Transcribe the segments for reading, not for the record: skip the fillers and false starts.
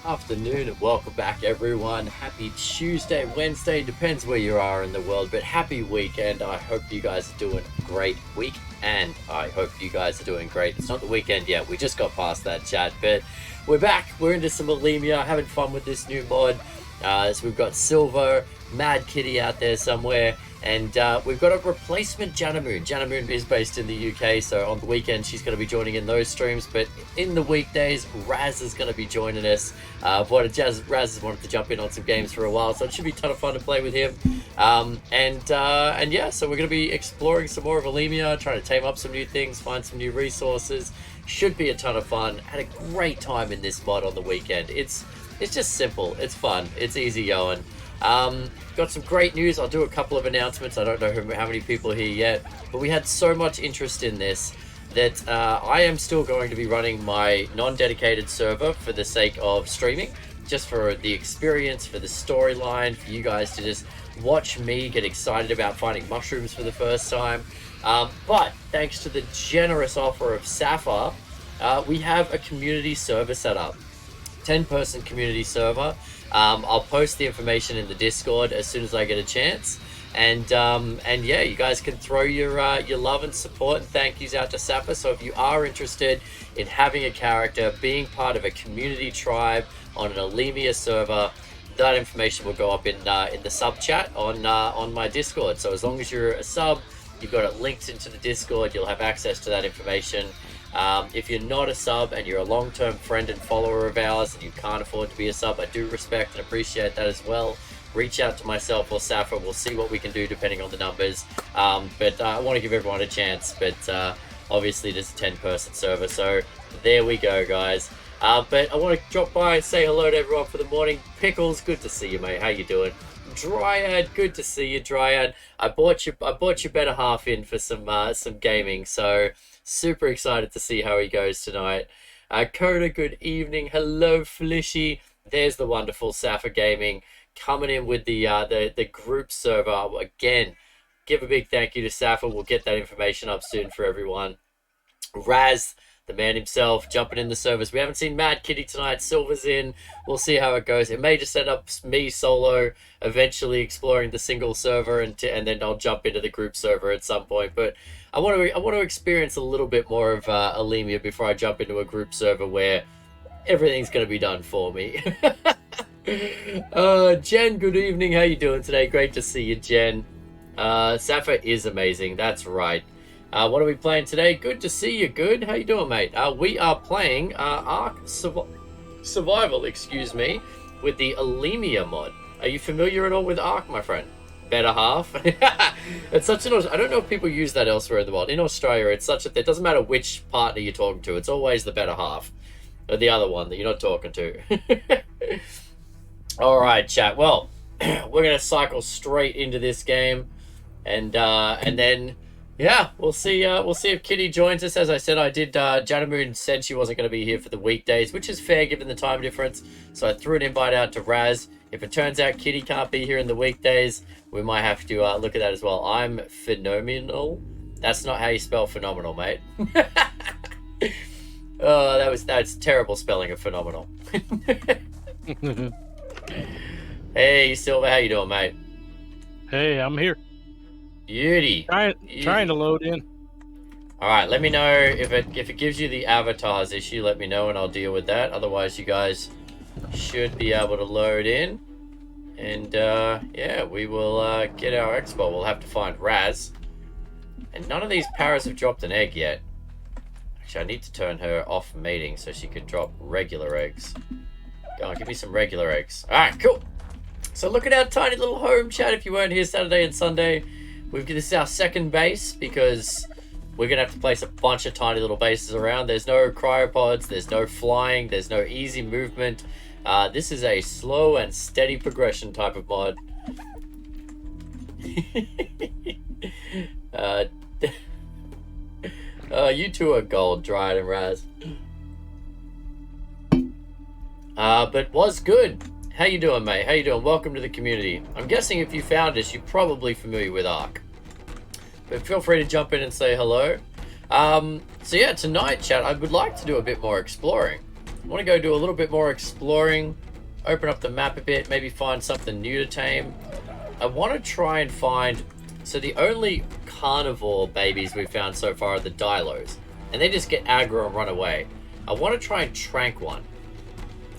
Afternoon and welcome back, everyone. Happy Tuesday, Wednesday, depends where you are in the world, but happy weekend. I hope you guys are doing a great week, and I hope you guys are doing great. It's not the weekend yet, we just got past that chat, but we're back. We're into some Alemia, having fun with this new mod. So we've got Silver, Mad Kitty out there somewhere, and we've got a replacement Janamoon. Janamoon is based in the UK, so on the weekend she's going to be joining in those streams, but in the weekdays, Raz is going to be joining us. Raz has wanted to jump in on some games for a while, so it should be a ton of fun to play with him. And yeah, so we're going to be exploring some more of Alemia, trying to tame up some new things, find some new resources. Should be a ton of fun. Had a great time in this mod on the weekend. It's just simple, it's fun, it's easy going. Got some great news. I'll do a couple of announcements. I don't know how many people are here yet, but we had so much interest in this that I am still going to be running my non-dedicated server for the sake of streaming, just for the experience, for the storyline, for you guys to just watch me get excited about finding mushrooms for the first time. But thanks to the generous offer of Sapphire, we have a community server set up. 10-person community server. I'll post the information in the Discord as soon as I get a chance, and yeah, you guys can throw your love and support and thank yous out to Sapphire. So if you are interested in having a character, being part of a community tribe on an Alemia server, that information will go up in the sub chat on my Discord. So as long as you're a sub, you've got it linked into the Discord, you'll have access to that information. If you're not a sub and you're a long-term friend and follower of ours and you can't afford to be a sub, I do respect and appreciate that as well. Reach out to myself or Safa. We'll see what we can do depending on the numbers. But I want to give everyone a chance. But obviously, there's a 10-person server. So there we go, guys. But I want to drop by and say hello to everyone for the morning. Pickles, good to see you, mate. How you doing? Dryad, good to see you, Dryad. I bought your better half in for some gaming. So super excited to see how he goes tonight. Coda, good evening. Hello, Felicity. There's the wonderful Safa Gaming coming in with the group server. Again, give a big thank you to Safa. We'll get that information up soon for everyone. Raz, the man himself, jumping in the servers. We haven't seen Mad Kitty tonight. Silver's in. We'll see how it goes. It may just end up me solo, eventually exploring the single server, and then I'll jump into the group server at some point. But I want to experience a little bit more of Alemia before I jump into a group server where everything's going to be done for me. Jen, good evening. How you doing today? Great to see you, Jen. Safa is amazing. That's right. What are we playing today? Good to see you. Good. How you doing, mate? We are playing Ark Survival, excuse me, with the Alemia mod. Are you familiar at all with Ark, my friend? Better half. It's such an. I don't know if people use that elsewhere in the world. In Australia, it's such a. It doesn't matter which partner you're talking to. It's always the better half, or the other one that you're not talking to. All right, chat. Well, we're gonna cycle straight into this game, and then. Yeah, we'll see if Kitty joins us. As I said, I did. Janamoon said she wasn't going to be here for the weekdays, which is fair given the time difference. So I threw an invite out to Raz. If it turns out Kitty can't be here in the weekdays, we might have to look at that as well. I'm phenomenal. That's not how you spell phenomenal, mate. Oh, that's terrible spelling of phenomenal. Hey, Silver, how you doing, mate? Hey, I'm here. Beauty. Trying to load in. All right, let me know if it gives you the avatars issue. Let me know and I'll deal with that. Otherwise, you guys should be able to load in, and yeah, we will get our expo. We'll have to find Raz, and none of these parrots have dropped an egg yet. Actually, I need to turn her off mating so she can drop regular eggs. Go on, give me some regular eggs. All right, cool. So look at our tiny little home, chat. If you weren't here Saturday and Sunday, this is our second base because we're going to have to place a bunch of tiny little bases around. There's no cryopods, there's no flying, there's no easy movement. This is a slow and steady progression type of mod. You two are gold, Dryad and Raz. But was good. How you doing, mate? How you doing? Welcome to the community. I'm guessing if you found us, you're probably familiar with Ark. But feel free to jump in and say hello. So yeah, tonight, chat, I would like to do a bit more exploring. I want to go do a little bit more exploring, open up the map a bit, maybe find something new to tame. I want to try and find... So the only carnivore babies we've found so far are the Dilos, and they just get aggro and run away. I want to try and trank one.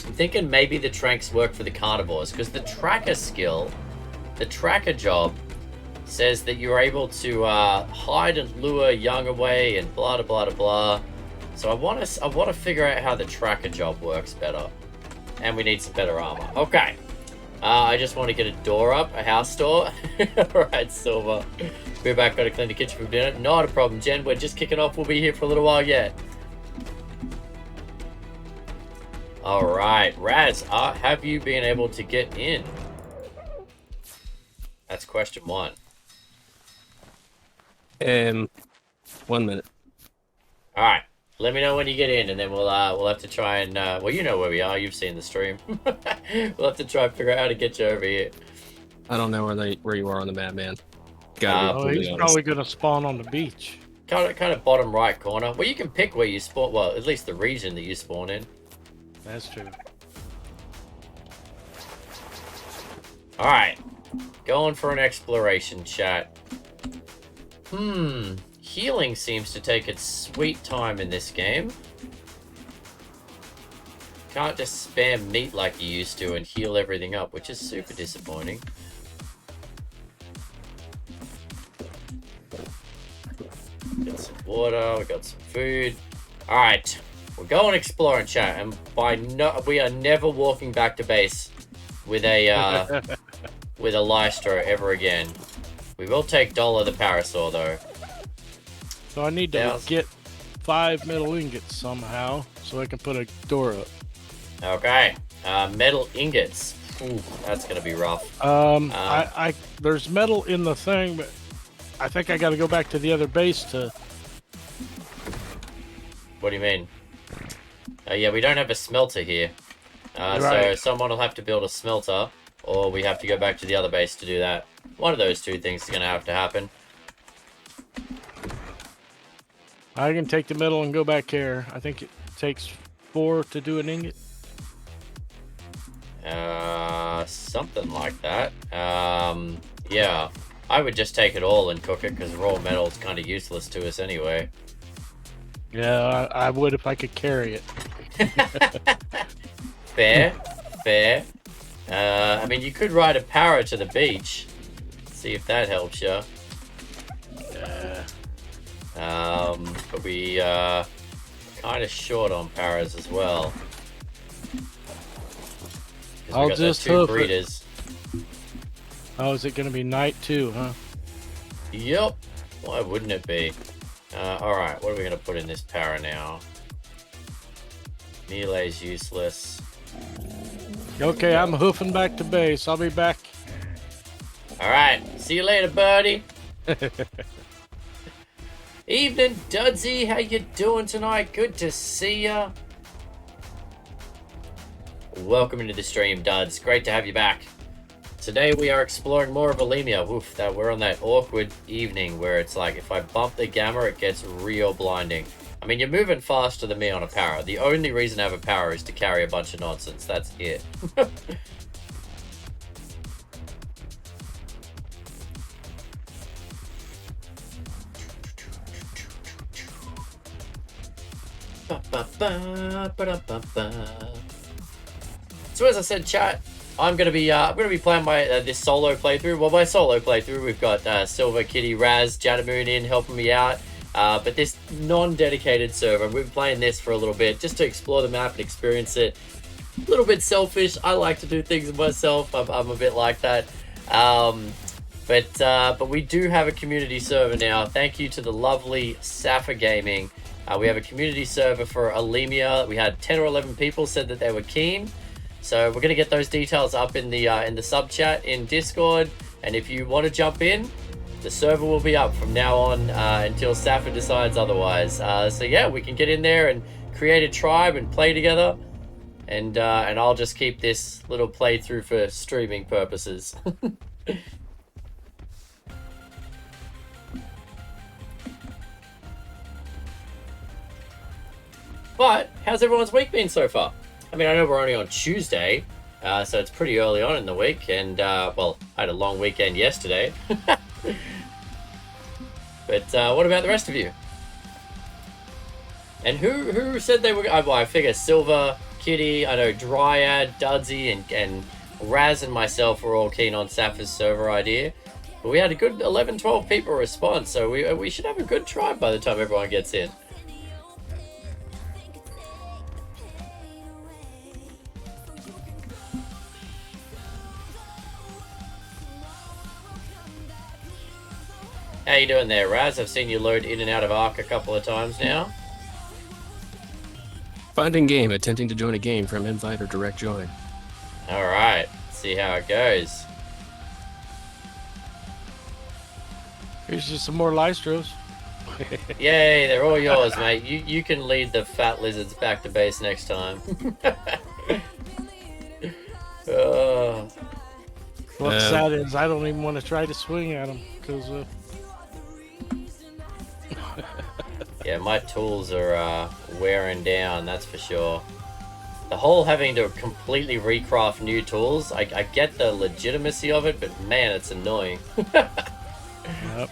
I'm thinking maybe the tranks work for the carnivores, because the tracker skill, the tracker job, says that you're able to hide and lure young away and blah blah blah blah. So I want to figure out how the tracker job works better, and we need some better armor. Okay, I just want to get a door up, a house door. All right, Silver. We're back. Got to clean the kitchen for dinner. Not a problem, Jen. We're just kicking off. We'll be here for a little while yet. All right, Raz. Have you been able to get in? That's question one. 1 minute. All right, let me know when you get in, and then we'll have to try and well, you know where we are. You've seen the stream. We'll have to try and figure out how to get you over here. I don't know where you are on the map, man. He's probably gonna spawn on the beach. Kind of bottom right corner. Well, you can pick where you spawn. Well, at least the region that you spawn in. That's true. All right, going for an exploration, chat. Healing seems to take its sweet time in this game. Can't just spam meat like you used to and heal everything up, which is super disappointing. Got some water, we got some food. Alright, we're going exploring, chat, and we are never walking back to base with a with a Lystra ever again. We will take Dollar the Parasaur, though. So I need to get 5 metal ingots somehow, so I can put a door up. Okay. Metal ingots. Ooh, that's gonna be rough. There's metal in the thing, but I think I got to go back to the other base to. What do you mean? Yeah, we don't have a smelter here. Right. So someone will have to build a smelter, or we have to go back to the other base to do that. One of those two things is gonna have to happen. I can take the metal and go back here. I think it takes 4 to do an ingot. Something like that. Yeah. I would just take it all and cook it, because raw metal is kind of useless to us anyway. Yeah, I would if I could carry it. Fair. I mean, you could ride a para to the beach. See if that helps you. But we kind of short on paras as well. I'll got just those two hoof breeders. Oh, is it going to be night too, huh? Yep. Why wouldn't it be? Alright, what are we going to put in this para now? Melee's useless. Okay, I'm hoofing back to base. I'll be back. Alright, see you later, buddy. Evening, Dudsy. How you doing tonight? Good to see ya. Welcome into the stream, Duds. Great to have you back. Today we are exploring more of Alemia. Oof, that we're on that awkward evening where it's like if I bump the gamma, it gets real blinding. I mean, you're moving faster than me on a para. The only reason I have a para is to carry a bunch of nonsense. That's it. So as I said, chat, I'm gonna be playing my this solo playthrough. Well, my solo playthrough, we've got Silver, Kitty, Raz, Jadamoon in helping me out. But this non-dedicated server, we've been playing this for a little bit just to explore the map and experience it. A little bit selfish. I like to do things myself. I'm a bit like that. But we do have a community server now. Thank you to the lovely Safa Gaming. We have a community server for Alemia. We had 10 or 11 people said that they were keen. So we're gonna get those details up in the sub chat in Discord. And if you want to jump in, the server will be up from now on until Safa decides otherwise. So yeah, we can get in there and create a tribe and play together. And I'll just keep this little playthrough for streaming purposes. But how's everyone's week been so far? I mean, I know we're only on Tuesday, so it's pretty early on in the week, and well, I had a long weekend yesterday. But what about the rest of you? And who said they were? Well, I figure Silver, Kitty, I know Dryad, Dudsy, and Raz and myself were all keen on Sapphire's server idea. But we had a good 11, 12 people respond, so we should have a good tribe by the time everyone gets in. How you doing there, Raz? I've seen you load in and out of Ark a couple of times now. Finding game, attempting to join a game from invite or direct join. Alright, see how it goes. Here's just some more Lystros. Yay, they're all yours, mate. You can lead the fat lizards back to base next time. What's sad is I don't even want to try to swing at them because yeah, my tools are wearing down, that's for sure. The whole having to completely recraft new tools, I get the legitimacy of it, but man, it's annoying. Yep.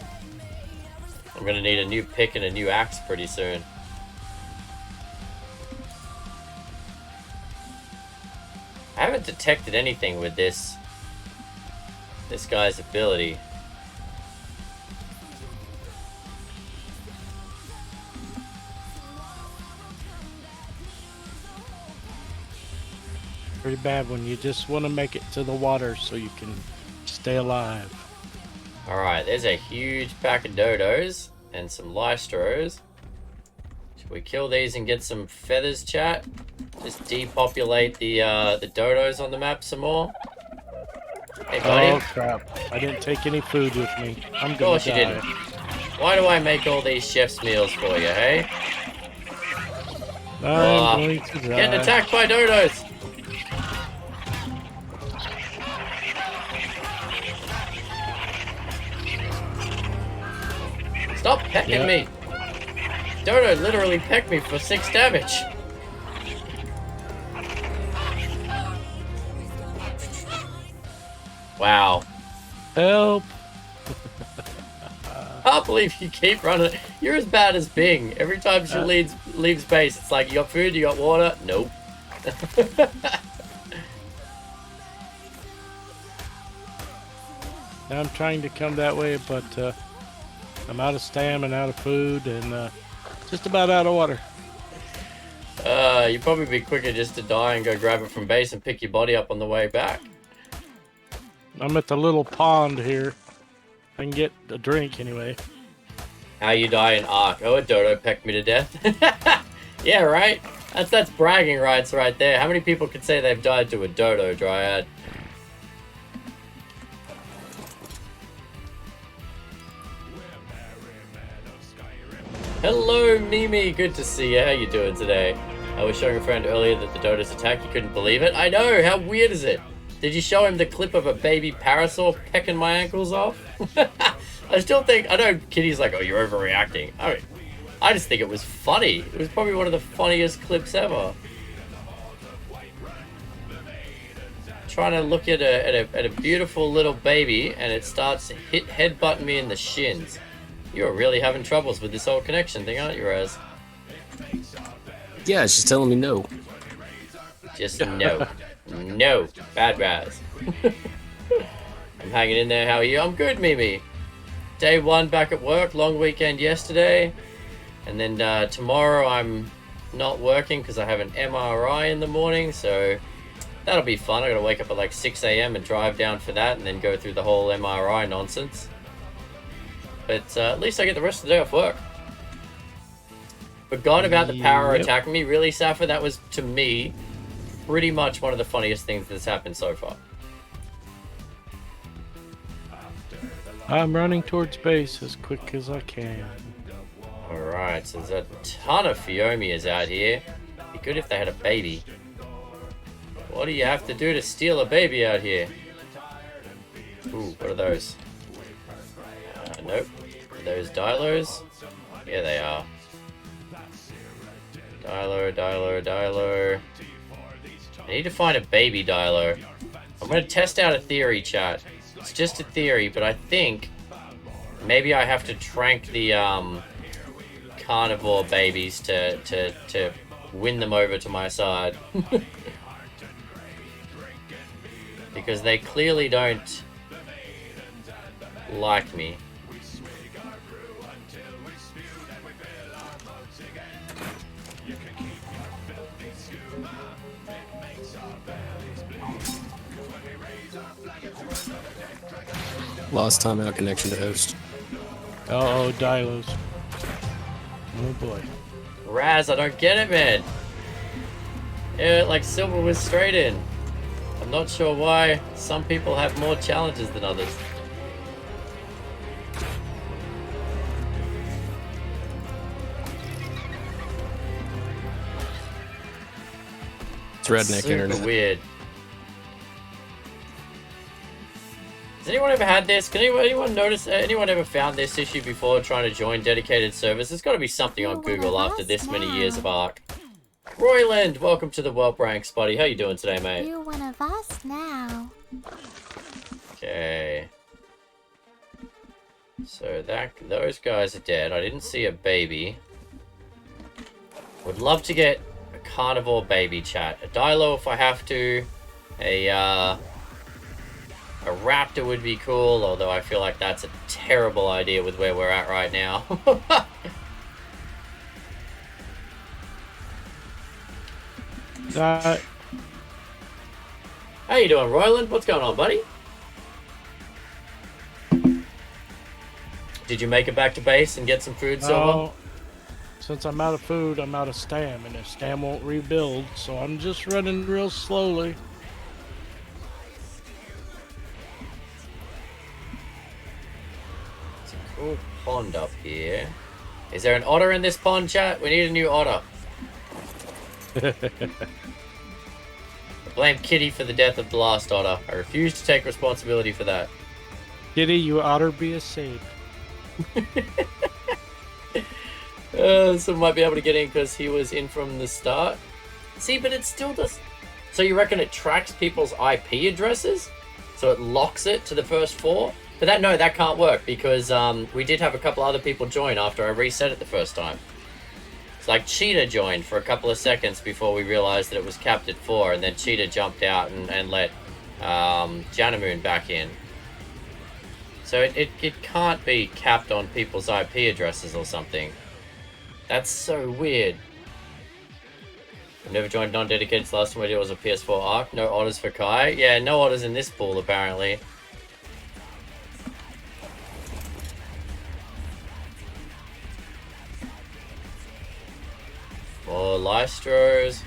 I'm gonna need a new pick and a new axe pretty soon. I haven't detected anything with this guy's ability. Pretty bad when you just want to make it to the water so you can stay alive. Alright, there's a huge pack of dodos and some lystros. Should we kill these and get some feathers, chat? Just depopulate the dodos on the map some more. Hey, buddy. Oh crap! I didn't take any food with me. I'm gonna die. Of course you didn't. Why do I make all these chef's meals for you, hey? I'm going to die. Getting attacked by dodos! Stop pecking me! Dodo literally pecked me for 6 damage. Wow. Help! I can't believe you keep running. You're as bad as Bing. Every time she leaves base, it's like, you got food, you got water? Nope. I'm trying to come that way, but I'm out of stamina, out of food, and just about out of water. You'd probably be quicker just to die and go grab it from base and pick your body up on the way back. I'm at the little pond here. I can get a drink anyway. How you die in Ark? Oh, a dodo pecked me to death. Yeah, right? That's bragging rights right there. How many people could say they've died to a dodo, Dryad? Hello, Mimi. Good to see you. How you doing today? I was showing a friend earlier that the dodos attack. You couldn't believe it. I know. How weird is it? Did you show him the clip of a baby parasaur pecking my ankles off? I still think, I know Kitty's like, oh, you're overreacting. I just think it was funny. It was probably one of the funniest clips ever. Trying to look at a beautiful little baby and it starts to headbutting me in the shins. You're really having troubles with this whole connection thing, aren't you, Raz? Yeah, it's just telling me no. Just no. No. Bad Raz. I'm hanging in there. How are you? I'm good, Mimi. Day 1 back at work. Long weekend yesterday. And then tomorrow I'm not working because I have an MRI in the morning. So that'll be fun. I gotta wake up at like 6 a.m. and drive down for that and then go through the whole MRI nonsense. But at least I get the rest of the day off work. Forgot about the power attacking me. Really, Sappho, that was, to me, pretty much one of the funniest things that's happened so far. I'm running towards base as quick as I can. Alright, so there's a ton of Phiomias out here. Be good if they had a baby. What do you have to do to steal a baby out here? Ooh, what are those? Nope. Are those Dilos? Yeah, they are. Dilo. I need to find a baby Dilo. I'm going to test out a theory, chat. It's just a theory, but I think maybe I have to trank the carnivore babies to win them over to my side. Because they clearly don't like me. Lost timeout connection to host. Uh-oh, Dilos. Oh boy. Raz, I don't get it, man. Yeah, like Silver was straight in. I'm not sure why some people have more challenges than others. It's redneck Super internet. weird. Has anyone ever had this? Can anyone notice? Anyone ever found this issue before trying to join dedicated servers? There's got to be something on Google after this many years of Arc. Royland, welcome to the Whelp Ranks, buddy. How you doing today, mate? You're one of us now. Okay. So those guys are dead. I didn't see a baby. Would love to get a carnivore baby, chat. A Dilo if I have to. A raptor would be cool, although I feel like that's a terrible idea with where we're at right now. How you doing, Royland? What's going on, buddy? Did you make it back to base and get some food, Silver? No. Since I'm out of food, I'm out of stam, and the stam won't rebuild, so I'm just running real slowly. It's a cool pond up here. Is there an otter in this pond, chat? We need a new otter. I blame Kitty for the death of the last otter. I refuse to take responsibility for that. Kitty, you oughter be a saint. So might be able to get in because he was in from the start. See, but it still does. So you reckon it tracks people's IP addresses? So it locks it to the first 4? But that can't work because we did have a couple other people join after I reset it the first time. It's like Cheetah joined for a couple of seconds before we realized that it was capped at 4, and then Cheetah jumped out and let Janamoon back in. So it can't be capped on people's IP addresses or something. That's so weird. I've never joined non-dedicated. Last time I did was a PS4 Arc. No otters for Kai. Yeah, no otters in this pool apparently. More Lystros.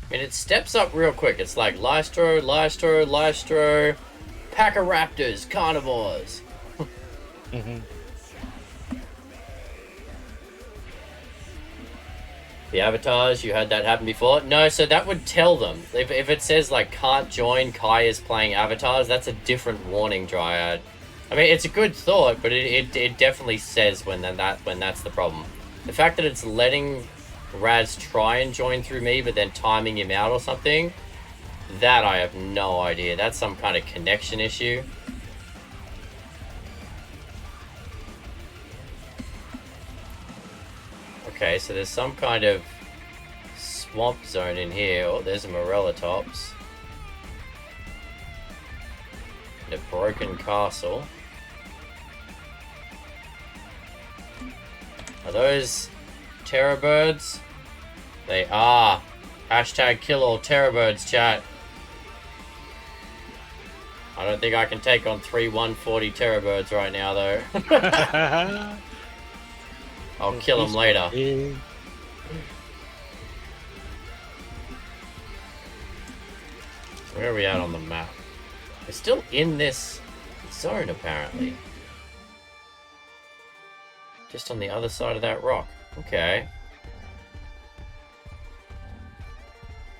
I mean, it steps up real quick. It's like Lystro, pack of Raptors, carnivores. The avatars, you had that happen before? No, so that would tell them. If it says, like, can't join, Kai is playing avatars, that's a different warning, Dryad. I mean, it's a good thought, but it definitely says when that's the problem. The fact that it's letting Raz try and join through me, but then timing him out or something, that I have no idea. That's some kind of connection issue. Okay, so there's some kind of swamp zone in here. Oh, there's a Morellatops. And a broken castle. Are those terror birds? They are. Hashtag kill all terror birds, chat. I don't think I can take on 3 140 terror birds right now, though. I'll kill them later. Where are we at on the map? We're still in this zone, apparently. Just on the other side of that rock. Okay.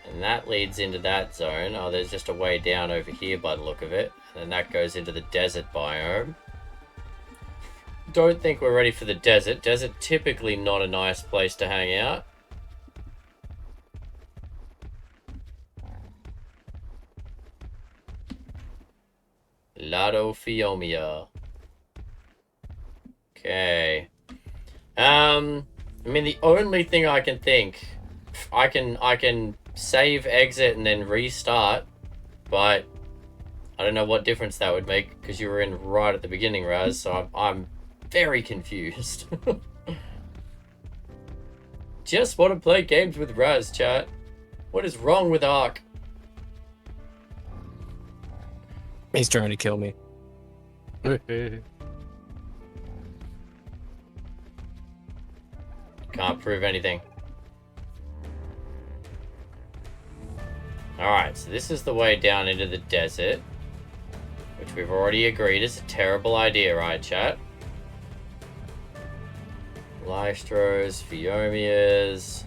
And that leads into that zone. Oh, there's just a way down over here by the look of it. And then that goes into the desert biome. Don't think we're ready for the desert. Desert typically not a nice place to hang out. Latophiomia. Okay. I mean, the only thing I can think, I can save, exit, and then restart, but I don't know what difference that would make because you were in right at the beginning, Raz. So I'm very confused. Just want to play games with Raz, chat. What is wrong with Ark? He's trying to kill me. Can't prove anything. Alright, so this is the way down into the desert, which we've already agreed is a terrible idea, right, chat? Lystros, Phiomias.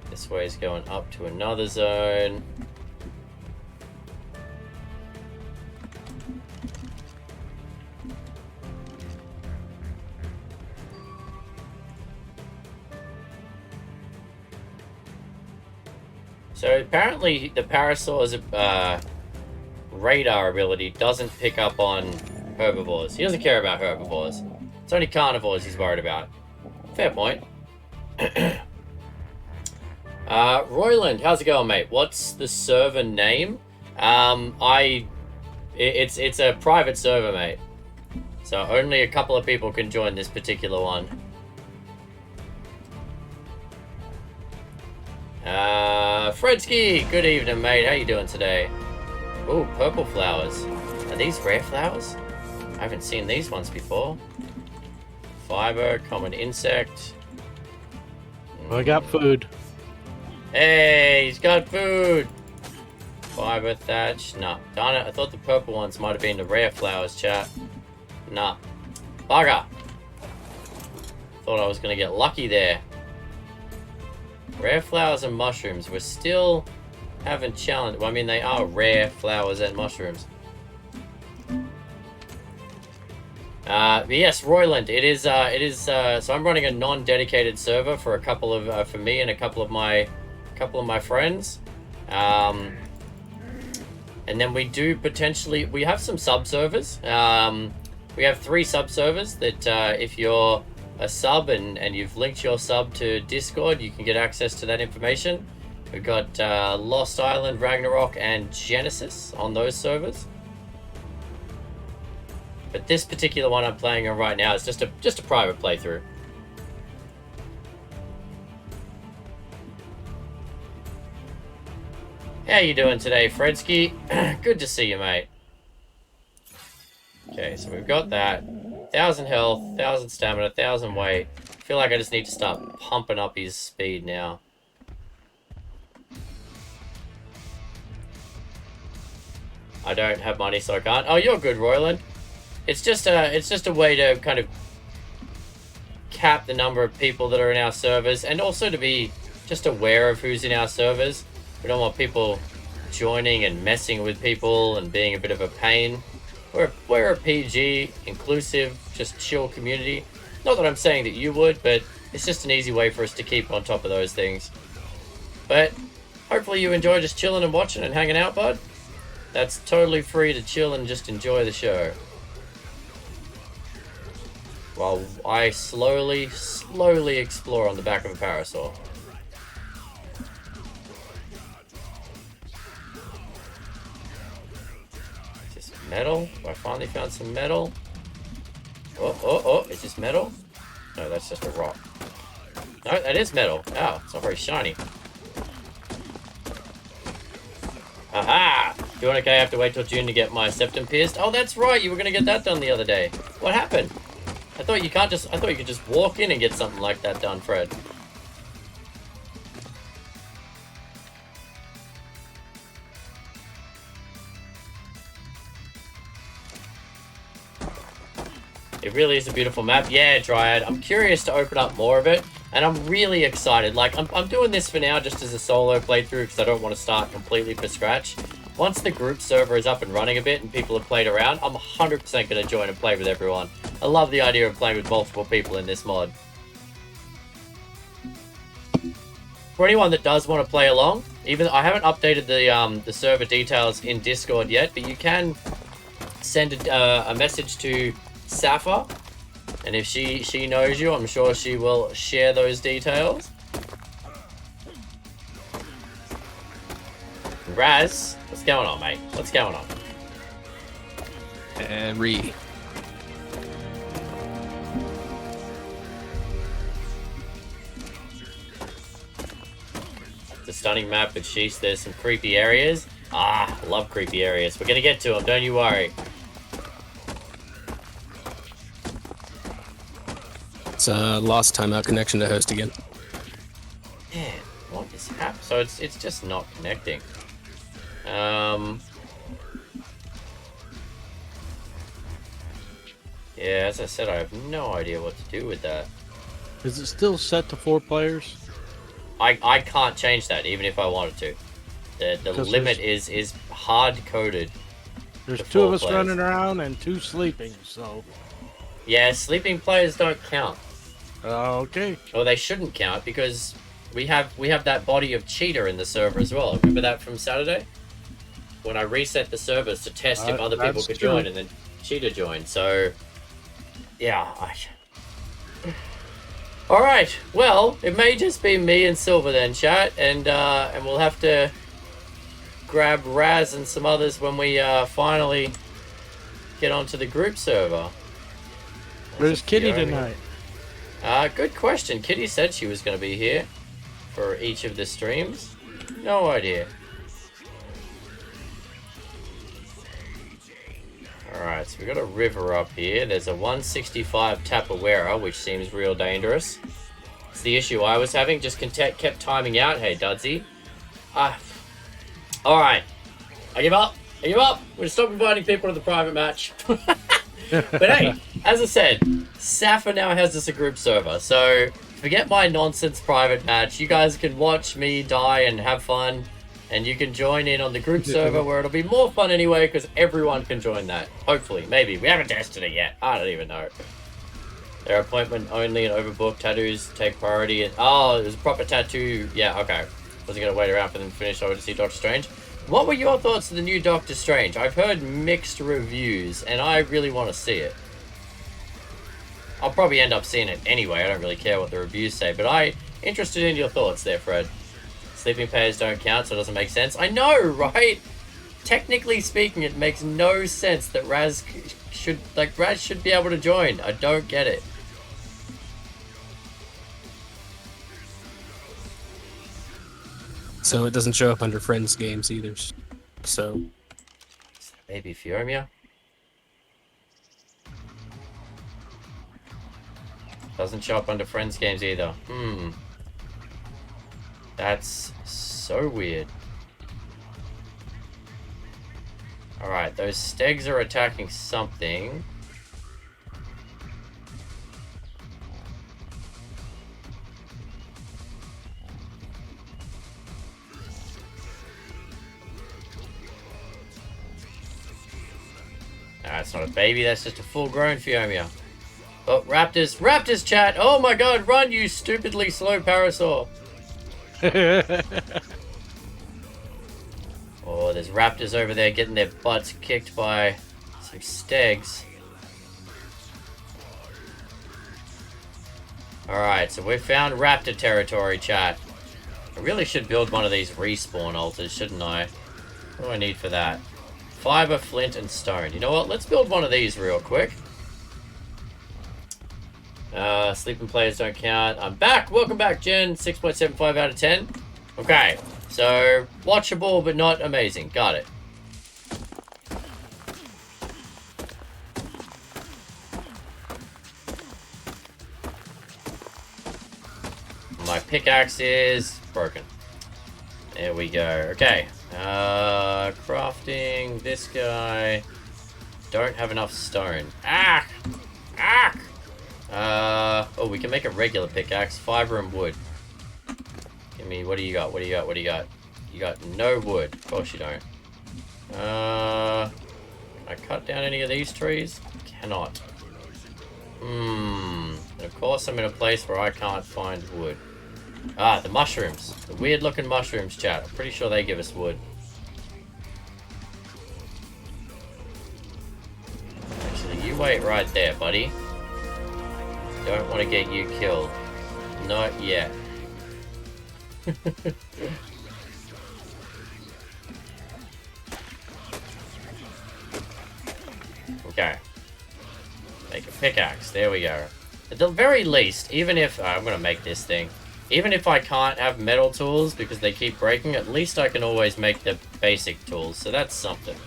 This way is going up to another zone. So apparently the Parasaur's radar ability doesn't pick up on herbivores. He doesn't care about herbivores. It's only carnivores he's worried about. Fair point. Royland, how's it going, mate? What's the server name? It's a private server, mate. So only a couple of people can join this particular one. Fredsky, good evening, mate. How you doing today? Ooh, purple flowers. Are these rare flowers? I haven't seen these ones before. Fiber, common insect. I got food. Hey, he's got food. Fiber, thatch. Nah, darn it. I thought the purple ones might have been the rare flowers, chat. Nah. Bugger. Thought I was going to get lucky there. Rare flowers and mushrooms. We're still haven't challenged. Well, I mean, they are rare flowers and mushrooms. But yes, Royland. It is. So I'm running a non-dedicated server for a couple of for me and a couple of my friends. And then we do potentially. We have some sub-servers. We have 3 sub-servers that if you're a sub and you've linked your sub to Discord, you can get access to that information. We've got Lost Island, Ragnarok, and Genesis on those servers. But this particular one I'm playing on right now is just a private playthrough. How you doing today, Fredsky? Good to see you, mate. Okay, so we've got that. 1,000 health, 1,000 stamina, 1,000 weight. I feel like I just need to start pumping up his speed now. I don't have money, so I can't. Oh, you're good, Royland. It's just a way to kind of cap the number of people that are in our servers, and also to be just aware of who's in our servers. We don't want people joining and messing with people and being a bit of a pain. We're a PG, inclusive, just chill community. Not that I'm saying that you would, but it's just an easy way for us to keep on top of those things. But hopefully you enjoy just chilling and watching and hanging out, bud. That's totally free to chill and just enjoy the show. While I slowly explore on the back of a parasaur. Is this metal? I finally found some metal. Oh, is this metal? No, that's just a rock. No, that is metal. Oh, it's not very shiny. Aha! Doing okay, I have to wait till June to get my septum pierced. Oh, that's right, you were going to get that done the other day. What happened? I thought you could just walk in and get something like that done, Fred. It really is a beautiful map. Yeah, Dryad. I'm curious to open up more of it, and I'm really excited. Like, I'm doing this for now just as a solo playthrough because I don't want to start completely from scratch. Once the group server is up and running a bit and people have played around, I'm 100% going to join and play with everyone. I love the idea of playing with multiple people in this mod. For anyone that does want to play along, even I haven't updated the server details in Discord yet, but you can send a message to Safa, and if she knows you, I'm sure she will share those details. Raz, what's going on, mate? What's going on? And Re. It's a stunning map with sheesh. There's some creepy areas. Ah, I love creepy areas. We're gonna get to them, don't you worry. It's lost timeout connection to host again. Man, what is happening? So it's just not connecting. Yeah, as I said, I have no idea what to do with that. Is it still set to 4 players? I can't change that, even if I wanted to. The limit is hard-coded. There's to 2 of 4 us players. running around and 2 sleeping, so... Yeah, sleeping players don't count. Okay. Well, they shouldn't count, because we have that body of cheater in the server as well. Remember that from Saturday? When I reset the servers to test if other people that's could true. join, and then cheater joined, so... Yeah, Alright, well, it may just be me and Silver then, chat, and we'll have to grab Raz and some others when we finally get onto the group server. Where's Kitty tonight? Good question. Kitty said she was going to be here for each of the streams. No idea. Alright, so we got a river up here. There's a 165 Tapawera, which seems real dangerous. It's the issue I was having, just kept timing out. Hey, Dudsy. Alright. I give up. We're gonna stop inviting people to the private match. But hey, as I said, Safa now has us a group server, so forget my nonsense private match. You guys can watch me die and have fun. And you can join in on the group server where it'll be more fun anyway, because everyone can join that. Hopefully, maybe. We haven't tested it yet. I don't even know. They're appointment only and overbooked. Tattoos take priority. And oh, it was a proper tattoo. Yeah, okay. Wasn't going to wait around for them to finish over to see Doctor Strange. What were your thoughts of the new Doctor Strange? I've heard mixed reviews, and I really want to see it. I'll probably end up seeing it anyway. I don't really care what the reviews say, but I'm interested in your thoughts there, Fred. Sleeping players don't count, so it doesn't make sense. I know, right? Technically speaking, it makes no sense that Raz should be able to join. I don't get it. So it doesn't show up under friends games either. So Maybe Fiomia? Doesn't show up under friends games either. That's so weird. Alright, those stegs are attacking something. Nah, it's not a baby, that's just a full-grown Fiomia. Oh, Raptors! Raptors, chat! Oh my god, run, you stupidly slow Parasaur! Oh, there's Raptors over there getting their butts kicked by some stegs. Alright, so we've found Raptor territory, chat. I really should build one of these respawn altars, shouldn't I? What do I need for that? Fiber, flint, and stone. You know what? Let's build one of these real quick. Sleeping players don't count. I'm back! Welcome back, Jen. 6.75 out of 10. Okay, so watchable but not amazing. Got it. My pickaxe is broken. There we go. Okay. Crafting this guy. Don't have enough stone. Ah! Ah! Oh, we can make a regular pickaxe. Fiber and wood. Give me, what do you got? What do you got? What do you got? You got no wood. Of course you don't. Can I cut down any of these trees? Cannot. And of course I'm in a place where I can't find wood. Ah, the mushrooms. The weird looking mushrooms, chat. I'm pretty sure they give us wood. wait right there, buddy. Don't want to get you killed. Not yet. Okay. Make a pickaxe. There we go. At the very least, even if... I'm going to make this thing. Even if I can't have metal tools because they keep breaking, at least I can always make the basic tools. So that's something.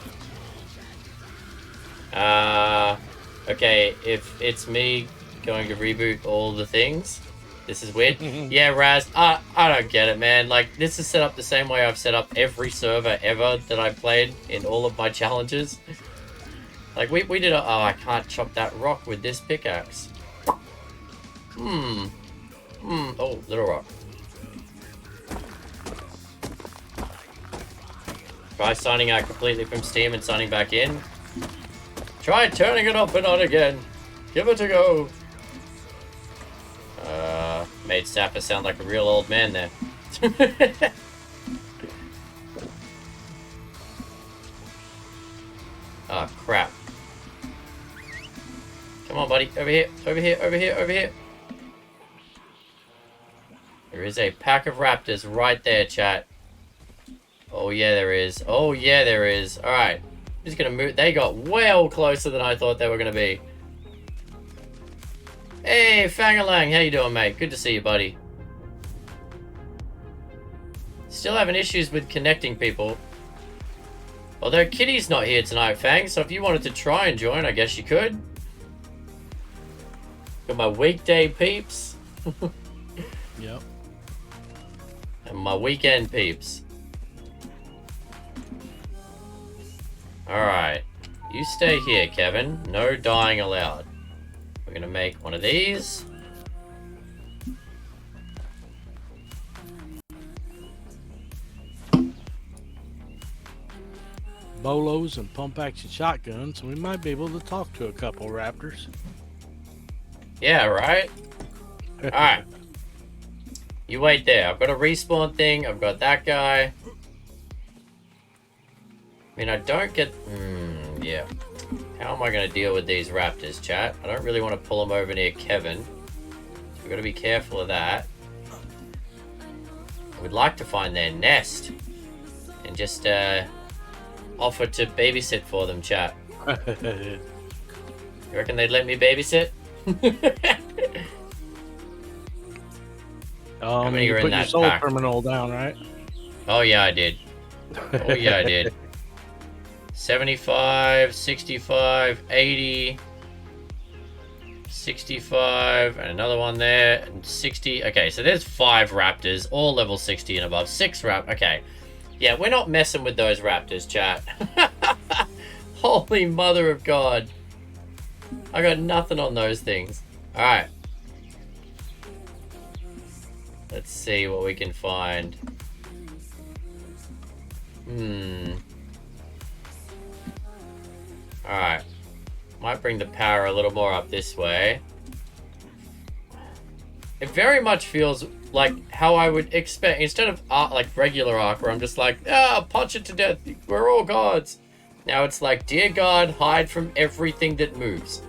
Okay, if it's me going to reboot all the things, this is weird. Yeah, Raz, I don't get it, man. Like, this is set up the same way I've set up every server ever that I've played in all of my challenges. Like, we did a... Oh, I can't chop that rock with this pickaxe. Oh, little rock. Try signing out completely from Steam and signing back in. Try turning it off and on again. Give it a go. Made Sapper sound like a real old man there. Oh, crap. Come on, buddy. Over here, over here, over here, over here. There is a pack of raptors right there, chat. Oh, yeah, there is. Oh, yeah, there is. Alright. I'm just gonna move. They got well closer than I thought they were gonna be. Hey, Fangalang. How you doing, mate? Good to see you, buddy. Still having issues with connecting people. Although Kitty's not here tonight, Fang, so if you wanted to try and join, I guess you could. Got my weekday peeps. Yep. And my weekend peeps. Alright. You stay here, Kevin. No dying allowed. We're gonna make one of these. Bolos and pump action shotguns, so we might be able to talk to a couple raptors. Yeah, right? Alright. You wait there. I've got a respawn thing. I've got that guy. I mean, I don't get... yeah. How am I going to deal with these raptors, chat? I don't really want to pull them over near Kevin. So we've got to be careful of that. I would like to find their nest. And just, offer to babysit for them, chat. You reckon they'd let me babysit? How many are in put that your soul pack? terminal down, right? Oh, yeah, I did. Oh, yeah, I did. 75, 65, 80, 65, and another one there, and 60. Okay, so there's 5 raptors, all level 60 and above. 6 Okay. Yeah, we're not messing with those raptors, chat. Holy mother of God. I got nothing on those things. Alright. Let's see what we can find. Alright. Might bring the power a little more up this way. It very much feels like how I would expect, instead of like regular Ark, where I'm just like, punch it to death, we're all gods. Now it's like, dear God, hide from everything that moves.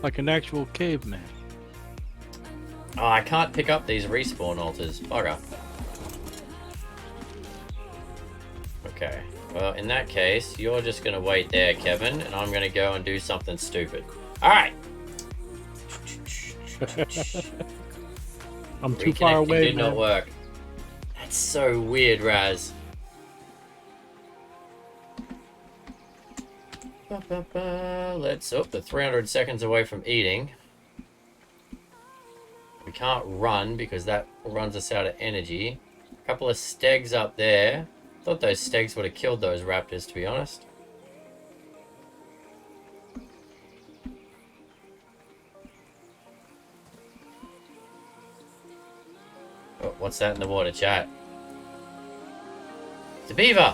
Like an actual caveman. Oh, I can't pick up these respawn altars. Bugger. Okay. Well, in that case, you're just going to wait there, Kevin, and I'm going to go and do something stupid. Alright! I'm too far away, did not work. That's so weird, Raz. Let's... Oh, the 300 seconds away from eating. We can't run because that runs us out of energy. A couple of stegs up there. Thought those stegs would have killed those raptors, to be honest. Oh, what's that in the water, chat? It's a beaver!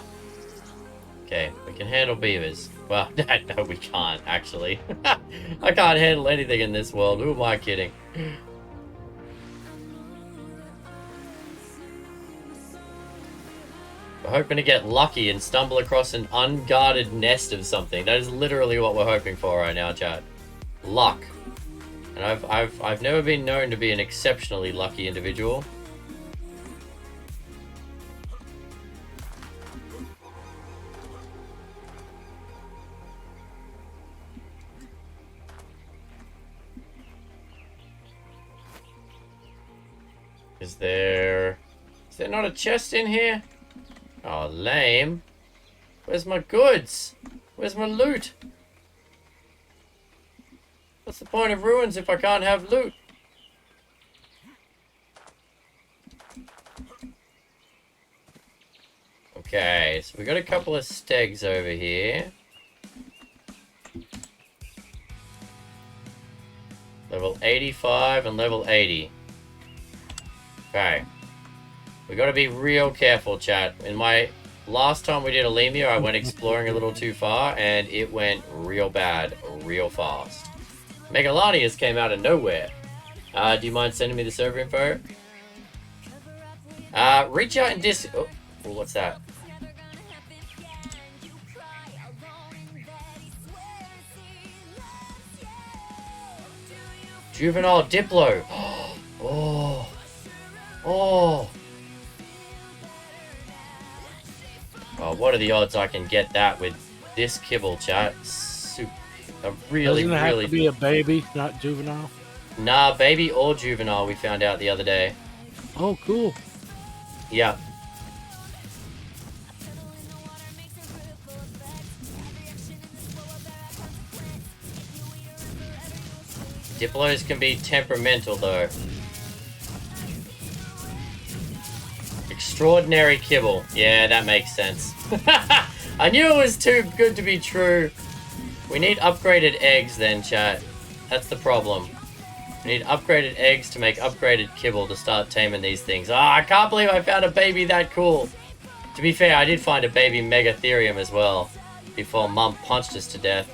Okay, we can handle beavers. Well, no, we can't, actually. I can't handle anything in this world. Who am I kidding? We're hoping to get lucky and stumble across an unguarded nest of something. That is literally what we're hoping for right now, chat. Luck. And I've never been known to be an exceptionally lucky individual. Is there not a chest in here? Oh, lame. Where's my goods? Where's my loot? What's the point of ruins if I can't have loot? Okay, so we got a couple of stegs over here. Level 85 and level 80. Okay. We gotta be real careful, chat. In my last time we did Alemia, I went exploring a little too far, and it went real bad, real fast. Megalanias came out of nowhere. Do you mind sending me the server info? Reach out and oh, what's that? Juvenile Diplo. Oh. Oh. Oh, what are the odds I can get that with this kibble, chat? A really, Doesn't it have really... to be a baby, not juvenile? Nah, baby or juvenile, we found out the other day. Oh, cool. Yeah. Diplos can be temperamental, though. Extraordinary kibble. Yeah, that makes sense. I knew it was too good to be true. We need upgraded eggs then, chat. That's the problem. We need upgraded eggs to make upgraded kibble to start taming these things. Ah, I can't believe I found a baby that cool. To be fair, I did find a baby Megatherium as well before Mum punched us to death.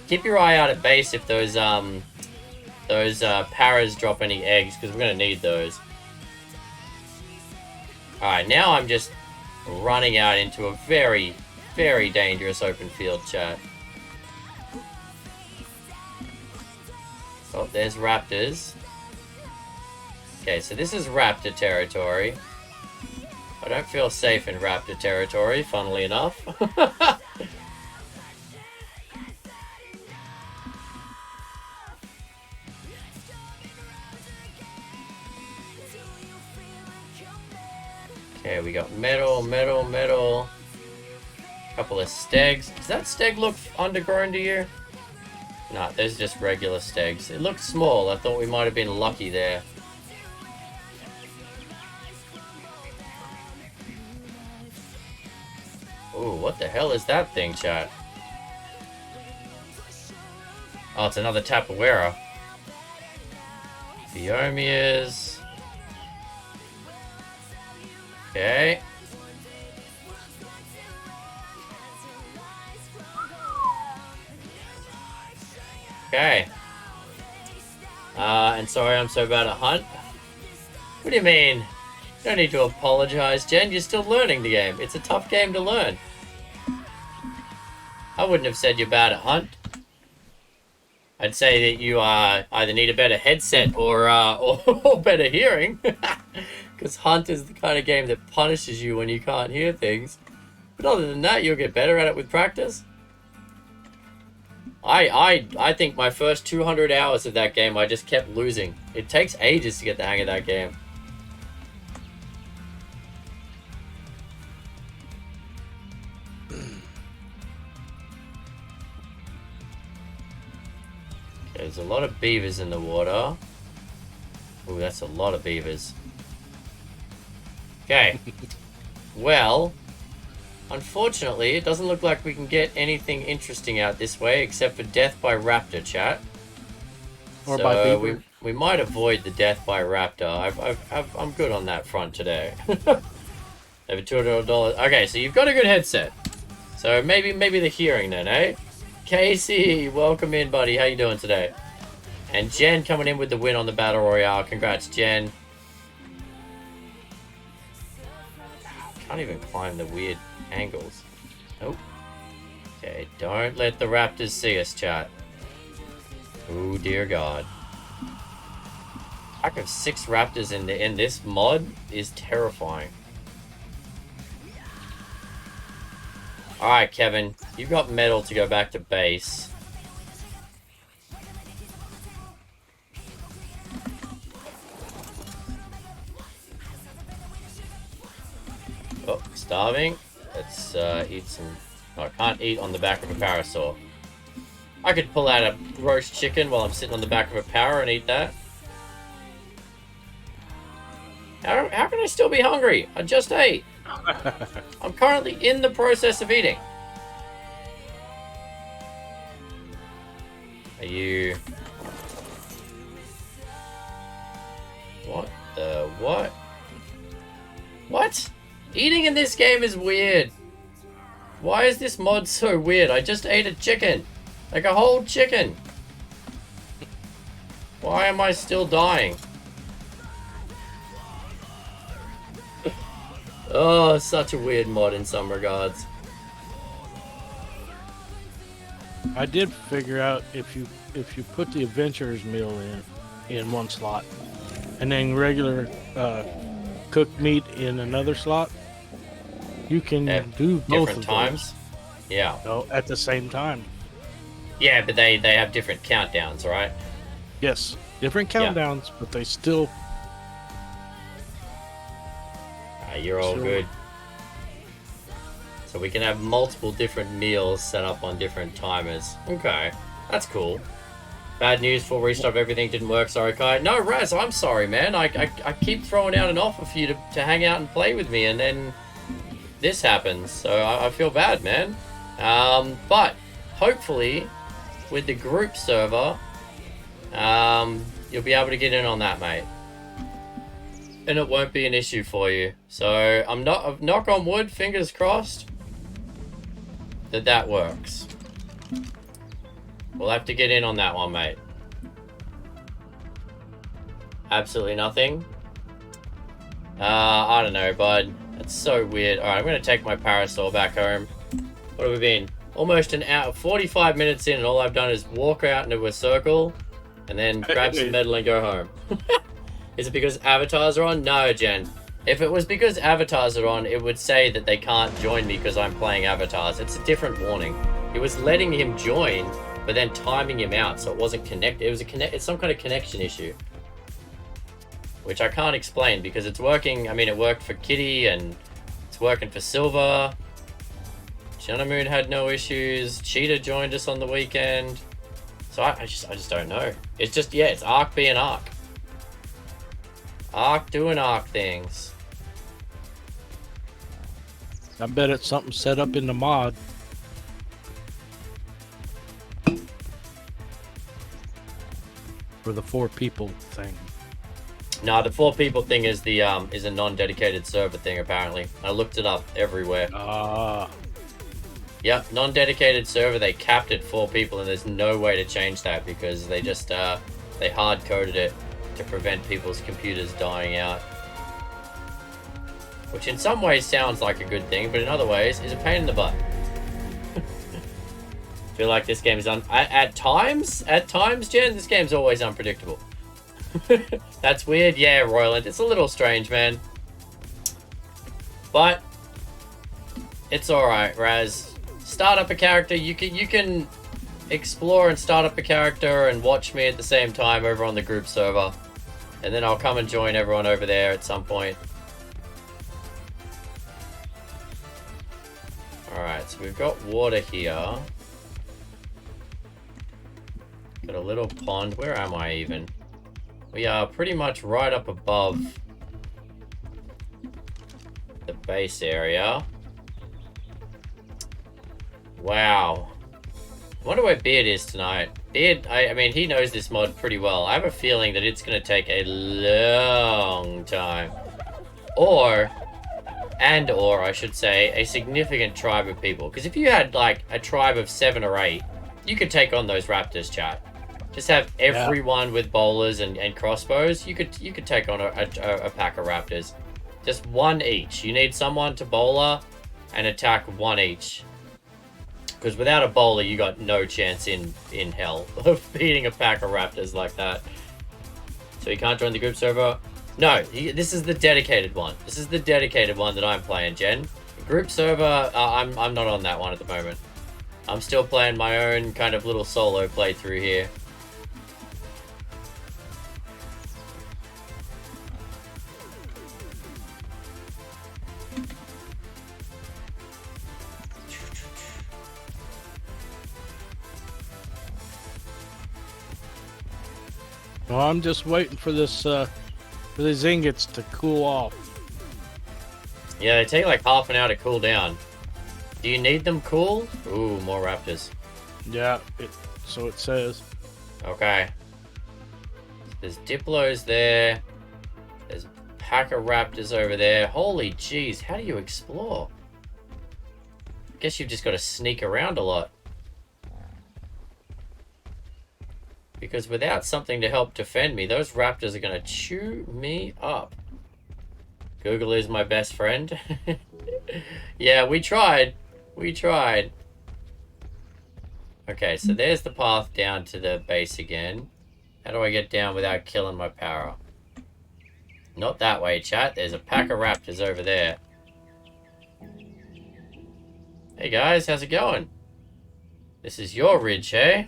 Keep your eye out at base if those paras drop any eggs, because we're going to need those. Alright, now I'm just running out into a very, very dangerous open field, chat. Oh, there's raptors. Okay, so this is raptor territory. I don't feel safe in raptor territory, funnily enough. Okay, we got metal, metal, metal. Couple of stegs. Does that steg look undergrown to you? Nah, there's just regular stegs. It looked small. I thought we might have been lucky there. Ooh, what the hell is that thing, chat? Oh, it's another Tapuera. Phiomias. Okay. Okay. And sorry I'm so bad at hunt. What do you mean? You don't need to apologize, Jen. You're still learning the game. It's a tough game to learn. I wouldn't have said you're bad at hunt. I'd say that you either need a better headset or better hearing. Because hunt is the kind of game that punishes you when you can't hear things. But other than that, you'll get better at it with practice. I think my first 200 hours of that game, I just kept losing. It takes ages to get the hang of that game. Okay, there's a lot of beavers in the water. Ooh, that's a lot of beavers. Okay. Well, unfortunately, it doesn't look like we can get anything interesting out this way except for death by raptor, chat. Or so by beaver. We might avoid the death by raptor. I'm good on that front today. Over $200. Okay, so you've got a good headset. So maybe the hearing then, eh? Casey, welcome in, buddy. How you doing today? And Jen coming in with the win on the Battle Royale. Congrats, Jen. Can't even climb the weird angles. Nope. Okay, don't let the raptors see us, chat. Oh dear God. Pack of 6 raptors in this mod is terrifying. Alright, Kevin, you've got metal to go back to base. Oh, starving. Let's eat some... No, I can't eat on the back of a parasaur. I could pull out a roast chicken while I'm sitting on the back of a para and eat that. How can I still be hungry? I just ate. I'm currently in the process of eating. Are you... What the... What? What? Eating in this game is weird. Why is this mod so weird? I just ate a chicken. Like a whole chicken. Why am I still dying? Oh, such a weird mod in some regards. I did figure out if you put the adventurer's meal in one slot, and then regular cooked meat in another slot, you can do both different of times. those. Yeah. No, at the same time. Yeah, but they have different countdowns, right? Yes, different countdowns, but they still. You're all good. So we can have multiple different meals set up on different timers. Okay, that's cool. Bad news for Restart Everything didn't work, sorry Kai. No, Raz, I'm sorry, man. I keep throwing out an offer for you to hang out and play with me, and then this happens. So I feel bad, man. But hopefully, with the group server, you'll be able to get in on that, mate. And it won't be an issue for you. So I'm not, knock on wood, fingers crossed, that works. We'll have to get in on that one, mate. Absolutely nothing. I don't know, bud. It's so weird. Alright, I'm gonna take my parasaur back home. What have we been? Almost an hour, 45 minutes in, and all I've done is walk out into a circle and then grab some metal and go home. Is it because avatars are on? No, Jen. If it was because avatars are on, it would say that they can't join me because I'm playing avatars. It's a different warning. It was letting him join, but then timing him out, so it wasn't connected. It was it's some kind of connection issue, which I can't explain because it's working. I mean, it worked for Kitty and it's working for Silver. Moon had no issues. Cheetah joined us on the weekend. So I just don't know. It's just, yeah, it's Ark being Ark. Ark doing Ark things. I bet it's something set up in the mod. For the 4 people thing. No, the 4 people thing is the is a non-dedicated server thing apparently. I looked it up everywhere. Yep, non-dedicated server, they capped it 4 people and there's no way to change that because they just they hard-coded it to prevent people's computers dying out. Which in some ways sounds like a good thing, but in other ways is a pain in the butt. Feel like this game is at times, Jen, this game's always unpredictable. That's weird. Yeah, Royland, it's a little strange, man. But it's alright, Raz. Start up a character, you can explore and start up a character and watch me at the same time over on the group server. And then I'll come and join everyone over there at some point. Alright, so we've got water here. Got a little pond. Where am I even? We are pretty much right up above the base area. Wow. I wonder where Beard is tonight. Beard, I mean, he knows this mod pretty well. I have a feeling that it's going to take a long time. Or I should say, a significant tribe of people. Because if you had, like, a tribe of 7 or 8, you could take on those raptors, chat. Just have everyone with bowlers and crossbows. You could take on a pack of raptors. Just one each. You need someone to bowler and attack one each. Because without a bowler, you got no chance in hell of beating a pack of raptors like that. So you can't join the group server. No, this is the dedicated one. This is the dedicated one that I'm playing, Jen. Group server, I'm not on that one at the moment. I'm still playing my own kind of little solo playthrough here. Well, I'm just waiting for this for these ingots to cool off. Yeah, they take like half an hour to cool down. Do you need them cool? Ooh, more raptors. Yeah, so it says. Okay. There's Diplos there. There's a pack of raptors over there. Holy jeez, how do you explore? Guess you've just got to sneak around a lot. Because without something to help defend me, those raptors are going to chew me up. Google is my best friend. Yeah, we tried. We tried. Okay, so there's the path down to the base again. How do I get down without killing my para? Not that way, chat. There's a pack of raptors over there. Hey guys, how's it going? This is your ridge, hey?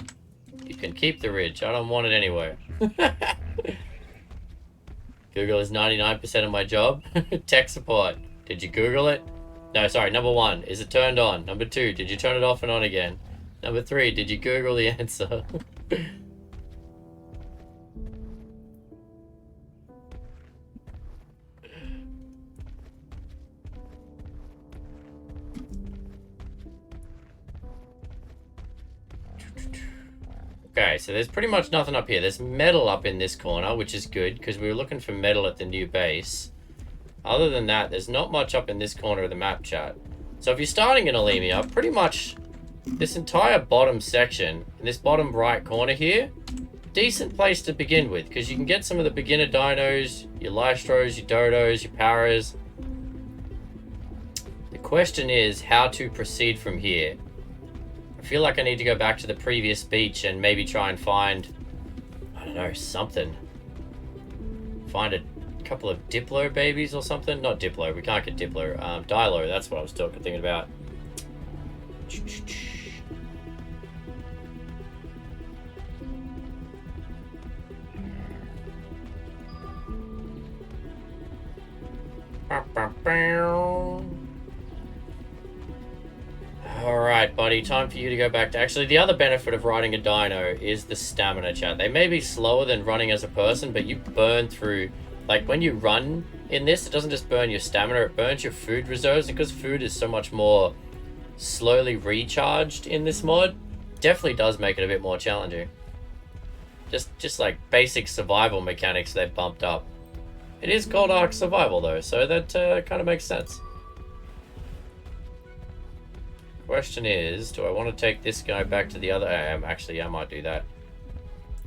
You can keep the ridge. I don't want it anyway. Google is 99% of my job. Tech support. Did you Google it? No, sorry. Number 1, is it turned on? Number 2, did you turn it off and on again? Number 3, did you Google the answer? Okay, so there's pretty much nothing up here. There's metal up in this corner, which is good, because we were looking for metal at the new base. Other than that, there's not much up in this corner of the map, chat. So if you're starting in Alemia, pretty much this entire bottom section, in this bottom right corner here, decent place to begin with, because you can get some of the beginner dinos, your Lystros, your Dodos, your Paras. The question is how to proceed from here. I feel like I need to go back to the previous beach and maybe try and find, I don't know, something. Find a couple of Diplo babies or something. Not Diplo, we can't get Diplo. Dilo, that's what I was thinking about. Alright, buddy, time for you to go back to... Actually, the other benefit of riding a dino is the stamina, chat. They may be slower than running as a person, but you burn through... Like, when you run in this, it doesn't just burn your stamina, it burns your food reserves, and because food is so much more slowly recharged in this mod, definitely does make it a bit more challenging. Just like basic survival mechanics they've bumped up. It is called Ark Survival, though, so that kind of makes sense. Question is, do I want to take this guy back to the other... actually, I might do that.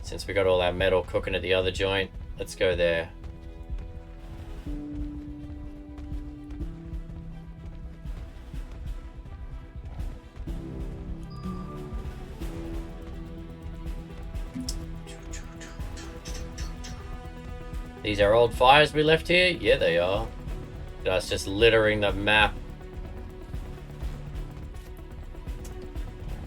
Since we got all our metal cooking at the other joint, let's go there. These are old fires we left here? Yeah, they are. That's just littering the map.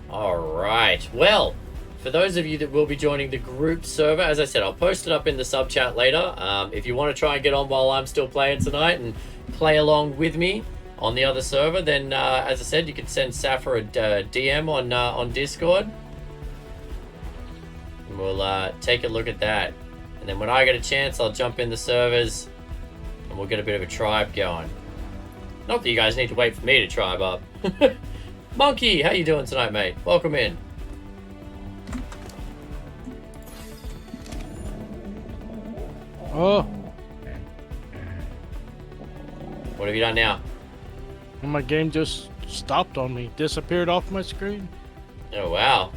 Alright, well, for those of you that will be joining the group server, as I said, I'll post it up in the sub chat later. If you want to try and get on while I'm still playing tonight and play along with me on the other server, then as I said, you can send Safa a DM on Discord. And we'll take a look at that. And then when I get a chance, I'll jump in the servers and we'll get a bit of a tribe going. Not that you guys need to wait for me to tribe up. Monkey, how you doing tonight, mate? Welcome in. Oh, What have you done now? and my game just stopped on me, disappeared off my screen. Oh, wow.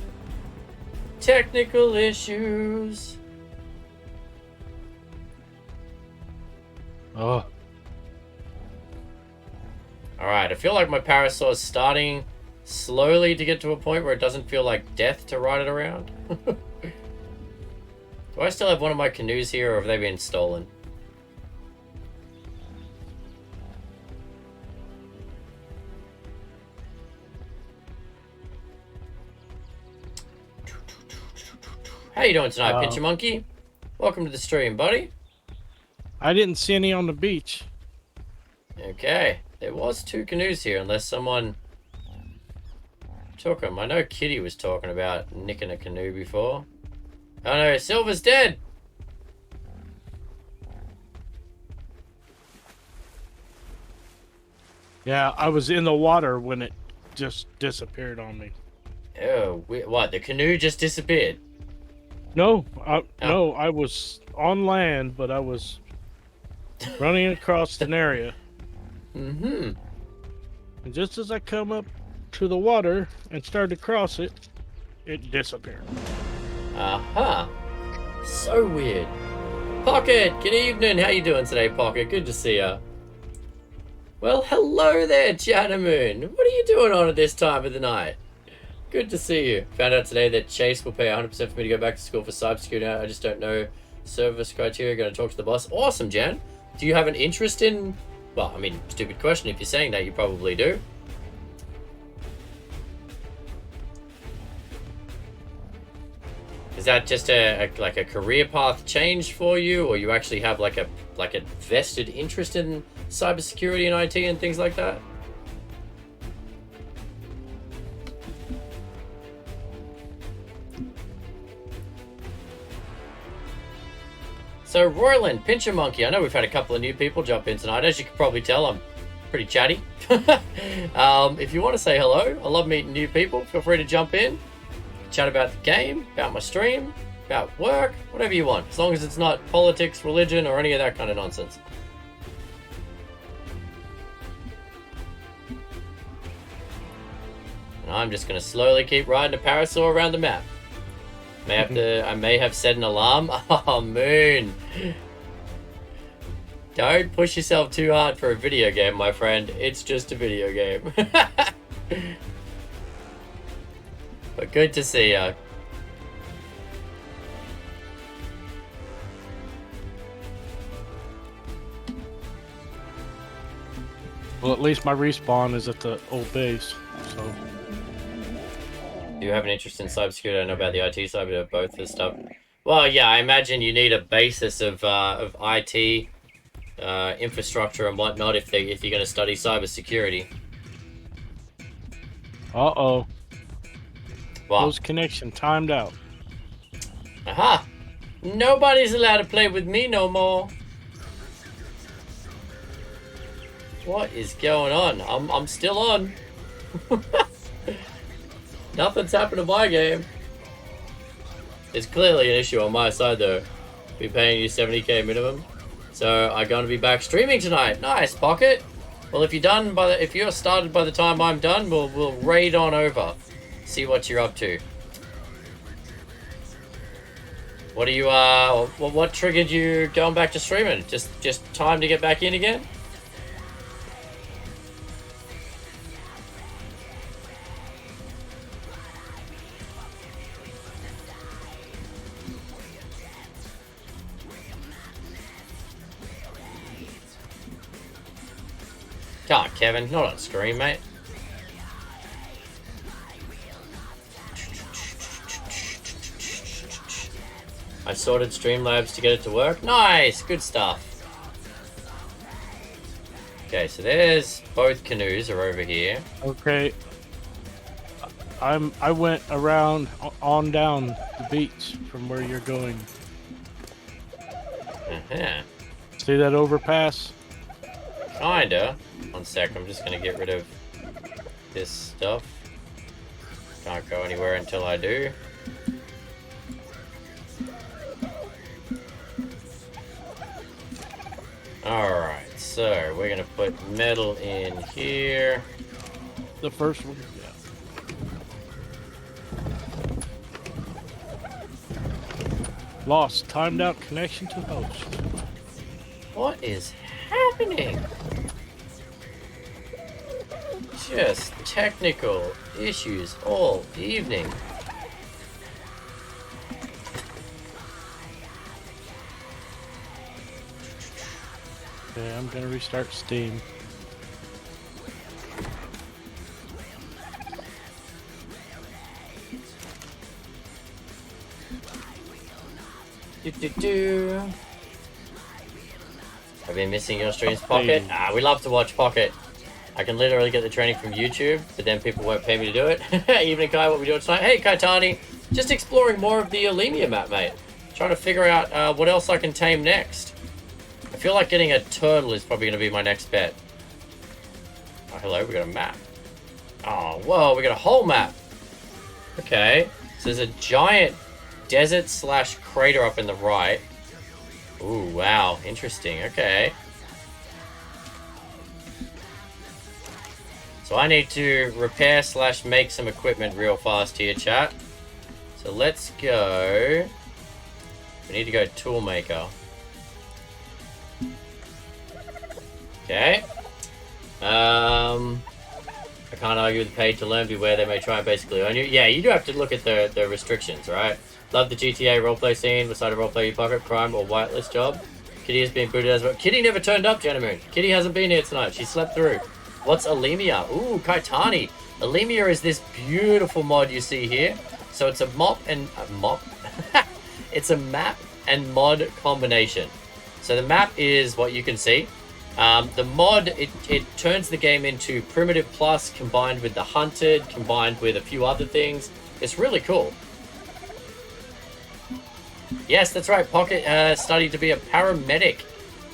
Technical issues. Oh, Alright, I feel like my parasaur is starting slowly to get to a point where it doesn't feel like death to ride it around. Do I still have one of my canoes here, or have they been stolen? How you doing tonight, Pincher Monkey? Welcome to the stream, buddy. I didn't see any on the beach. Okay, there was 2 canoes here, unless someone took them. I know Kitty was talking about nicking a canoe before. Oh no, Silver's dead! Yeah, I was in the water when it just disappeared on me. Oh, what? The canoe just disappeared? No, I was on land, but I was running across an area. Mm-hmm. And just as I come up to the water and started to cross it, it disappeared. Uh-huh. So weird. Pocket, good evening. How you doing today, Pocket? Good to see ya. Well, hello there, Janamoon. What are you doing on at this time of the night? Good to see you. Found out today that Chase will pay 100% for me to go back to school for cybersecurity. I just don't know service criteria. Going to talk to the boss. Awesome, Jan. Do you have an interest in... Well, I mean, stupid question. If you're saying that, you probably do. Is that just like a career path change for you, or you actually have like a vested interest in cybersecurity and IT and things like that? So Royland, Pincher Monkey, I know we've had a couple of new people jump in tonight. As you can probably tell, I'm pretty chatty. If you want to say hello, I love meeting new people. Feel free to jump in, chat about the game, about my stream, about work, whatever you want, as long as it's not politics, religion, or any of that kind of nonsense. And I'm just going to slowly keep riding a parasaur around the map. I may have set an alarm. Oh, Moon. Don't push yourself too hard for a video game, my friend. It's just a video game. But good to see ya. Well, at least my respawn is at the old base, so... Do you have an interest in cybersecurity? I don't know about the IT side, but both this stuff. Well, yeah, I imagine you need a basis of IT infrastructure and whatnot if you're going to study cybersecurity. Uh-oh. Wow. Close connection timed out. Aha! Nobody's allowed to play with me no more. What is going on? I'm still on. Nothing's happened to my game. It's clearly an issue on my side though. Be paying you 70k minimum. So I'm gonna be back streaming tonight. Nice, Pocket. Well, if you're started by the time I'm done, we'll raid on over. See what you're up to. What are you what triggered you going back to streaming? Just time to get back in again? Come on, Kevin, not on screen, mate. I sorted Streamlabs to get it to work. Nice, good stuff. Okay, so there's both canoes are over here. Okay. I went around on down the beach from where you're going. Uh-huh. See that overpass? Kinda. One sec, I'm just gonna get rid of this stuff. Can't go anywhere until I do. Alright, so we're gonna put metal in here. The first one? Yeah. Lost. Timed out connection to host. What is happening? Just technical issues all evening. Okay, I'm gonna restart Steam. I've been missing your streams, Pocket. We love to watch Pocket. I can literally get the training from YouTube, but then people won't pay me to do it. Evening, Kai, what we doing tonight? Hey, Kaitani. Just exploring more of the Alemia map, mate. Trying to figure out what else I can tame next. I feel like getting a turtle is probably going to be my next bet. Oh, hello, we got a map. Oh, whoa, we got a whole map. Okay, so there's a giant desert slash crater up in the right. Ooh, wow, interesting, okay. So I need to repair slash make some equipment real fast here, chat. So let's go. We need to go toolmaker. Okay. I can't argue with the paid to learn, beware they may try and basically own you. Yeah, you do have to look at the restrictions, right? Love the GTA roleplay scene, beside a roleplay pocket crime or whitelist job. Kitty has been booted as well. Kitty never turned up, Jennamoon. Kitty hasn't been here tonight. She slept through. What's Alemia? Ooh, Kaitani. Alemia is this beautiful mod you see here. So it's a it's a map and mod combination. So the map is what you can see. The mod, it turns the game into Primitive Plus combined with the Hunted, combined with a few other things. It's really cool. Yes, that's right. Pocket studied to be a paramedic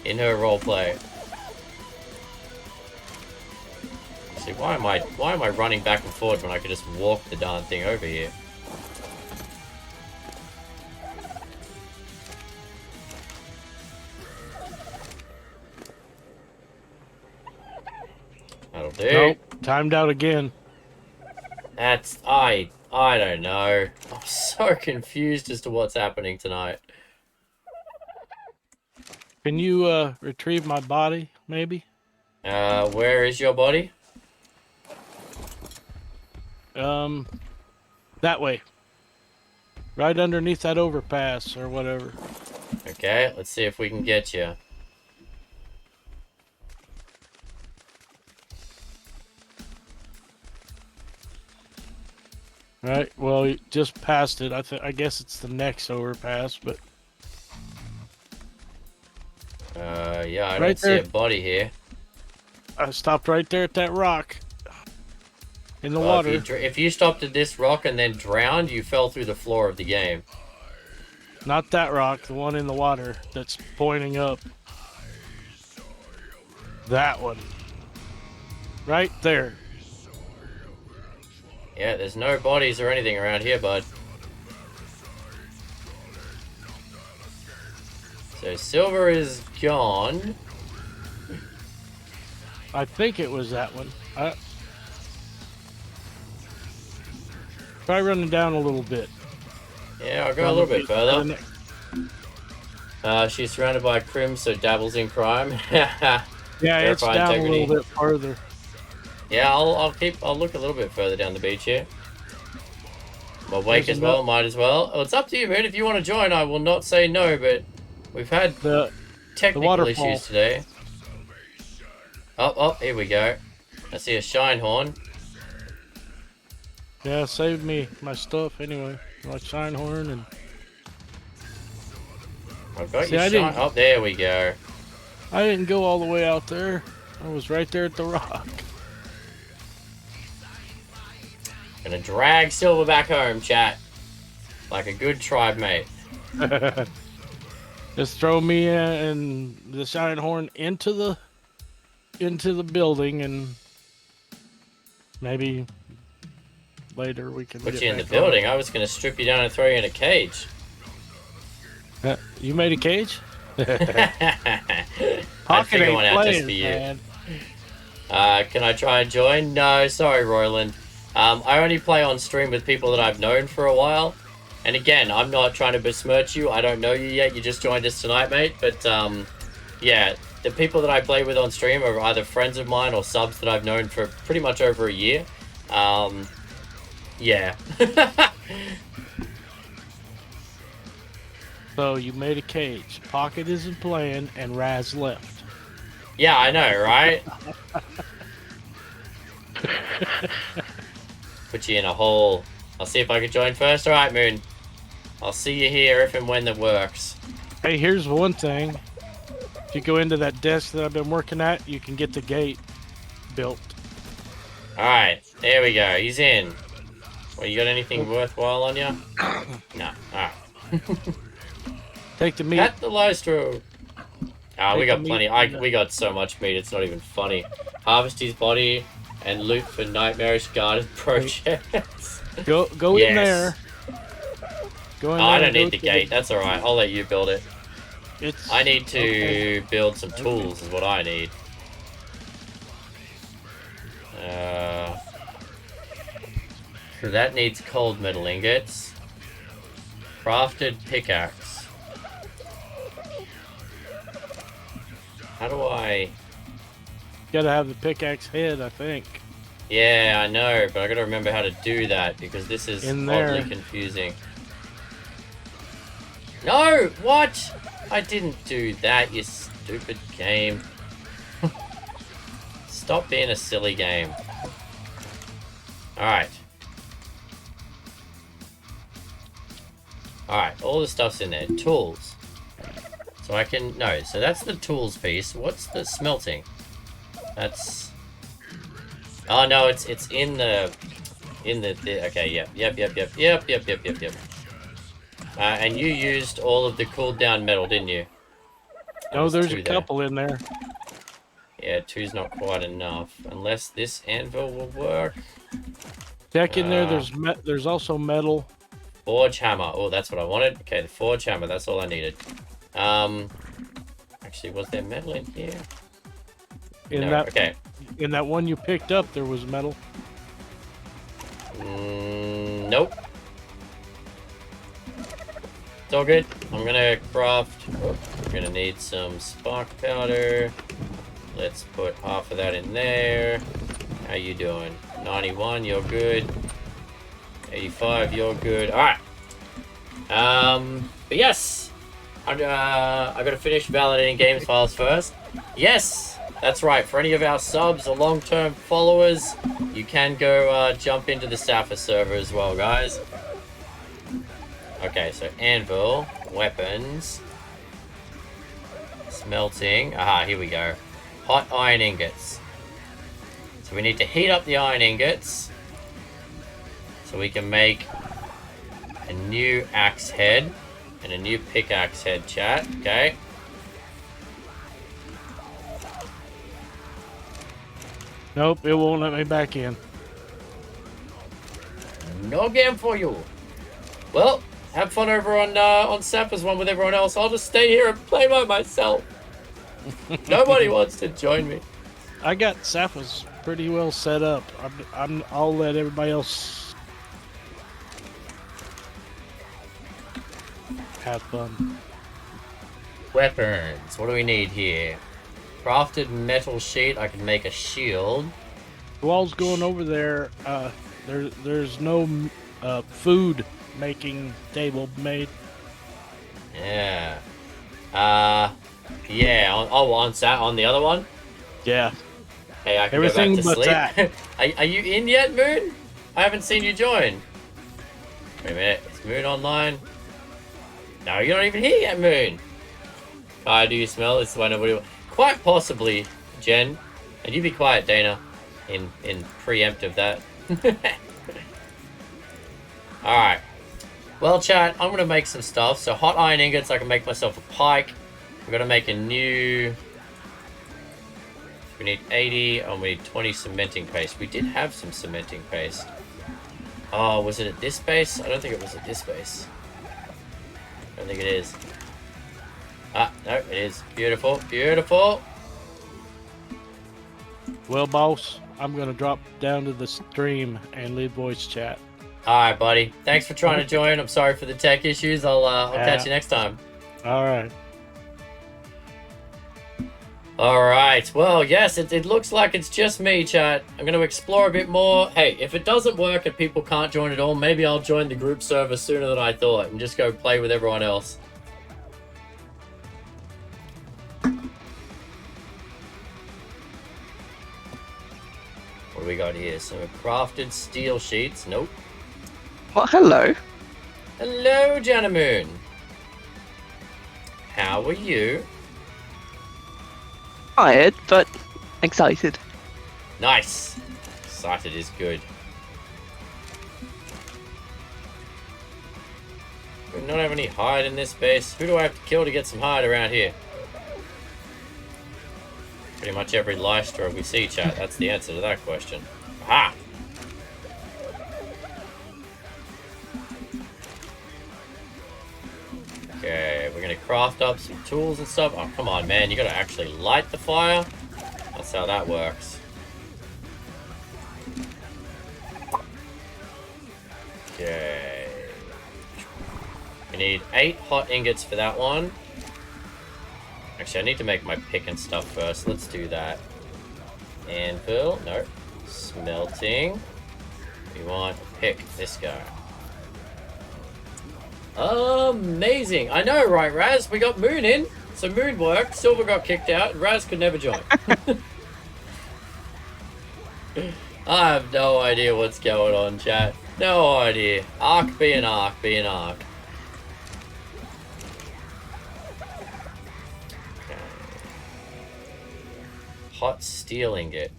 in her roleplay. See, why am I running back and forth when I could just walk the darn thing over here? That'll do. Nope, timed out again. That's I don't know. I'm so confused as to what's happening tonight. Can you retrieve my body, maybe? Where is your body? That way. Right underneath that overpass or whatever. Okay, let's see if we can get you. Right. Well, you just passed it. I guess it's the next overpass, but yeah, I Right don't see there. a body here. I stopped right there at that rock in the Well, water. if you stopped at this rock and then drowned, you fell through the floor of the game. Not that rock, the one in the water that's pointing up. That one. Right there. Yeah, there's no bodies or anything around here, bud. So silver is gone. I think it was that one. Try running down a little bit. Yeah, I'll go a little bit further. She's surrounded by crim, so dabbles in crime. Yeah, it's Verify down integrity. a little bit farther. Yeah, I'll look a little bit further down the beach here. I'm awake There's as well, enough- might as well. Oh, it's up to you, man. If you want to join, I will not say no, but we've had The technical waterfall. issues today. Oh, here we go. I see a shine horn. Yeah, saved me my stuff anyway. My shine horn and I've got See, your I shine. didn't- Oh, there we go. I didn't go all the way out there. I was right there at the rock. Gonna drag Silver back home, chat. Like a good tribe mate. Just throw me and the shine horn into the building, and maybe later we can Put get you in the back building. I was gonna strip you down and throw you in a cage. on. You made a cage? I'd Pocket figure ain't one out just playing, for you. man. Can I try and join? No, sorry, Royland. I only play on stream with people that I've known for a while. And again, I'm not trying to besmirch you. I don't know you yet. You just joined us tonight, mate. But, yeah, the people that I play with on stream are either friends of mine or subs that I've known for pretty much over a year. Yeah. So you made a cage. Pocket isn't playing, and Raz left. Yeah, I know, right? Put you in a hole. I'll see if I can join first. Alright, Moon. I'll see you here if and when that works. Hey, here's one thing. If you go into that desk that I've been working at, you can get the gate built. Alright, there we go. He's in. Well, you got anything worthwhile on you? No. Alright. Take the meat. At the Lystro. Ah, we Take got the plenty. meat We got so much meat, it's not even funny. Harvest his body and loot for nightmarish garden projects. Go Yes. in there. Go in Oh, there. I don't and need go the to gate. That's alright. I'll let you build it. It's. I need to Okay. build some tools is what I need. So that needs cold metal ingots. Crafted pickaxe. How do I... Gotta have the pickaxe head, I think. Yeah, I know, but I gotta remember how to do that because this is In there. oddly confusing. No! What? I didn't do that, you stupid game. Stop being a silly game. Alright. Alright, all the stuff's in there. Tools. So I can... No, so that's the tools piece. What's the smelting? That's... Oh, no, it's in the... Okay, yep. And you used all of the cooled down metal, didn't you? No, there's two a there. couple in there. Yeah, two's not quite enough. Unless this anvil will work. Check in there. There's also metal. Forge hammer. Oh, that's what I wanted. Okay, the forge hammer. That's all I needed. Actually, was there metal in here? In No, okay. In that one you picked up, there was metal. Nope. It's all good. I'm gonna craft. I'm gonna need some spark powder. Let's put half of that in there. How you doing? 91, you're good. 85, you're good. Alright. But yes. I gotta finish validating games files first. Yes! That's right. For any of our subs or long-term followers, you can go jump into the Sappha server as well, guys. Okay, so anvil, weapons, smelting. Aha, here we go. Hot iron ingots. So we need to heat up the iron ingots so we can make a new axe head and a new pickaxe head, chat. Okay. Nope, it won't let me back in. No game for you. Well, have fun over on Sappha's one with everyone else. I'll just stay here and play by myself. Nobody wants to join me. I got Sappha's pretty well set up. I'll let everybody else have fun. Weapons. What do we need here? Crafted metal sheet. I can make a shield. While going over there, there's no food making table made. Yeah. Yeah. On the other one. Yeah. Hey, I can Everything go but back to sleep. that. Are you in yet, Moon? I haven't seen you join. Wait a minute. Is Moon online? No, you're not even here yet, Moon. Do you smell? This is why nobody... Quite possibly, Jen. And you be quiet, Dana. In preemptive that. Alright. Well, chat, I'm going to make some stuff. So hot iron ingots, I can make myself a pike. We're going to make a new... We need 80, and we need 20 cementing paste. We did have some cementing paste. Oh, was it at this base? I don't think it was at this base. I don't think it is. Ah, no, it is. Beautiful, beautiful. Well, boss, I'm gonna drop down to the stream and leave voice chat. Alright, buddy. Thanks for trying to join. I'm sorry for the tech issues. I'll catch you next time. All right. Alright, well, yes, it looks like it's just me, chat. I'm going to explore a bit more. Hey, if it doesn't work and people can't join at all, maybe I'll join the group server sooner than I thought and just go play with everyone else. What do we got here? Some crafted steel sheets. Nope. Well, hello. Hello, Janamoon. How are you? Tired, but excited. Nice. Excited is good. Do we not have any hide in this base? Who do I have to kill to get some hide around here? Pretty much every Lystra we see, chat. That's the answer to that question. Aha! Okay, we're gonna craft up some tools and stuff. Oh, come on, man. You gotta actually light the fire. That's how that works. Okay. We need 8 hot ingots for that one. Actually, I need to make my pick and stuff first. Let's do that. Anvil. No. Smelting. We want to pick this guy. Amazing. I know, right, Raz? We got Moon in. So Moon worked. Silver got kicked out. And Raz could never join. I have no idea what's going on, chat. No idea. Arc be an arc, be an arc. Okay. Hot steel ingot.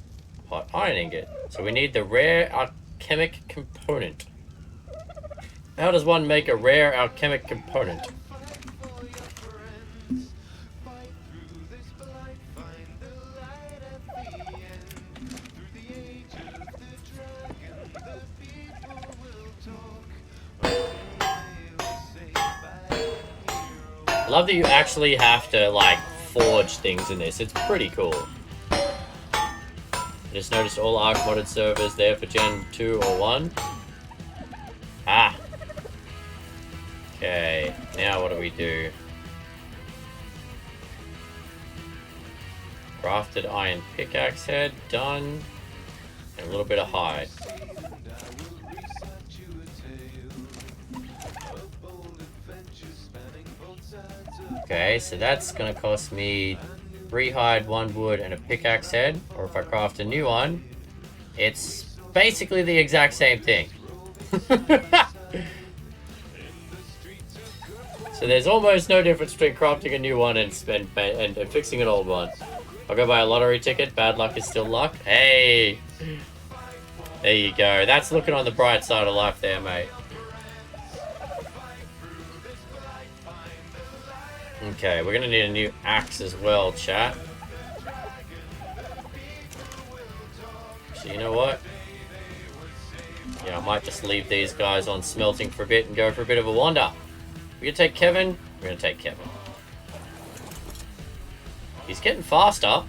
Hot iron ingot. So we need the rare alchemic component. How does one make a rare alchemic component? I love that you actually have to, like, forge things in this. It's pretty cool. I just noticed all Arc modded servers there for Gen 2 or 1. Ah! Okay, now what do we do? Crafted iron pickaxe head, done. And a little bit of hide. Okay, so that's gonna cost me 3 hide, 1 wood, and a pickaxe head. Or if I craft a new one, it's basically the exact same thing. So there's almost no difference between crafting a new one and fixing an old one. I'll go buy a lottery ticket. Bad luck is still luck. Hey! There you go. That's looking on the bright side of life there, mate. Okay, we're gonna need a new axe as well, chat. So you know what? Yeah, I might just leave these guys on smelting for a bit and go for a bit of a wander. We're gonna take Kevin. We're gonna take Kevin. He's getting faster.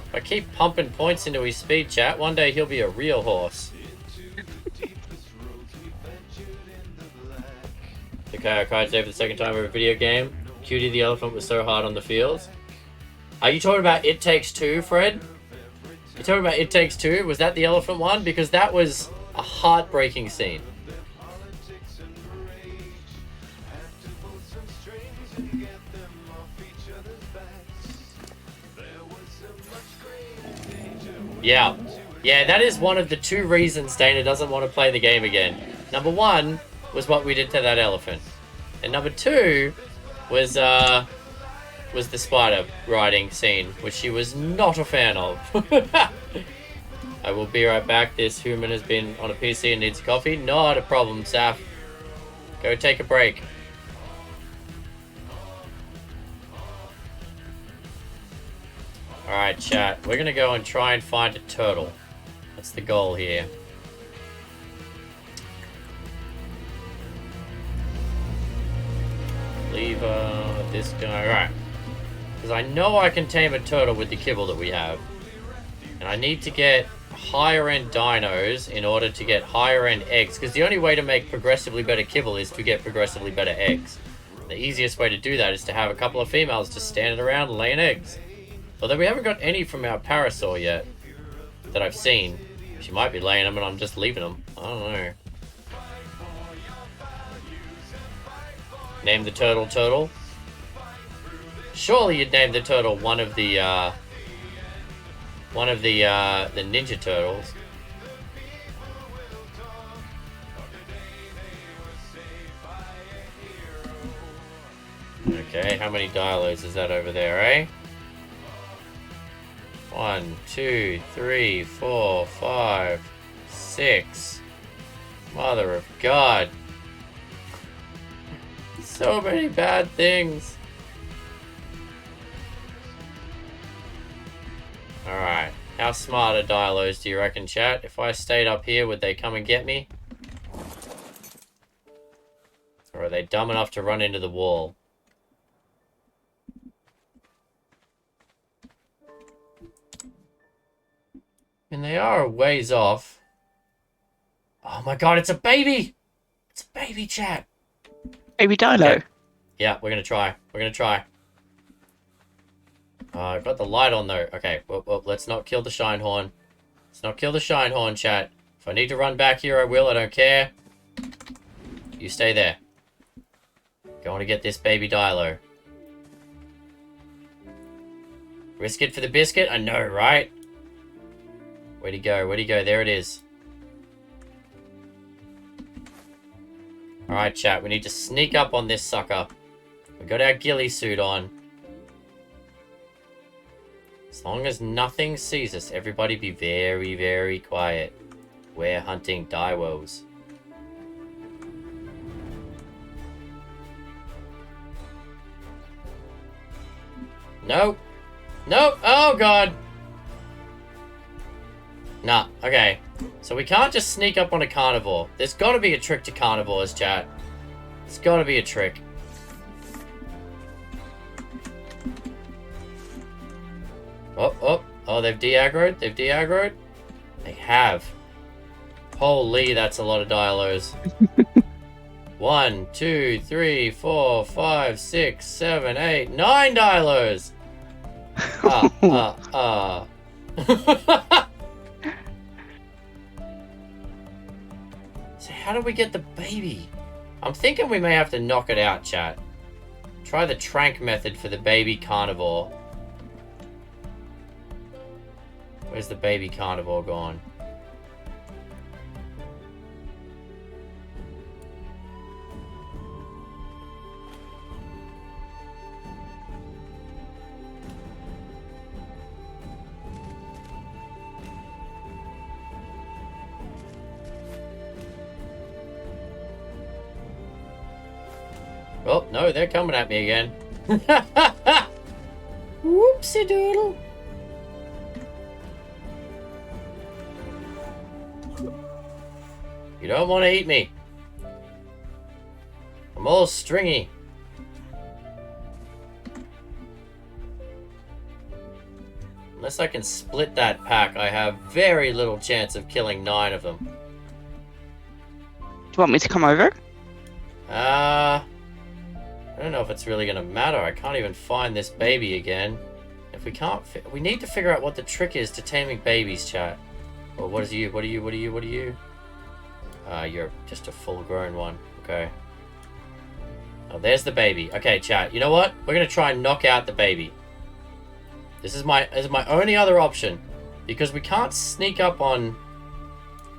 If I keep pumping points into his speed, chat, one day he'll be a real horse. The KO card today for the second time over a video game. Cutie the elephant was so hard on the fields. Are you talking about It Takes Two, Fred? You talking about It Takes Two? Was that the elephant one? Because that was a heartbreaking scene. Yeah. Yeah, that is one of the 2 reasons Dana doesn't want to play the game again. Number 1 was what we did to that elephant. And number 2 was the spider riding scene, which she was not a fan of. I will be right back. This human has been on a PC and needs coffee. Not a problem, Saf. Go take a break. Alright, chat. We're gonna go and try and find a turtle. That's the goal here. Lever, this guy. Alright. Because I know I can tame a turtle with the kibble that we have. And I need to get higher end dinos in order to get higher end eggs. Because the only way to make progressively better kibble is to get progressively better eggs. The easiest way to do that is to have a couple of females just standing around laying eggs. Although we haven't got any from our parasaur yet that I've seen. She might be laying them and I'm just leaving them. I don't know. Name the turtle Turtle. Surely you'd name the turtle one of the Ninja Turtles. Okay, how many dialos is that over there, eh? 1, 2, 3, 4, 5, 6. Mother of God. So many bad things. Alright. How smart are Dialos, do you reckon, chat? If I stayed up here, would they come and get me? Or are they dumb enough to run into the wall? And they are a ways off. Oh my god, it's a baby! It's a baby, chat! Baby Dilo. Okay. Yeah, we're gonna try. We're gonna try. I've got the light on though. Okay, well, let's not kill the Shinehorn. Let's not kill the Shinehorn, chat. If I need to run back here, I will. I don't care. You stay there. Going to get this baby Dilo. Risk it for the biscuit? I know, right? Where'd he go? Where'd he go? There it is. Alright, chat. We need to sneak up on this sucker. We got our ghillie suit on. As long as nothing sees us, everybody be very, very quiet. We're hunting Daiwos. Nope. Nope. Oh, God. Nah. Okay. So we can't just sneak up on a carnivore. There's got to be a trick to carnivores, chat. There's got to be a trick. Oh, they've de-aggroed? They've de-aggroed? They have. Holy, that's a lot of Dialos. 1, 2, 3, 4, 5, 6, 7, 8, 9 Dialos! So how do we get the baby? I'm thinking we may have to knock it out, chat. Try the trank method for the baby carnivore. Where's the baby carnivore gone? Oh, no, they're coming at me again. Whoopsie doodle. You don't want to eat me. I'm all stringy. Unless I can split that pack, I have very little chance of killing 9 of them. Do you want me to come over? I don't know if it's really going to matter. I can't even find this baby again. If we can't... we need to figure out what the trick is to taming babies, chat. Well, what is you? What are you? What are you? What are you? You're just a full-grown one. Okay. Oh, there's the baby. Okay, chat. You know what? We're going to try and knock out the baby. This is my only other option. Because we can't sneak up on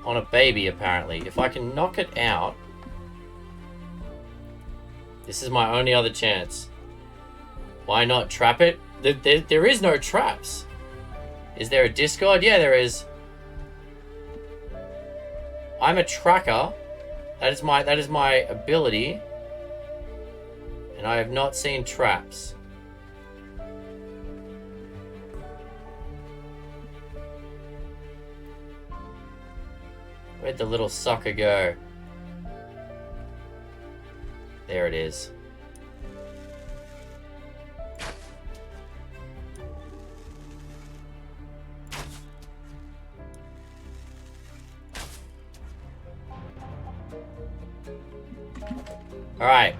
a baby, apparently. If I can knock it out... this is my only other chance. Why not trap it? There is no traps. Is there a Discord? Yeah, there is. I'm a tracker. That is my ability. And I have not seen traps. Where'd the little sucker go? There it is. Alright.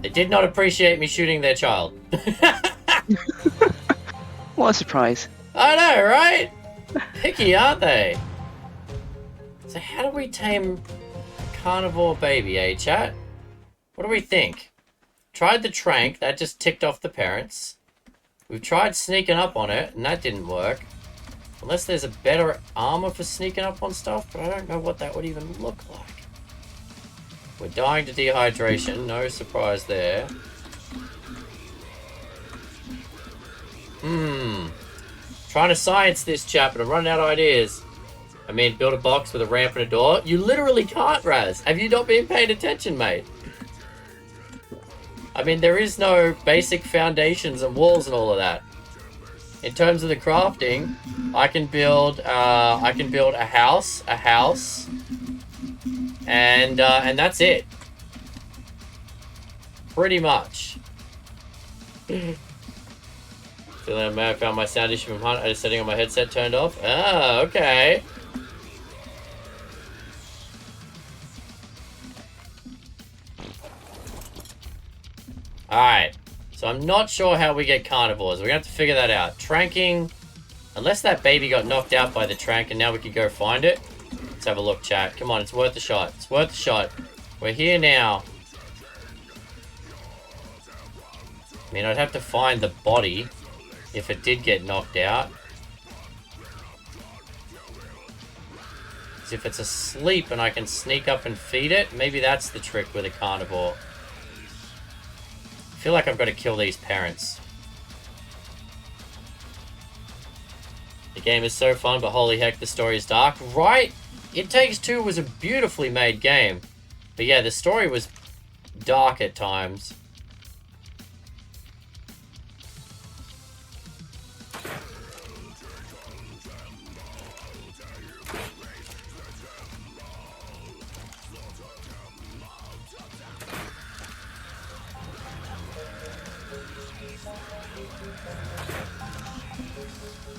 They did not appreciate me shooting their child. What a surprise. I know, right? Picky, aren't they? So how do we tame a carnivore baby, eh, chat? What do we think? Tried the trank, that just ticked off the parents. We've tried sneaking up on it, and that didn't work. Unless there's a better armor for sneaking up on stuff, but I don't know what that would even look like. We're dying to dehydration, no surprise there. Trying to science this, chap, but I'm running out of ideas. I mean, build a box with a ramp and a door. You literally can't, Raz. Have you not been paying attention, mate? I mean, there is no basic foundations and walls and all of that. In terms of the crafting, I can build a house, and that's it. Pretty much. Feeling I may have found my sound issue from Hunt. I just setting on my headset turned off. Ah, okay. Alright. So I'm not sure how we get carnivores. We're going to have to figure that out. Tranking. Unless that baby got knocked out by the trank and now we can go find it. Let's have a look, chat. Come on, it's worth a shot. It's worth a shot. We're here now. I mean, I'd have to find the body if it did get knocked out. Because if it's asleep and I can sneak up and feed it, maybe that's the trick with a carnivore. I feel like I've got to kill these parents. The game is so fun, but holy heck, the story is dark. Right? It Takes Two was a beautifully made game. But yeah, the story was dark at times.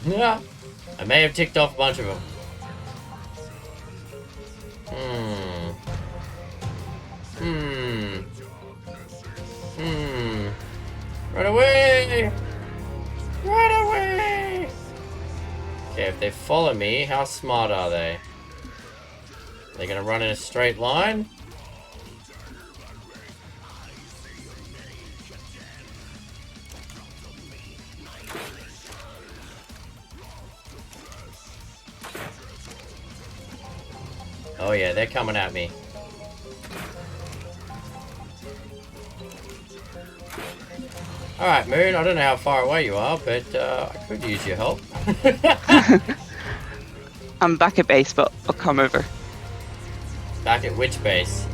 Yeah, I may have ticked off a bunch of them. Run away! Run away! Okay, if they follow me, how smart are they? They're gonna run in a straight line? Oh yeah, they're coming at me. Alright, Moon, I don't know how far away you are, but I could use your help. I'm back at base, but I'll come over. Back at which base?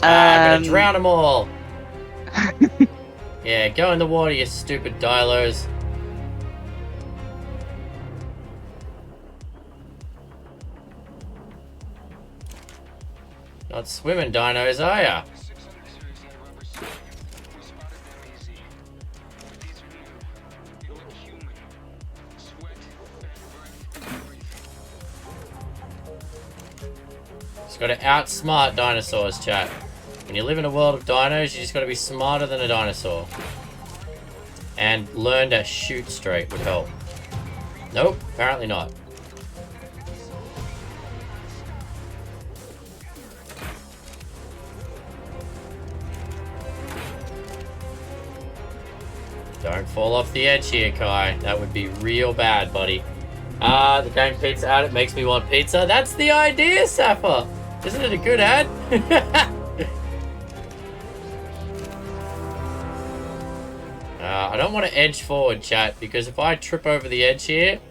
I'm gonna drown them all! Yeah, go in the water, you stupid dilos. Not swimming dinos, are ya? Just gotta outsmart dinosaurs, chat. When you live in a world of dinos, you just gotta be smarter than a dinosaur. And learn to shoot straight would help. Nope, apparently not. Don't fall off the edge here, Kai. That would be real bad, buddy. The dang pizza ad, it makes me want pizza. That's the idea, Sapper! Isn't it a good ad? I don't want to edge forward, chat, because if I trip over the edge here, it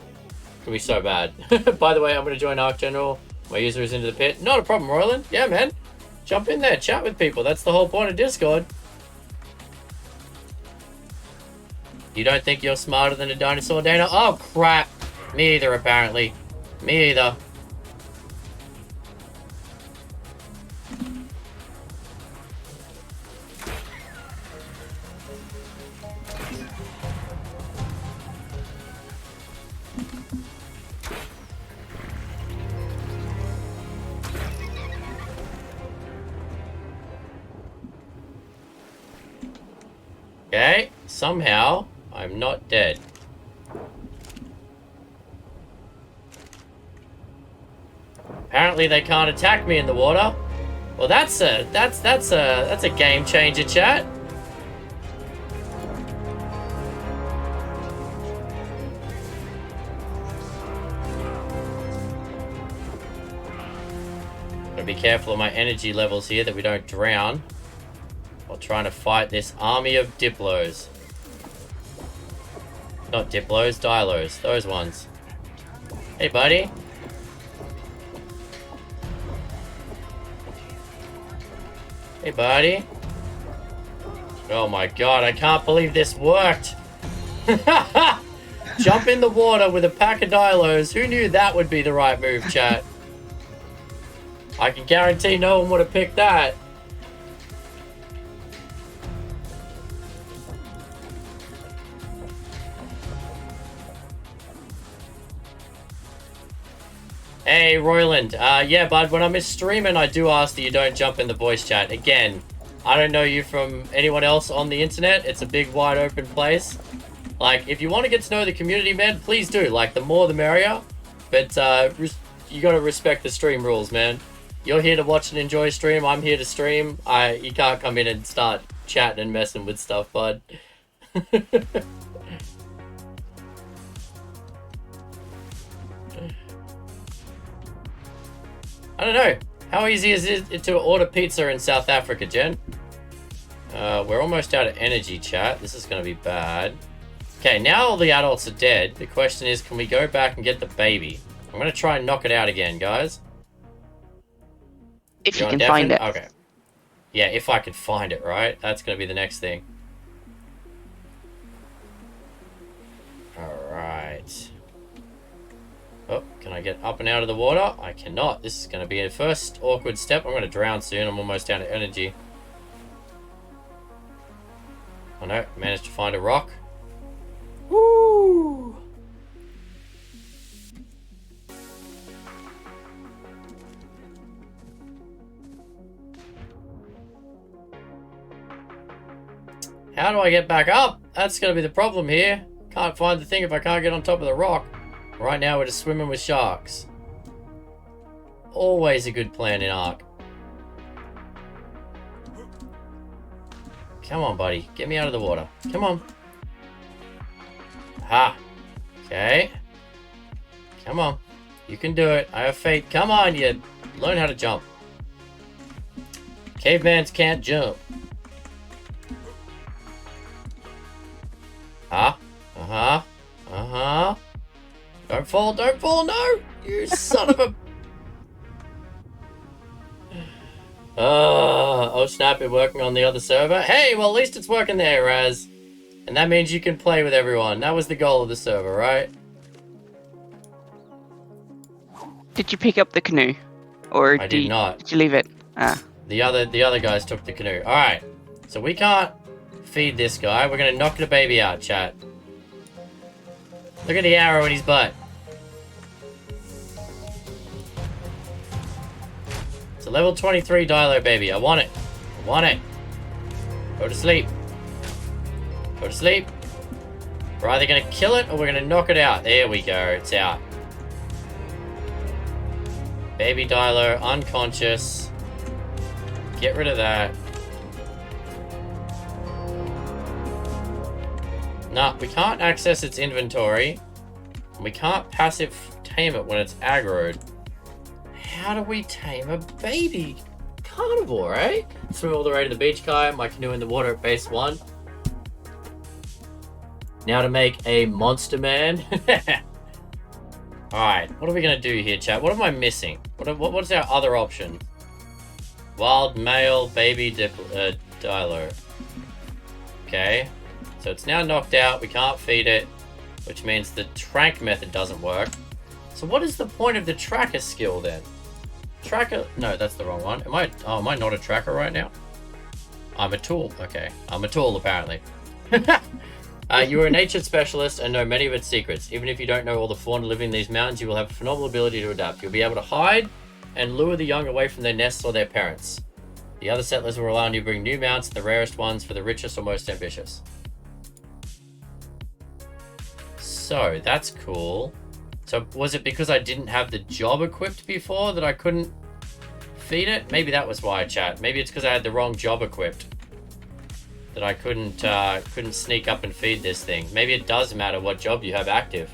can be so bad. By the way, I'm going to join Arc General. My user is into the pit. Not a problem, Royland. Yeah, man. Jump in there, chat with people. That's the whole point of Discord. You don't think you're smarter than a dinosaur, Dana? Oh, crap. Me either, apparently. Me either. Okay, somehow I'm not dead. Apparently they can't attack me in the water. Well, that's a game changer, chat. Gotta be careful of my energy levels here that we don't drown while trying to fight this army of Diplos. Not Diplos, Dilos, those ones. Hey, buddy. Hey, buddy. Oh my god, I can't believe this worked. Jump in the water with a pack of Dilos. Who knew that would be the right move, chat? I can guarantee no one would have picked that. Hey, Royland. Yeah, bud, when I'm streaming, I do ask that you don't jump in the voice chat. Again, I don't know you from anyone else on the internet. It's a big, wide open place. Like, if you want to get to know the community, man, please do. Like, the more the merrier. But you got to respect the stream rules, man. You're here to watch and enjoy stream. I'm here to stream. You can't come in and start chatting and messing with stuff, bud. I don't know. How easy is it to order pizza in South Africa, Jen? We're almost out of energy, chat. This is going to be bad. Okay, now all the adults are dead. The question is, can we go back and get the baby? I'm going to try and knock it out again, guys. If you can find it. Okay. Yeah, if I can find it, right? That's going to be the next thing. Alright. Oh, can I get up and out of the water? I cannot. This is going to be a first awkward step. I'm going to drown soon. I'm almost out of energy. Oh no, managed to find a rock. Woo! How do I get back up? That's going to be the problem here. Can't find the thing if I can't get on top of the rock. Right now we're just swimming with sharks. Always a good plan in Ark. Come on, buddy. Get me out of the water. Come on. Ha. Okay. Come on. You can do it. I have faith. Come on, you. Learn how to jump. Cavemans can't jump. Huh? Uh-huh. Uh-huh. Don't fall, no! You son of a... Oh snap, we're working on the other server. Hey, well at least it's working there, Raz. And that means you can play with everyone. That was the goal of the server, right? Did you pick up the canoe? Or I did not. Did you leave it? Ah. The other guys took the canoe. Alright. So we can't feed this guy. We're gonna knock the baby out, chat. Look at the arrow in his butt. It's a level 23 Dilo baby. I want it. I want it. Go to sleep. Go to sleep. We're either going to kill it or we're going to knock it out. There we go. It's out. Baby Dilo, unconscious. Get rid of that. Nah, we can't access its inventory. We can't passive tame it when it's aggroed. How do we tame a baby carnivore, eh? Swim all the way to the beach, kayak my canoe in the water at base 1. Now to make a monster man. Alright, what are we going to do here, chat? What am I missing? What's our other option? Wild male baby Dilo. Okay. So it's now knocked out. We can't feed it, which means the trank method doesn't work. So what is the point of the tracker skill then? Tracker? No, that's the wrong one. Am I not a tracker right now? I'm a tool. Okay. I'm a tool, apparently. You are a nature specialist and know many of its secrets. Even if you don't know all the fauna living in these mountains, you will have a phenomenal ability to adapt. You'll be able to hide and lure the young away from their nests or their parents. The other settlers will allow you to bring new mounts, the rarest ones for the richest or most ambitious. So, that's cool. So, was it because I didn't have the job equipped before that I couldn't feed it? Maybe that was why, chat. Maybe it's because I had the wrong job equipped. That I couldn't sneak up and feed this thing. Maybe it does matter what job you have active.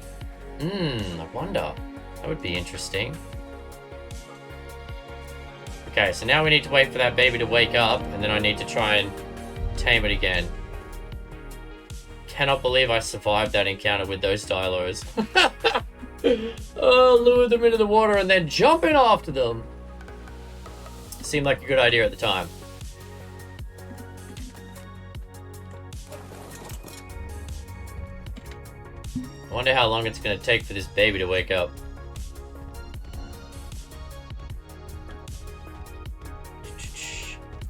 I wonder. That would be interesting. Okay, so now we need to wait for that baby to wake up, and then I need to try and tame it again. Cannot believe I survived that encounter with those Dilos. Oh, lure them into the water and then jump in after them. Seemed like a good idea at the time. I wonder how long it's going to take for this baby to wake up.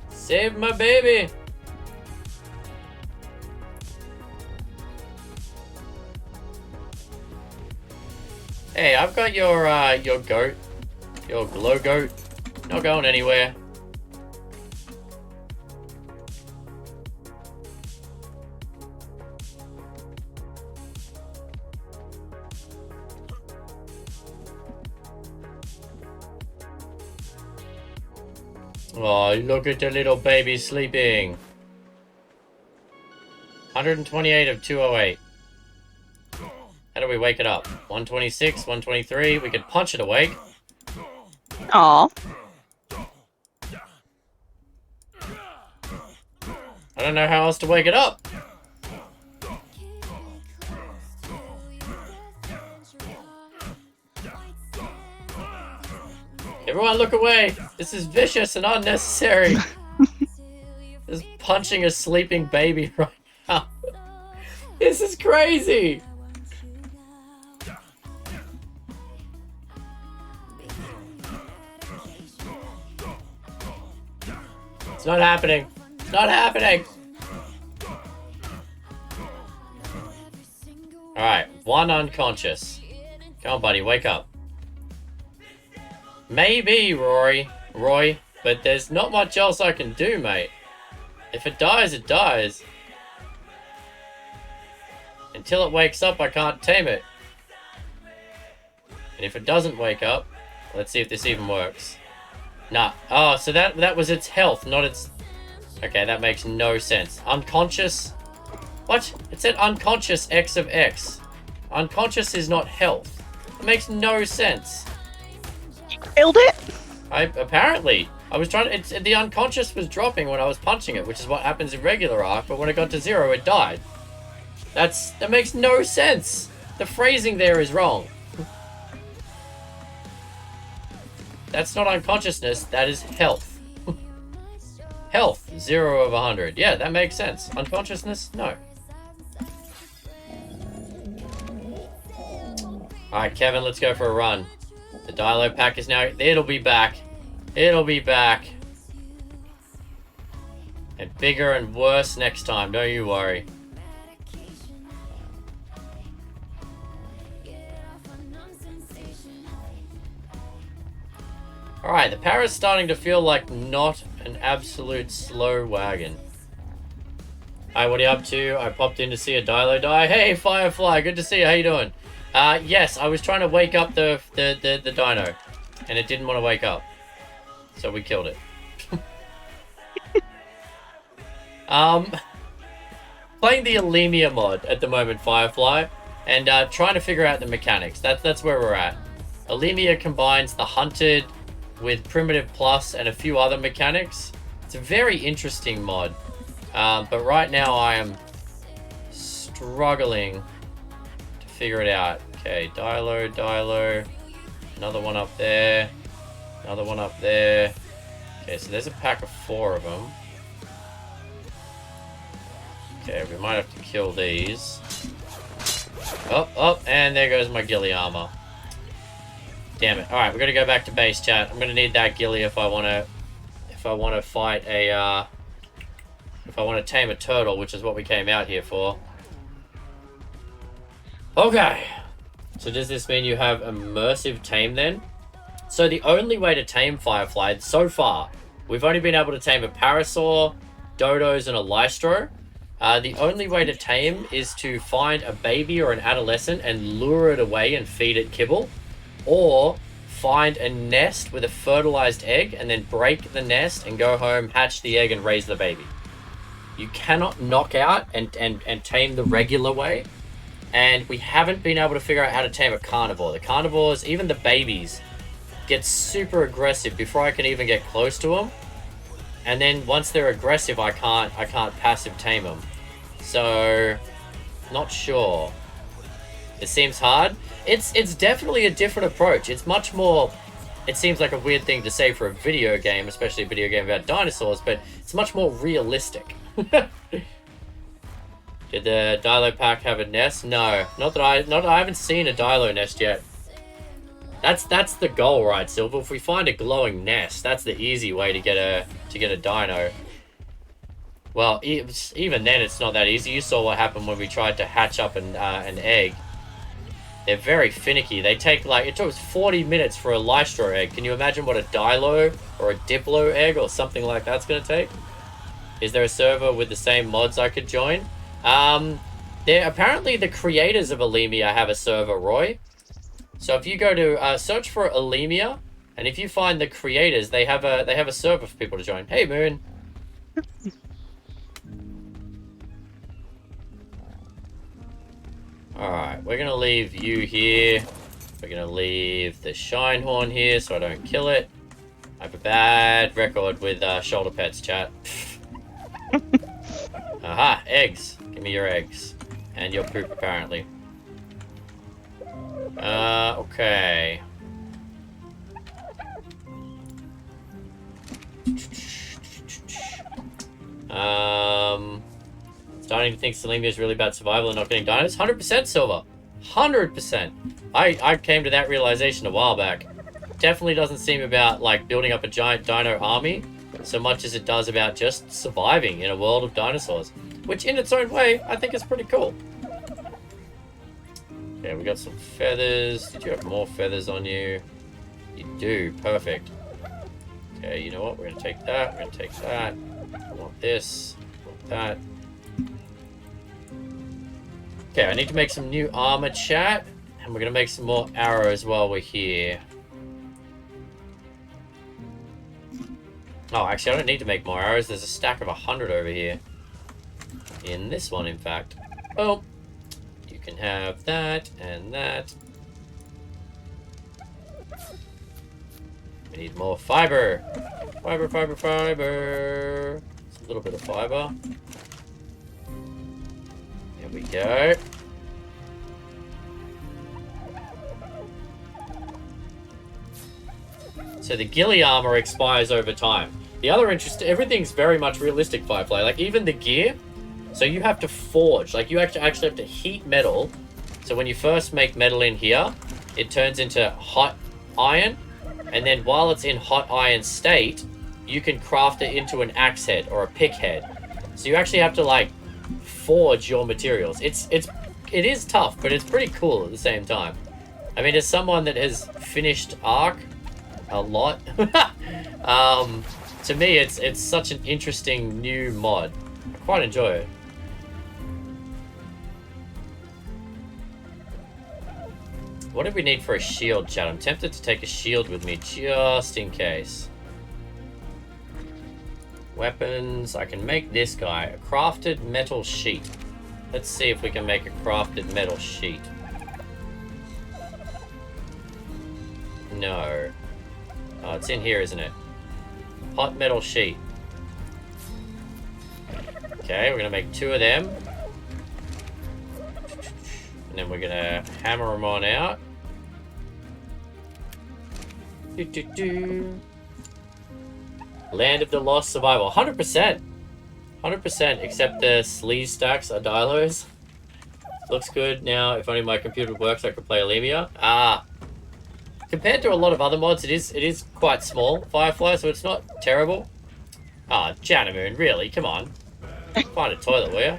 Save my baby! Hey, I've got your goat. Your glow goat. Not going anywhere. Oh, look at the little baby sleeping. 128 of 208. How do we wake it up? 126, 123. We could punch it awake. Aw. I don't know how else to wake it up. Everyone look away. This is vicious and unnecessary. Just punching a sleeping baby right now. This is crazy. It's not happening. It's not happening. Alright, one unconscious. Come on, buddy, wake up. Maybe, Roy, but there's not much else I can do, mate. If it dies, it dies. Until it wakes up, I can't tame it. And if it doesn't wake up, let's see if this even works. Nah. Oh, so that was its health, not its... Okay, that makes no sense. Unconscious? What? It said unconscious X of X. Unconscious is not health. It makes no sense. Killed it? Apparently. I was trying to... the unconscious was dropping when I was punching it, which is what happens in regular Ark, but when it got to 0, it died. That makes no sense. The phrasing there is wrong. That's not unconsciousness, that is health. Health, 0 of 100. Yeah, that makes sense. Unconsciousness, no. Alright, Kevin, let's go for a run. The Dilo pack is now... It'll be back. It'll be back. And bigger and worse next time, don't you worry. Alright, the parrot's starting to feel like not an absolute slow wagon. Hi, what are you up to? I popped in to see a Dilo die. Hey, Firefly, good to see you. How you doing? Yes, I was trying to wake up the dino, and it didn't want to wake up. So we killed it. Playing the Alemia mod at the moment, Firefly, and trying to figure out the mechanics. That's where we're at. Alemia combines the hunted with primitive plus and a few other mechanics. It's a very interesting mod, but right now I am struggling to figure it out. Okay, Dilo, another one up there, another one up there. Okay, so there's a pack of 4 of them. Okay, we might have to kill these. Oh, and there goes my ghillie armor. Damn it. Alright, we're gonna go back to base, chat. I'm gonna need that ghillie if I wanna fight a if I wanna tame a turtle, which is what we came out here for. Okay. So does this mean you have immersive tame then? So the only way to tame Firefly so far, we've only been able to tame a parasaur, dodos, and a lystro. The only way to tame is to find a baby or an adolescent and lure it away and feed it kibble, or find a nest with a fertilized egg and then break the nest and go home, hatch the egg, and raise the baby. You cannot knock out and tame the regular way, and we haven't been able to figure out how to tame a carnivore. The carnivores, even the babies, get super aggressive before I can even get close to them, and then once they're aggressive, I can't passive tame them. So, not sure. It seems hard. It's definitely a different approach. It's much more... It seems like a weird thing to say for a video game, especially a video game about dinosaurs, but it's much more realistic. Did the Dilo pack have a nest? No, not that I haven't seen a Dilo nest yet. That's the goal, right, Silver? If we find a glowing nest, that's the easy way to get a dino. Well, even then, it's not that easy. You saw what happened when we tried to hatch up an egg. They're very finicky. They take, like, it took us 40 minutes for a Lystro egg. Can you imagine what a Dilo or a Diplo egg or something like that's going to take? Is there a server with the same mods I could join? Apparently the creators of Alemia have a server, Roy. So if you go to search for Alemia, and if you find the creators, they have a server for people to join. Hey, Moon. Alright, we're going to leave you here. We're going to leave the Shinehorn here so I don't kill it. I have a bad record with shoulder pets, chat. Aha, eggs. Give me your eggs. And your poop, apparently. Okay. Starting to think Alemia is really about survival and not getting dinos. 100% Silver. 100%. I came to that realization a while back. Definitely doesn't seem about, like, building up a giant dino army so much as it does about just surviving in a world of dinosaurs. Which, in its own way, I think is pretty cool. Okay, we got some feathers. Did you have more feathers on you? You do. Perfect. Okay, you know what? We're going to take that. We're going to take that. I want this. I want that. Okay, I need to make some new armor, chat. And we're going to make some more arrows while we're here. Oh, actually, I don't need to make more arrows. There's a stack of 100 over here. In this one, in fact. Oh. You can have that and that. We need more fiber. Fiber, fiber, fiber. Just a little bit of fiber. There we go. So the ghillie armor expires over time. The other everything's very much realistic, Firefly. Like, even the gear. So you have to forge. Like, you actually have to heat metal. So when you first make metal in here, it turns into hot iron. And then while it's in hot iron state, you can craft it into an axe head or a pick head. So you actually have to, like, forge your materials. It is tough, but it's pretty cool at the same time. I mean, as someone that has finished Ark a lot, to me, it's such an interesting new mod. I quite enjoy it. What do we need for a shield, chat? I'm tempted to take a shield with me just in case. Weapons. I can make this guy. A crafted metal sheet. Let's see if we can make a crafted metal sheet. No. Oh, it's in here, isn't it? Hot metal sheet. Okay, we're going to make 2 of them. And then we're going to hammer them on out. Land of the Lost Survival. 100%. 100%, except the sleeve stacks are dilos. Looks good. Now, if only my computer works, I could play Alemia. Compared to a lot of other mods, it is quite small, Firefly, so it's not terrible. Janamoon, really? Come on. Find a toilet, will you?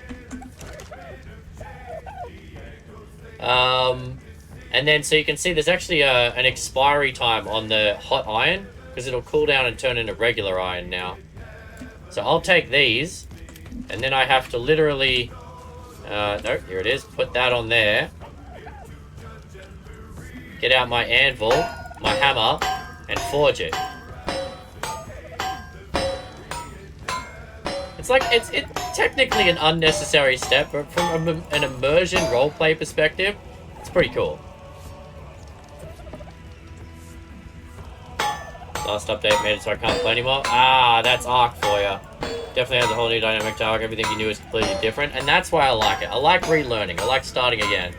And then, so you can see there's actually an expiry time on the hot iron, because it'll cool down and turn into regular iron now. So I'll take these, And then I have to literally... no, here it is. Put that on there. Get out my anvil, my hammer, and forge it. It's like, it's technically an unnecessary step, but from an immersion roleplay perspective, it's pretty cool. Last update made it so I can't play anymore. Ah, that's Ark for you. Definitely has a whole new dynamic to Ark. Everything you knew is completely different, and that's why I like it. I like relearning. I like starting again.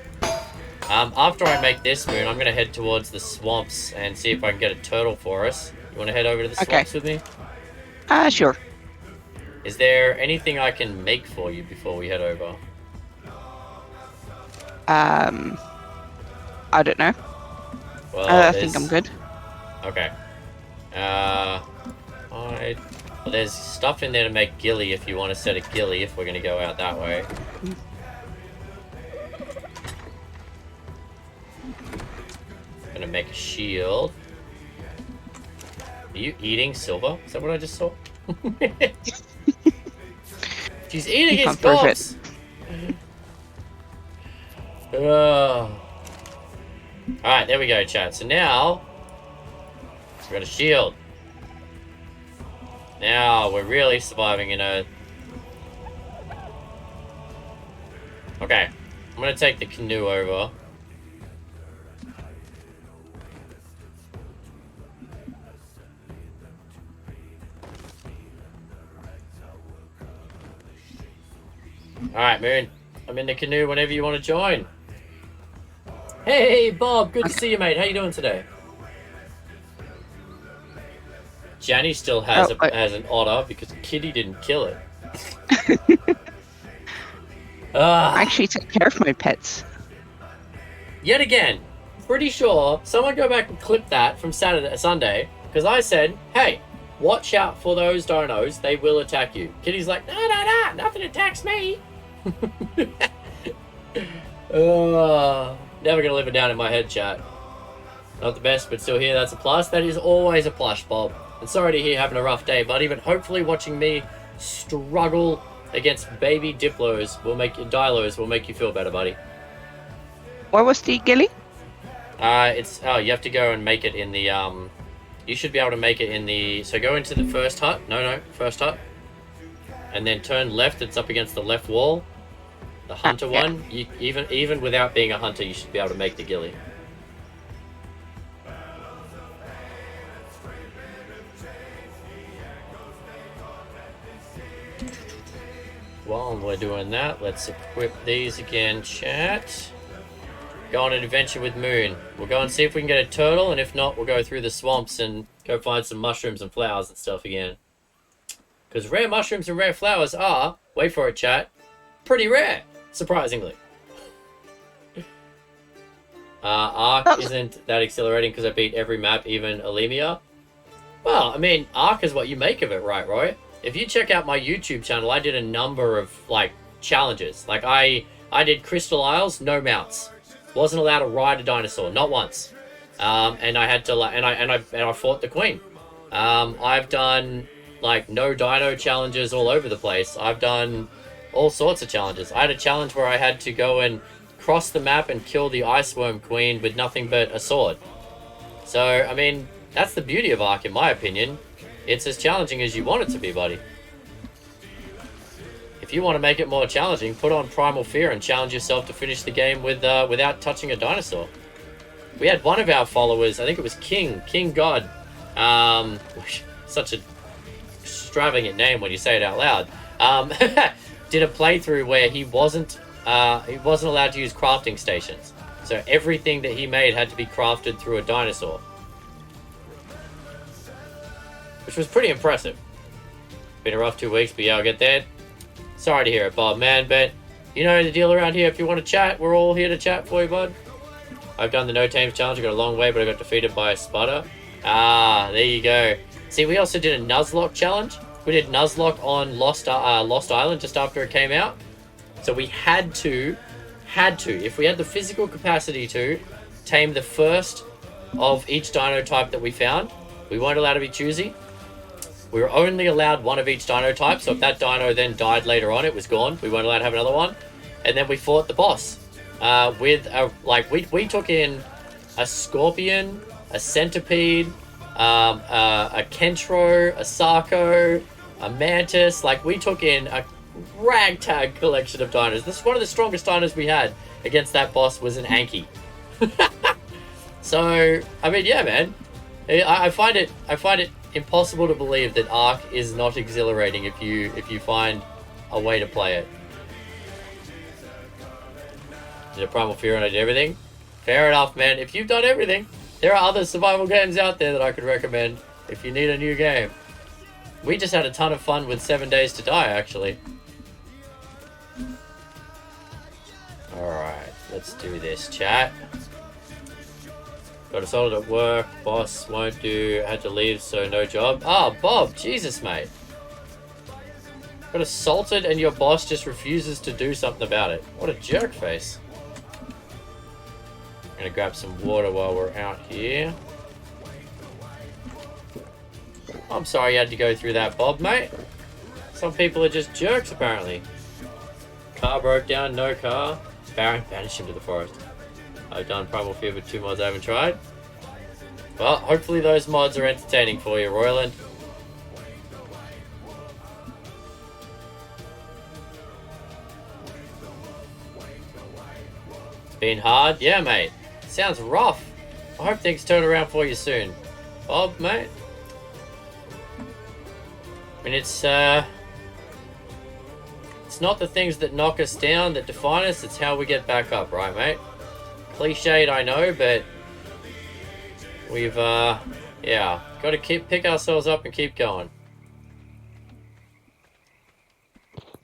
After I make this moon, I'm going to head towards the swamps and see if I can get a turtle for us. You want to head over to the swamps with me? Sure. Is there anything I can make for you before we head over? I don't know. Well, I think I'm good. Okay. Well, there's stuff in there to make ghillie if you want to set a ghillie if we're going to go out that way. Gonna make a shield. Are you eating silver? Is that what I just saw? She's eating his corpse! Alright, there we go, chat. So now, we've got a shield. Now, we're really surviving in a... Okay, I'm gonna take the canoe over. Alright, Moon. I'm in the canoe whenever you want to join. Hey, Bob. Good to see you, mate. How you doing today? Janny still has has an otter because Kitty didn't kill it. I actually take care of my pets. Yet again, pretty sure someone go back and clip that from Sunday, because I said, hey, watch out for those dinos. They will attack you. Kitty's like, no, nothing attacks me. Never gonna live it down in my head, chat. Not the best, but still here. That's a plus. That is always a plush, Bob. And sorry to hear you're having a rough day, buddy, but hopefully watching me struggle against baby Dilos will make you feel better, buddy. Where was the ghillie? You have to go and make it in the you should be able to make it in the, so go into the first hut. First hut. And then turn left. It's up against the left wall. The hunter one. You, even without being a hunter, you should be able to make the ghillie. While we're doing that, let's equip these again, chat. Go on an adventure with Moon. We'll go and see if we can get a turtle, and if not, we'll go through the swamps and go find some mushrooms and flowers and stuff again. Because rare mushrooms and rare flowers are, wait for it, chat, pretty rare, surprisingly. Ark isn't that exhilarating because I beat every map, even Alemia. Well, I mean, Ark is what you make of it, right, Roy? If you check out my YouTube channel, I did a number of, like, challenges. Like, I did Crystal Isles, no mounts. Wasn't allowed to ride a dinosaur, not once. And I had to, like, and I fought the queen. I've done, like, no dino challenges all over the place. I've done all sorts of challenges. I had a challenge where I had to go and cross the map and kill the ice worm queen with nothing but a sword. So, I mean, that's the beauty of Ark, in my opinion. It's as challenging as you want it to be, buddy. If you want to make it more challenging, put on Primal Fear and challenge yourself to finish the game with without touching a dinosaur. We had one of our followers, I think it was King God, such a extravagant name when you say it out loud, did a playthrough where he wasn't allowed to use crafting stations. So everything that he made had to be crafted through a dinosaur. Which was pretty impressive. Been a rough 2 weeks, but yeah, I'll get there. Sorry to hear it, Bob, man, but you know the deal around here. If you want to chat, we're all here to chat for you, bud. I've done the No Tames challenge. I got a long way, but I got defeated by a sputter. Ah, there you go. See, we also did a Nuzlocke challenge. We did Nuzlocke on Lost Island just after it came out. So we had to, if we had the physical capacity to, tame the first of each dino type that we found. We weren't allowed to be choosy. We were only allowed one of each dino type, so if that dino then died later on, it was gone. We weren't allowed to have another one. And then we fought the boss with a, like, we took in a scorpion, a centipede, a kentro, a sarco, a mantis. Like, we took in a ragtag collection of dinos. This is one of the strongest dinos we had against that boss was an Anki. So, I mean, yeah, man. I find it impossible to believe that Ark is not exhilarating if you find a way to play it. Did a Primal Fear and I did everything? Fair enough, man. If you've done everything, there are other survival games out there that I could recommend if you need a new game. We just had a ton of fun with 7 Days to Die, actually. Alright, let's do this, chat. Got assaulted at work, boss won't do, had to leave, so no job. Oh, Bob, Jesus, mate. Got assaulted and your boss just refuses to do something about it. What a jerk face. I'm gonna grab some water while we're out here. I'm sorry you had to go through that, Bob, mate. Some people are just jerks, apparently. Car broke down, no car. Banish him to the forest. I've done Primal Fear with 2 mods I haven't tried. Well, hopefully those mods are entertaining for you, Royland. It's been hard? Yeah, mate. Sounds rough. I hope things turn around for you soon. Bob, mate? I mean, it's not the things that knock us down that define us, it's how we get back up, right, mate? Cliched, I know, but we've, yeah, got to pick ourselves up and keep going.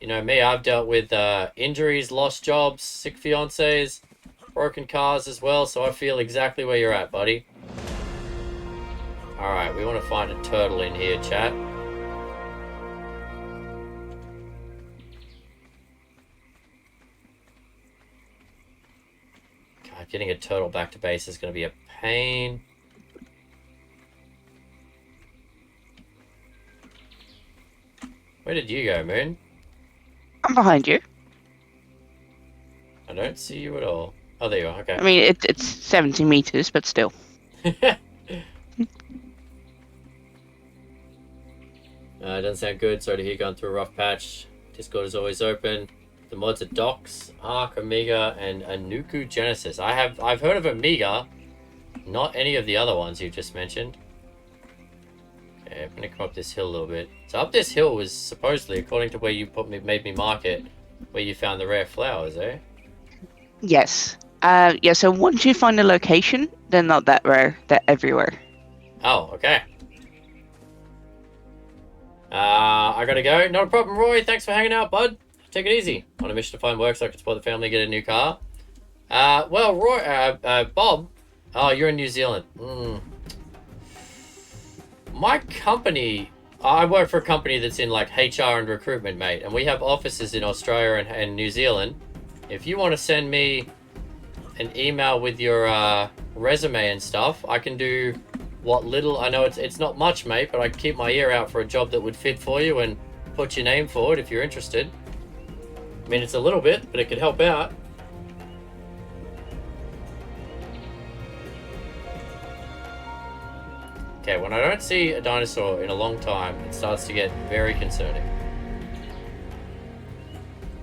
You know me, I've dealt with injuries, lost jobs, sick fiancés, broken cars as well, so I feel exactly where you're at, buddy. Alright, we want to find a turtle in here, chat. God, getting a turtle back to base is going to be a pain. Where did you go, Moon? I'm behind you. I don't see you at all. Oh, there you are. Okay. I mean, it's 70 meters, but still. Doesn't sound good. Sorry to hear you going through a rough patch. Discord is always open. The mods are Docs, Ark, Amiga, and Anuku Genesis. I've heard of Amiga, not any of the other ones you just mentioned. Okay, I'm gonna come up this hill a little bit. So up this hill was supposedly, according to where you made me mark it, where you found the rare flowers, eh? Yes. Yeah, so once you find a location, they're not that rare. They're everywhere. Oh, okay. I gotta go. Not a problem, Roy. Thanks for hanging out, bud. Take it easy. On a mission to find work so I can support the family, get a new car. Well, Roy, Bob. Oh, you're in New Zealand. My company, I work for a company that's in like HR and recruitment, mate, and we have offices in Australia and New Zealand. If you want to send me an email with your resume and stuff, I can do what little, I know it's not much, mate, but I can keep my ear out for a job that would fit for you and put your name forward if you're interested. I mean, it's a little bit, but it could help out. Okay, when I don't see a dinosaur in a long time, it starts to get very concerning.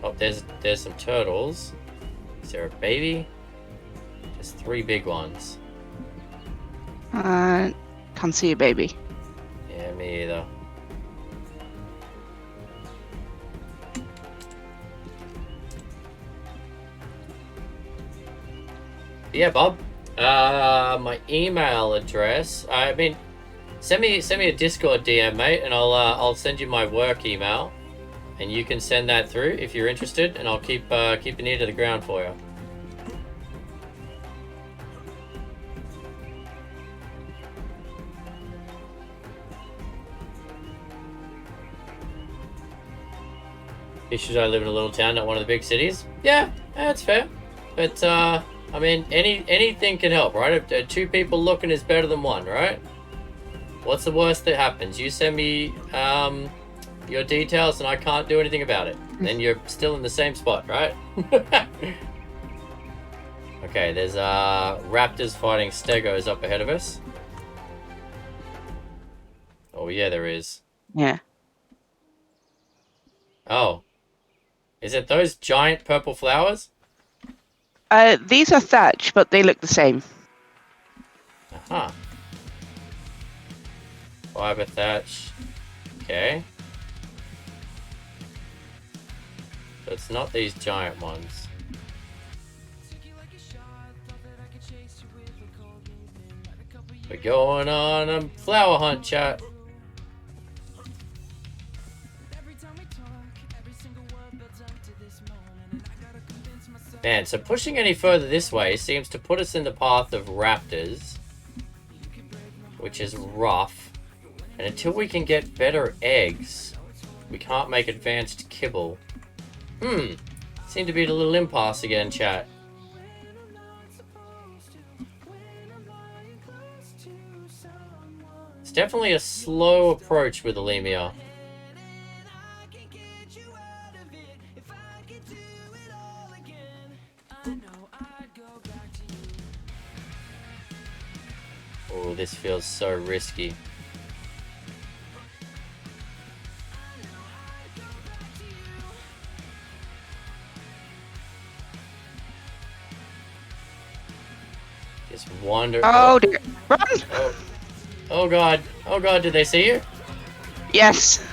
Oh, there's some turtles. Is there a baby? There's 3 big ones. Can't see a baby. Yeah, me either. Yeah, Bob. My email address. I mean, send me a Discord DM, mate, and I'll send you my work email, and you can send that through if you're interested, and I'll keep an ear to the ground for you. Should I live in a little town, not one of the big cities? Yeah, that's fair. But I mean, anything can help, right? 2 people looking is better than 1, right? What's the worst that happens? You send me your details and I can't do anything about it. Then you're still in the same spot, right? Okay, there's raptors fighting stegos up ahead of us. Oh yeah, there is. Yeah. Oh. Is it those giant purple flowers? These are thatch, but they look the same. Aha. Fiber thatch. Okay. So it's not these giant ones. We're going on a flower hunt, chat. Man, so pushing any further this way seems to put us in the path of raptors, which is rough. And until we can get better eggs, we can't make advanced kibble. Seem to be at a little impasse again, chat. It's definitely a slow approach with Alemia. Oh, this feels so risky. Just wander. Oh dear. Run! Oh. Oh god. Oh god, did they see you? Yes.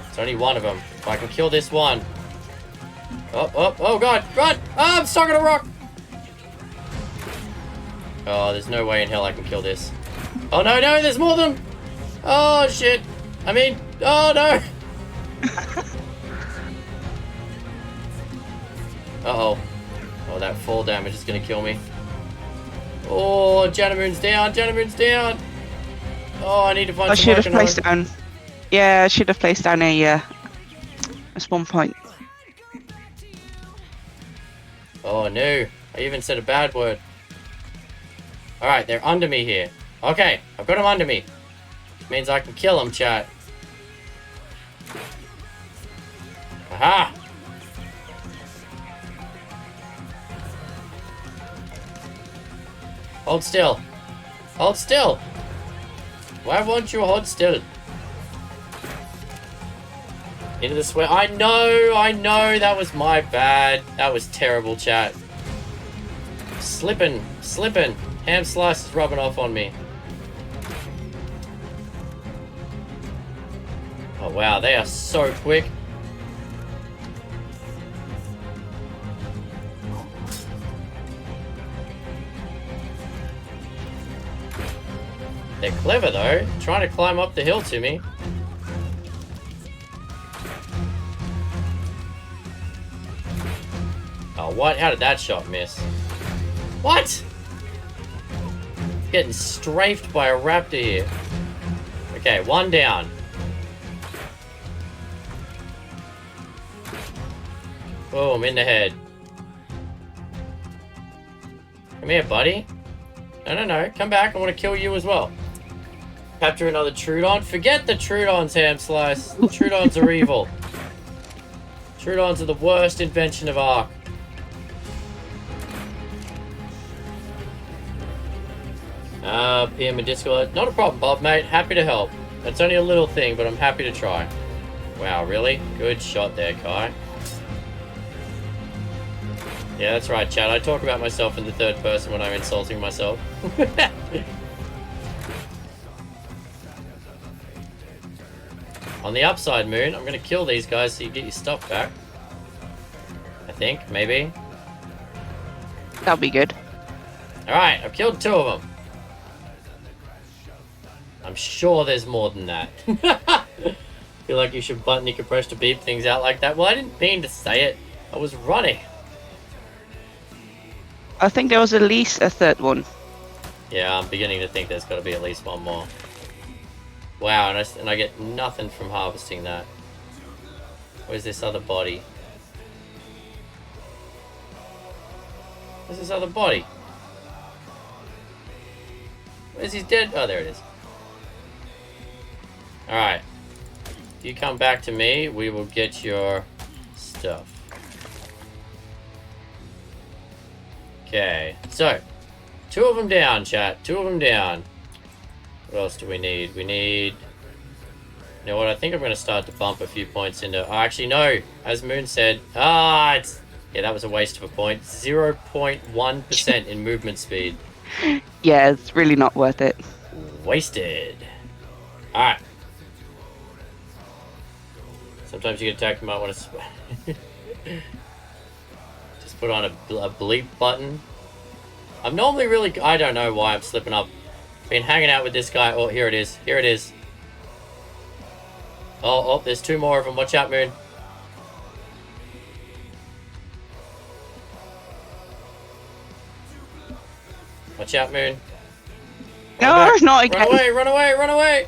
It's only one of them. If I can kill this one. Oh god, run! Oh, I'm stuck on a rock! Oh, there's no way in hell I can kill this. Oh no, there's more of them! Oh shit! I mean, oh no! Uh-oh. Oh, that fall damage is gonna kill me. Oh, Janamoon's down! Oh, I need to find I some should have Arcanine. placed down. Yeah, I should have placed down a spawn point. Oh no, I even said a bad word. Alright, they're under me here. Okay, I've got them under me. Which means I can kill them, chat. Aha! Hold still. Hold still! Why won't you hold still? Into the sweat. I know, that was my bad. That was terrible, chat. Slipping. Ham slice is rubbing off on me. Oh wow, they are so quick. They're clever though, trying to climb up the hill to me. Oh, what? How did that shot miss? What? Getting strafed by a raptor here. Okay, one down. Boom, in the head. Come here, buddy. No. Come back. I want to kill you as well. Capture another Trudon. Forget the Trudons, Ham Slice. Trudons are evil. Trudons are the worst invention of Ark. PM and Discord. Not a problem, Bob, mate. Happy to help. It's only a little thing, but I'm happy to try. Wow, really? Good shot there, Kai. Yeah, that's right, Chad. I talk about myself in the third person when I'm insulting myself. On the upside, Moon, I'm going to kill these guys so you get your stuff back. I think, maybe. That'll be good. Alright, I've killed 2 of them. I'm sure there's more than that. Feel like you should button you can press to beep things out like that. Well, I didn't mean to say it. I was running. I think there was at least a third one. Yeah, I'm beginning to think there's got to be at least one more. Wow, and I get nothing from harvesting that. Where's this other body? Where's this other body? Where's his dead? Oh, there it is. Alright. If you come back to me, we will get your stuff. Okay, so 2 of them down, chat. 2 of them down. What else do we need? We need... You know what? I think I'm going to start to bump a few points into... Oh, actually, no. As Moon said... it's... Yeah, that was a waste of a point. 0.1% in movement speed. Yeah, it's really not worth it. Wasted. Alright. Sometimes you get attacked, you might want to... Just put on a bleep button. I'm normally really... I don't know why I'm slipping up. Been hanging out with this guy. Oh, here it is. Here it is. Oh, there's 2 more of them. Watch out, Moon. Watch out, Moon. No, not again. Run away, run away, run away!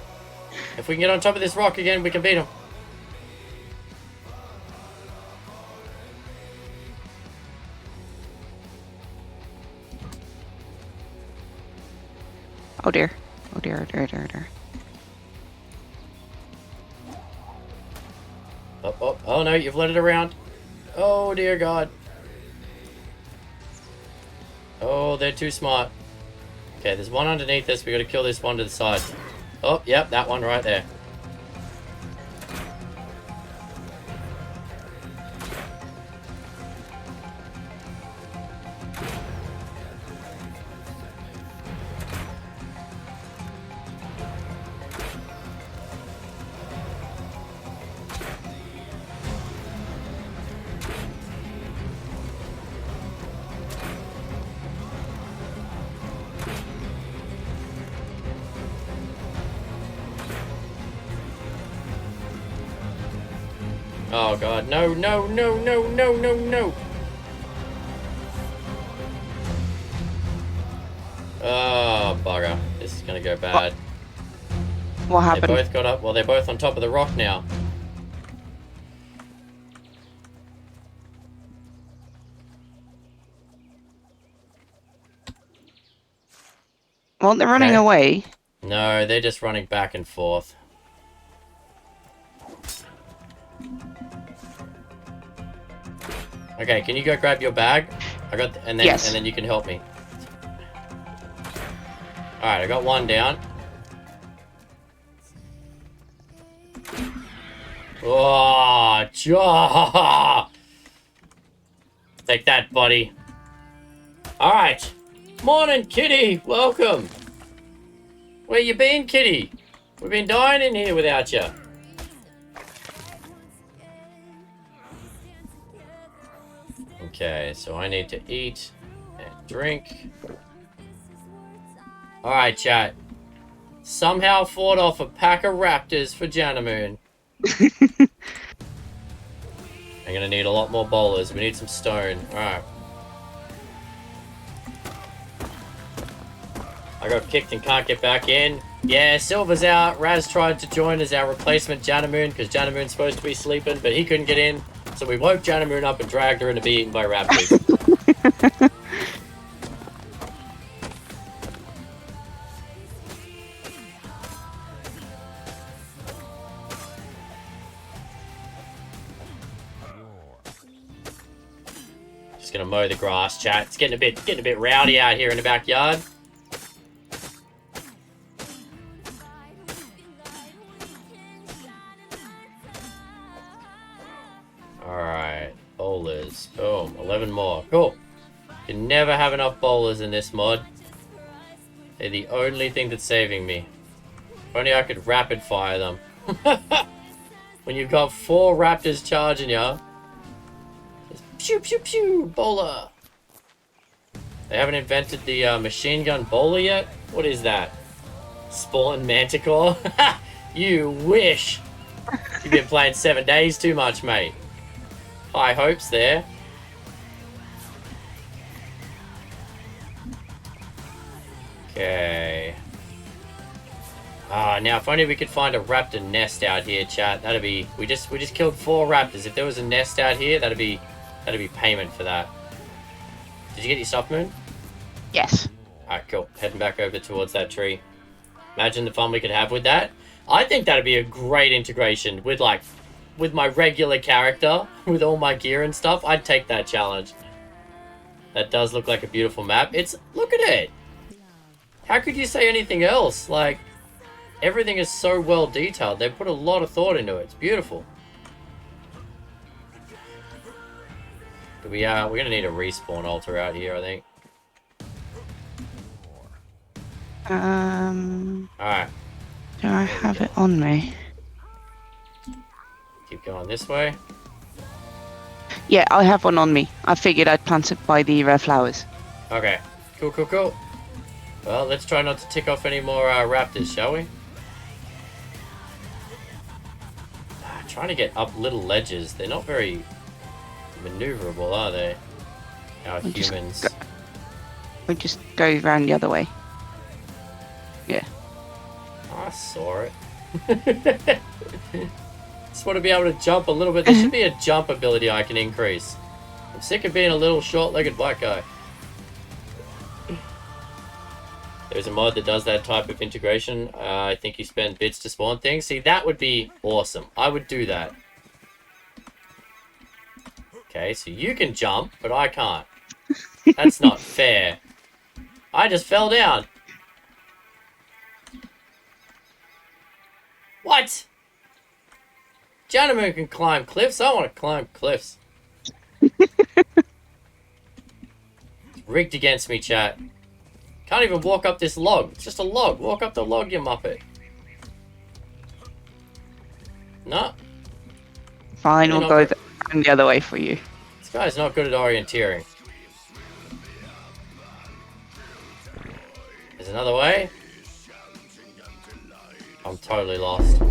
If we can get on top of this rock again, we can beat him. Oh dear. Oh dear, oh dear, oh dear, oh dear. Oh no, you've let it around. Oh dear God. Oh, they're too smart. Okay, there's one underneath us. We gotta kill this one to the side. Oh, yep, that one right there. Oh God, no, no, no, no, no, no, no. Oh, bugger. This is gonna go bad. What happened? They both got up. Well, they're both on top of the rock now. Well, they're running Okay. away. No, they're just running back and forth. Okay, can you go grab your bag? And then you can help me. All right, I got one down. Oh, take that, buddy. All right, morning, Kitty. Welcome. Where you been, Kitty? We've been dying in here without you. Okay, so I need to eat and drink. Alright, chat. Somehow fought off a pack of raptors for Janamoon. I'm gonna need a lot more bowlers. We need some stone. Alright. I got kicked and can't get back in. Yeah, Silver's out. Raz tried to join as our replacement Janamoon because Janamoon's supposed to be sleeping, but he couldn't get in. So we woke Janamoon up and dragged her into being eaten by raptors. Just gonna mow the grass, chat. It's getting a bit rowdy out here in the backyard. Alright, bowlers. Boom, 11 more. Cool. Can never have enough bowlers in this mod. They're the only thing that's saving me. If only I could rapid fire them. When you've got 4 raptors charging you. Just pew pew pew, bowler. They haven't invented the machine gun bowler yet? What is that? Spawn Manticore? You wish. You've been playing 7 days too much, mate. High hopes there. Okay. Now if only we could find a raptor nest out here, chat. That'd be... We just killed 4 raptors. If there was a nest out here, that'd be payment for that. Did you get your stuff, Moon? Yes. Alright, cool. Heading back over towards that tree. Imagine the fun we could have with that. I think that'd be a great integration with, like, with my regular character, with all my gear and stuff. I'd take that challenge. That does look like a beautiful map. Look at it! How could you say anything else? Like, everything is so well detailed. They put a lot of thought into it. It's beautiful. We're gonna need a respawn altar out here, I think. Alright. Do I have it on me? Keep going this way. Yeah, I have one on me. I figured I'd plant it by the flowers. Okay. Cool, cool, cool. Well, let's try not to tick off any more raptors, shall we? Trying to get up little ledges. They're not very maneuverable, are they? Our humans. We just go around the other way. Yeah. I saw it. Just want to be able to jump a little bit. There should be a jump ability I can increase. I'm sick of being a little short-legged black guy. There's a mod that does that type of integration. I think you spend bits to spawn things. See, that would be awesome. I would do that. Okay, so you can jump, but I can't. That's not fair. I just fell down. What? Gentlemen can climb cliffs. I want to climb cliffs. It's rigged against me, chat. Can't even walk up this log. It's just a log. Walk up the log, you muppet. No. Fine, we'll go the other way for you. This guy's not good at orienteering. There's another way. I'm totally lost.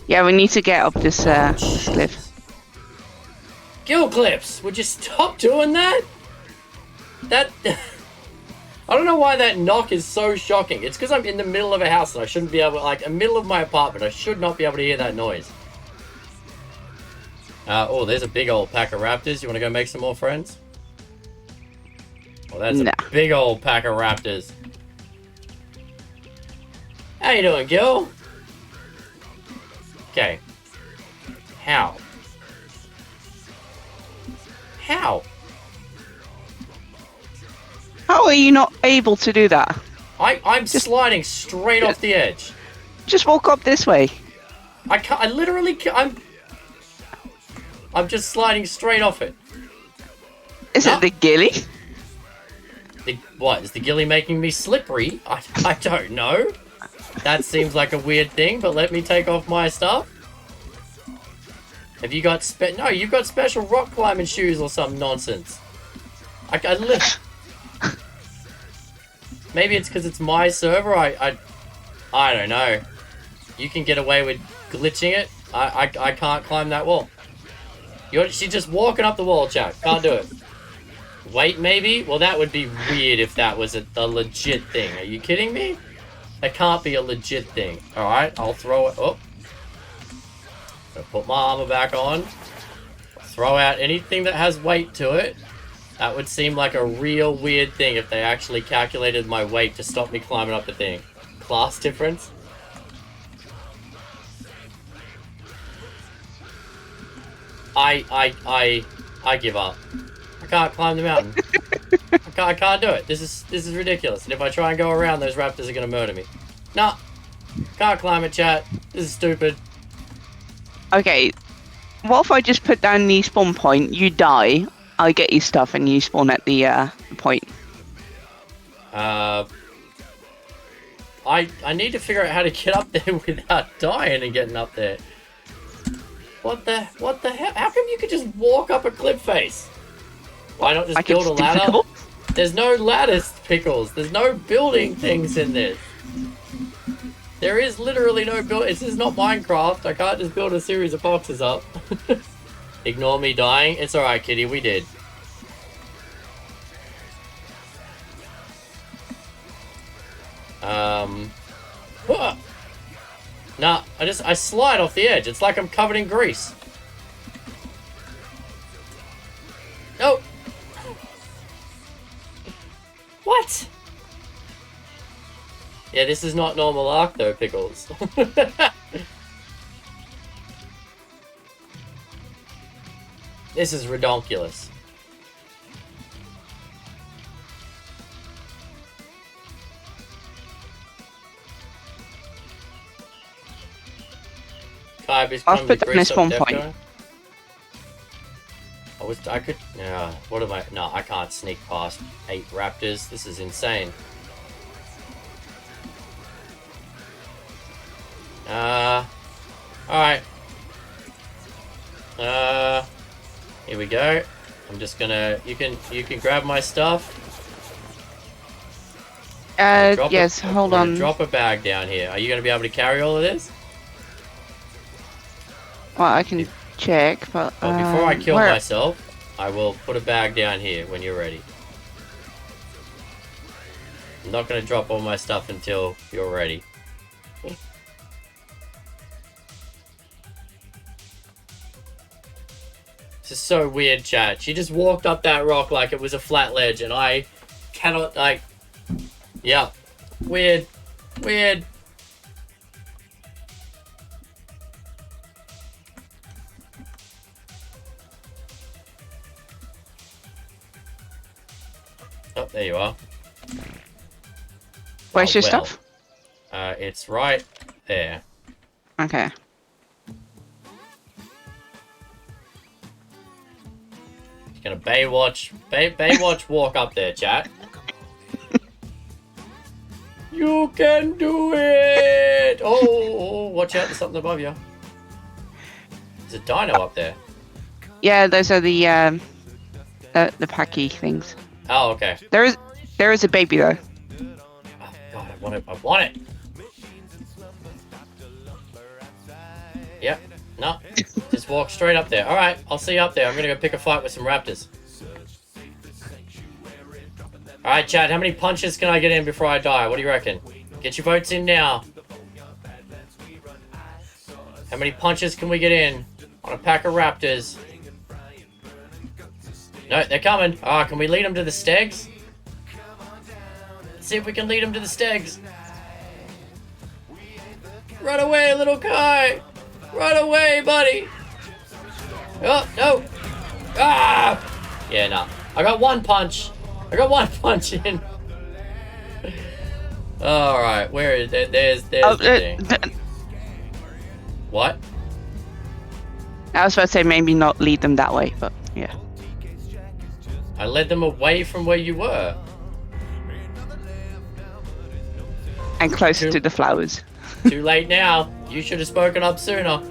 Yeah, we need to get up this cliff. Gill clips! Would you stop doing that? I don't know why that knock is so shocking. It's because I'm in the middle of a house and I shouldn't be able to, like, the middle of my apartment. I should not be able to hear that noise. Oh, there's a big old pack of raptors. You want to go make some more friends? Well, that's a big old pack of raptors. How you doing, Gil? Okay. How? How? How are you not able to do that? I'm sliding straight off the edge. Just walk up this way. I can't. I literally can't. I'm just sliding straight off it. Is it the ghillie? What? Is the ghillie making me slippery? I don't know. That seems like a weird thing, but let me take off my stuff. Have you got No, you've got special rock climbing shoes or some nonsense. I live. Maybe it's because it's my server. I don't know. You can get away with glitching it. I can't climb that wall. She's just walking up the wall, chat. Can't do it. Wait, maybe? Well, that would be weird if that was a legit thing. Are you kidding me? That can't be a legit thing. Alright, I'll throw it. Oh. I'll put my armor back on. Throw out anything that has weight to it. That would seem like a real weird thing if they actually calculated my weight to stop me climbing up the thing. Class difference? I give up. I can't climb the mountain. I can't do it. This is ridiculous. And if I try and go around, those raptors are gonna murder me. Nah. Can't climb it, chat. This is stupid. Okay. What if I just put down the spawn point, you die, I get your stuff, and you spawn at the point? I need to figure out how to get up there without dying and getting up there. What the hell? How come you could just walk up a cliff face? Why not just build a ladder? Difficult. There's no ladders, Pickles. There's no building things in this. There is literally no build. This is not Minecraft. I can't just build a series of boxes up. Ignore me dying. It's alright, kitty. We did. Nah, I slide off the edge. It's like I'm covered in grease. Nope. What? Yeah, this is not normal arc though, Pickles. This is redonkulous. I've put down a spawn point. I could. Yeah. What am I? No, I can't sneak past 8 raptors. This is insane. Alright. Here we go. I'm just gonna. You can grab my stuff. Yes. Hold on. Drop a bag down here. Are you gonna be able to carry all of this? Well, I can check, but Well, before I kill myself, I will put a bag down here when you're ready. I'm not gonna drop all my stuff until you're ready. This is so weird, chat. She just walked up that rock like it was a flat ledge, and I cannot, like... Yeah. Weird. Weird. Oh, there you are. Where's your stuff? It's right there. Okay. You're gonna Baywatch walk up there, chat. You can do it! Oh, watch out, there's something above you. There's a dino up there. Yeah, those are the packy things. Oh, okay. There is a baby though. Oh, God, I want it. I want it! Yep. No. Just walk straight up there. Alright, I'll see you up there. I'm gonna go pick a fight with some raptors. Alright, Chad, how many punches can I get in before I die? What do you reckon? Get your votes in now. How many punches can we get in on a pack of raptors? No, they're coming. Ah, can we lead them to the stegs? Let's see if we can lead them to the stegs. Run away, little Kai! Run away, buddy! Oh, no! Ah! Yeah, no. I got one punch. I got one punch in. Alright, where is it? There's the thing. What? I was about to say maybe not lead them that way, but yeah. I led them away from where you were. And closer to the flowers. Too late now. You should have spoken up sooner.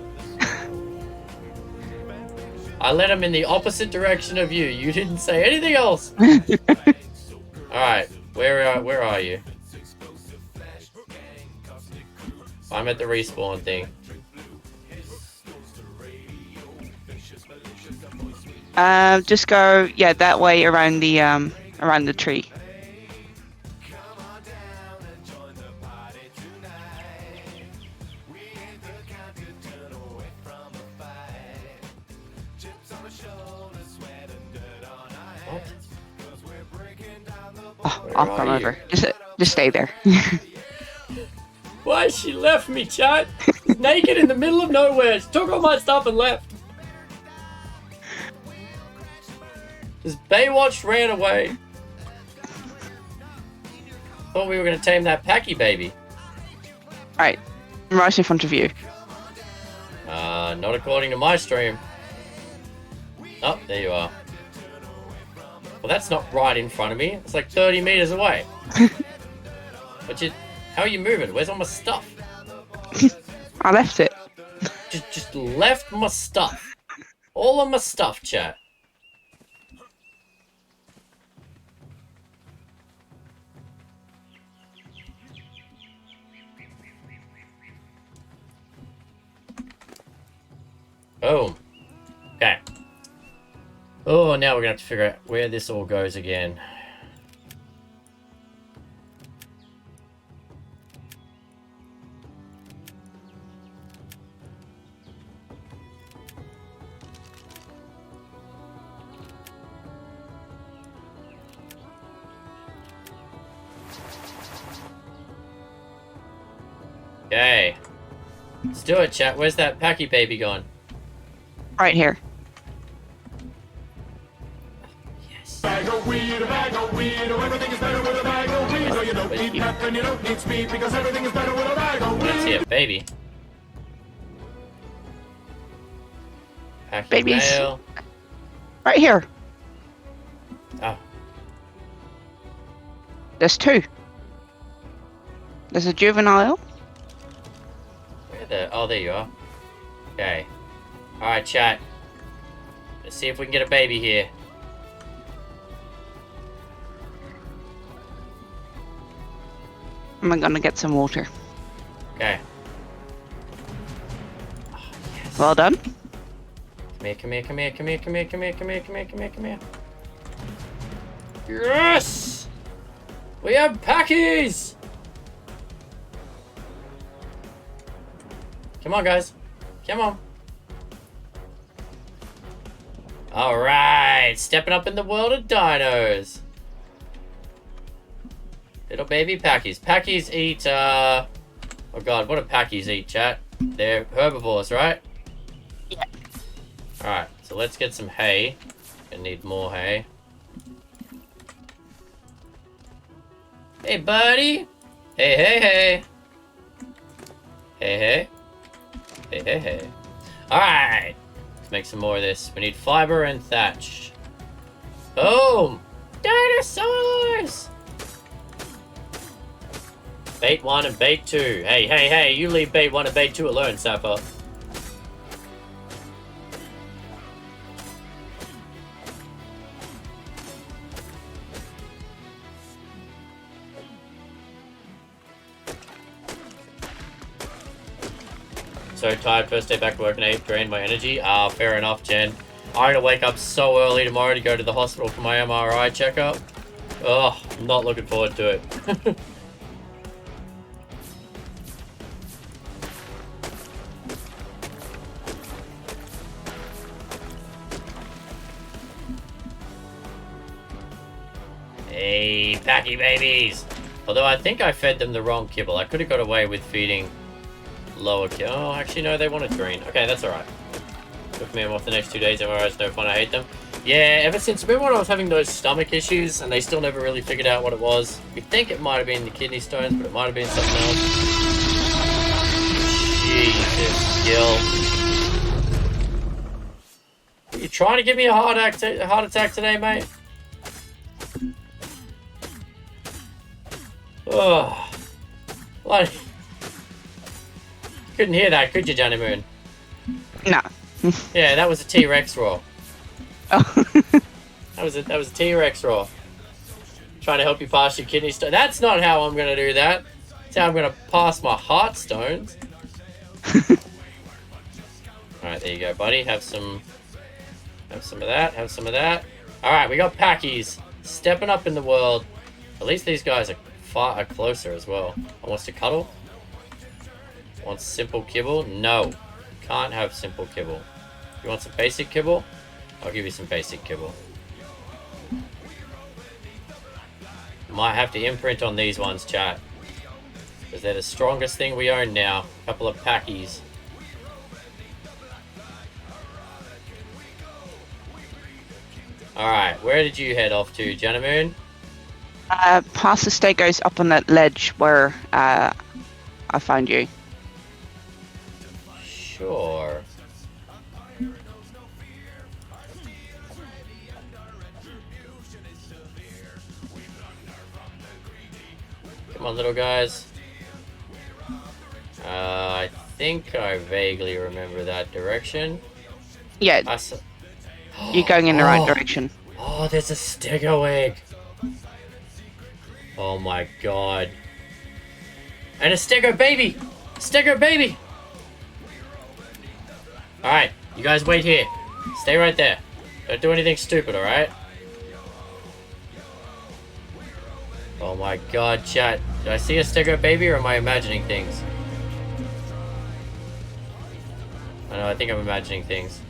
I led them in the opposite direction of you. You didn't say anything else. Alright, where are you? I'm at the respawn thing. Just go, yeah, that way around the tree. Oh, I'll come over. Just stay there. Why she left me, chat? Naked in the middle of nowhere. She took all my stuff and left. This Baywatch ran away. Thought we were gonna tame that Packy baby. Alright, I'm right in front of you. Not according to my stream. Oh, there you are. Well, that's not right in front of me. It's like 30 meters away. But how are you moving? Where's all my stuff? I left it. Just left my stuff. All of my stuff, chat. Boom. Okay. Oh, now we're gonna have to figure out where this all goes again. Let's do it, chat. Where's that Packy baby gone? Right here. Yes. Bag of weed, everything is better with a bag of weed. No, you don't need meth and you don't need speed because everything is better with a bag of weed. Let's see a baby. Packy Babies. male. Right here. Oh, There's 2. There's a juvenile. where the? Oh, there you are. Okay. All right, chat. Let's see if we can get a baby here. I'm gonna get some water. Okay. Oh, yes. Well done. Come here, come here, come here, come here, come here, come here, come here, come here, come here, come here. Yes! We have Packies! Come on, guys. Come on. Alright, stepping up in the world of dinos. Little baby Packies. Packies eat, oh god, what do Packies eat, chat? They're herbivores, right? Yeah. Alright, so let's get some hay. Gonna need more hay. Hey, buddy! Hey, hey, hey! Hey, hey. Hey, hey, hey. Alright! Let's make some more of this. We need fiber and thatch. Boom! Dinosaurs! Bait 1 and bait 2. Hey, hey, hey, you leave bait 1 and bait 2 alone, Sapper. So tired, first day back to work and 8 drained my energy. Fair enough, Jen. I'm gonna wake up so early tomorrow to go to the hospital for my MRI checkup. Oh, I'm not looking forward to it. Hey, Packy babies! Although I think I fed them the wrong kibble. I could have got away with feeding lower kibble. Oh, actually, no, they wanted green. Okay, that's alright. Took me off the next 2 days. MRI's no fun. I hate them. Yeah, ever since, remember when I was having those stomach issues and they still never really figured out what it was? We think it might have been the kidney stones, but it might have been something else. Jesus, Gil. Are you trying to give me a heart attack today, mate? Oh, what? Couldn't hear that, could you, Johnny Moon? No. Yeah, that was a T-Rex roar. Oh. That was a T-Rex roar. Trying to help you pass your kidney stone. That's not how I'm gonna do that. That's how I'm gonna pass my heart stones. Alright, there you go, buddy. Have some of that. Have some of that. Alright, we got Packies. Stepping up in the world. At least these guys are far closer as well. Wants to cuddle? Wants simple kibble? No. Can't have simple kibble. You want some basic kibble? I'll give you some basic kibble. Might have to imprint on these ones, chat. Because they're the strongest thing we own now. A couple of Packies. Alright, where did you head off to, Janamoon? Past the stegos up on that ledge where I found you. Sure. Come on, little guys. I think I vaguely remember that direction. Yeah, you're going in the right direction. Oh, there's a stego egg. Oh my god. And a stego baby! Stego baby! Alright, you guys wait here. Stay right there. Don't do anything stupid, alright? Oh my god, chat. Did I see a stego baby or am I imagining things? I know, I think I'm imagining things.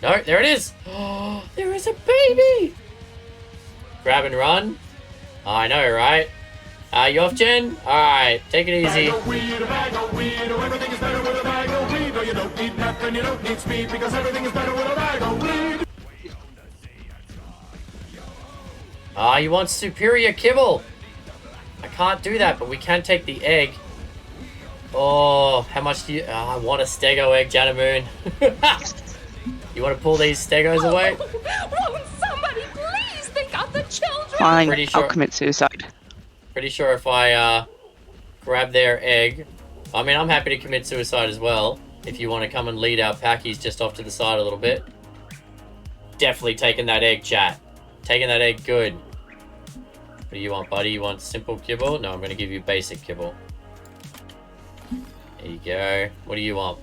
No, there it is! Oh, there is a baby! Grab and run? I know, right? You off, Jen? Alright, take it easy. Bag of weed, everything is better with a bag of weed. No, you don't need nothing, you don't need speed, because everything is better with a bag of weed. You want superior kibble? I can't do that, but we can take the egg. Oh, how much do you... I want a stego egg, Janamoon. You want to pull these stegos away? Won't somebody please think of the children? Fine, Pretty sure- I'll commit suicide. Pretty sure if I grab their egg... I mean, I'm happy to commit suicide as well. If you want to come and lead our packies just off to the side a little bit. Definitely taking that egg, chat. Taking that egg good. What do you want, buddy? You want simple kibble? No, I'm going to give you basic kibble. There you go. What do you want?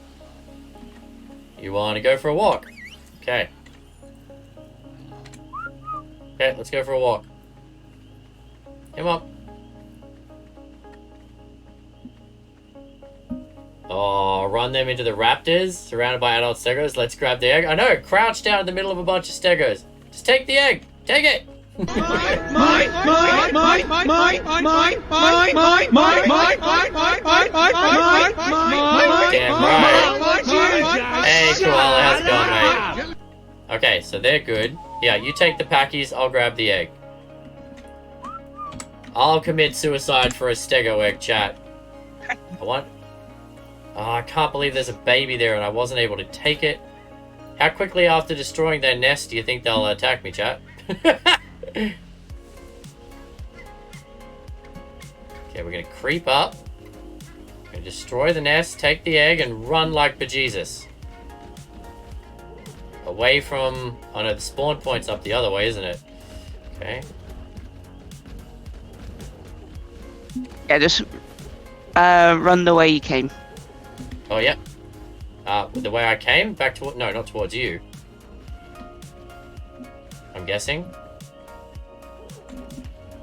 You want to go for a walk? Okay. Okay, let's go for a walk. Come on. Oh, run them into the Raptors, surrounded by adult stegos. Let's grab the egg. I know, crouched down in the middle of a bunch of stegos. Just take the egg. Take it. Damn right. Hey, Koala, how's it going, mate? Okay, so they're good. Yeah, you take the packies, I'll grab the egg. I'll commit suicide for a stego egg, chat. I want... Oh, I can't believe there's a baby there and I wasn't able to take it. How quickly after destroying their nest do you think they'll attack me, chat? Okay, we're gonna creep up. We're gonna destroy the nest, take the egg, and run like bejesus. Away from... Oh no, the spawn point's up the other way, isn't it? Okay. Yeah, just run the way you came. Oh, yeah. The way I came? Back to... No, not towards you. I'm guessing.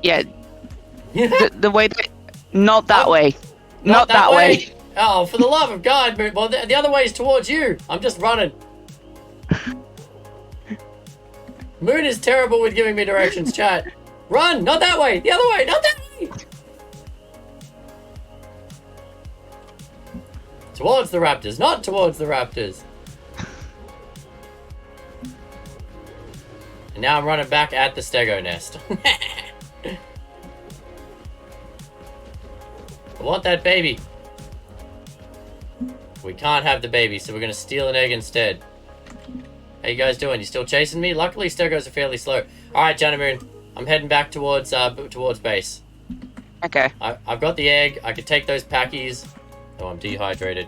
Yeah. the way that... Not that way. Not that way. Oh, for the love of God. Well, the other way is towards you. I'm just running. Moon is terrible with giving me directions, chat. Run! Not that way! The other way! Not that way! Towards the Raptors, not towards the Raptors. And now I'm running back at the stego nest. I want that baby. We can't have the baby, so we're going to steal an egg instead. How you guys doing? You still chasing me? Luckily, stegos are fairly slow. Alright, Janamoon. I'm heading back towards base. Okay. I've got the egg. I can take those packies. Oh, I'm dehydrated.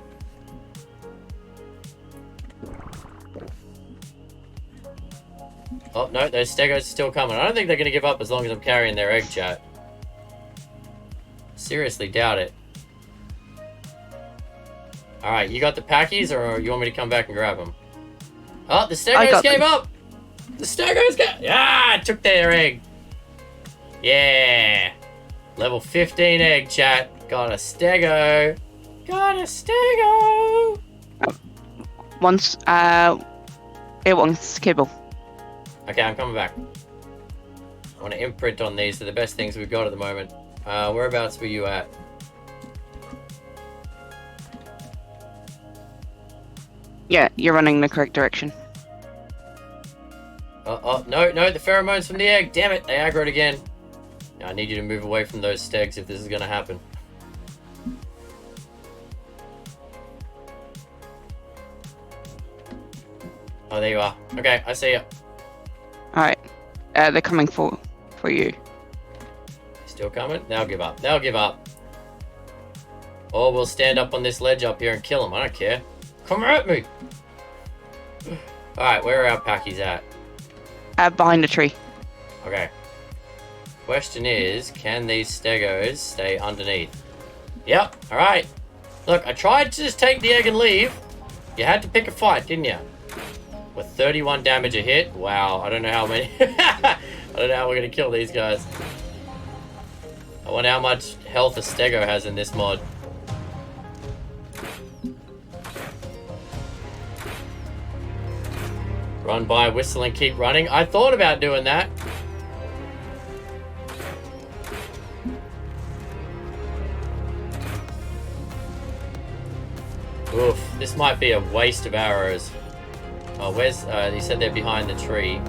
Oh, no, those stegos are still coming. I don't think they're going to give up as long as I'm carrying their egg, chat. Seriously doubt it. Alright, you got the packies, or you want me to come back and grab them? Oh, the stegos gave up! The stegos got... Yeah, I took their egg. Yeah. Level 15 egg, chat. Got a stego. Got a stego. Once, it wants kibble. Okay, I'm coming back. I want to imprint on these. They're the best things we've got at the moment. Whereabouts were you at? Yeah, you're running in the correct direction. Oh, no, the pheromones from the egg. Damn it, they aggroed again. I need you to move away from those stegs if this is going to happen. Oh, there you are. Okay, I see you. Alright. They're coming for you. Still coming? They'll give up. They'll give up. Or we'll stand up on this ledge up here and kill them. I don't care. Come at me! Alright, where are our packies at? Behind the tree. Okay. Question is, can these stegos stay underneath? Yep, alright. Look, I tried to just take the egg and leave. You had to pick a fight, didn't you? With 31 damage a hit. Wow, I don't know how many. I don't know how we're gonna kill these guys. I wonder how much health a stego has in this mod. Run by, whistle, and keep running. I thought about doing that. Oof, this might be a waste of arrows. Oh, where's... he said they're behind the tree.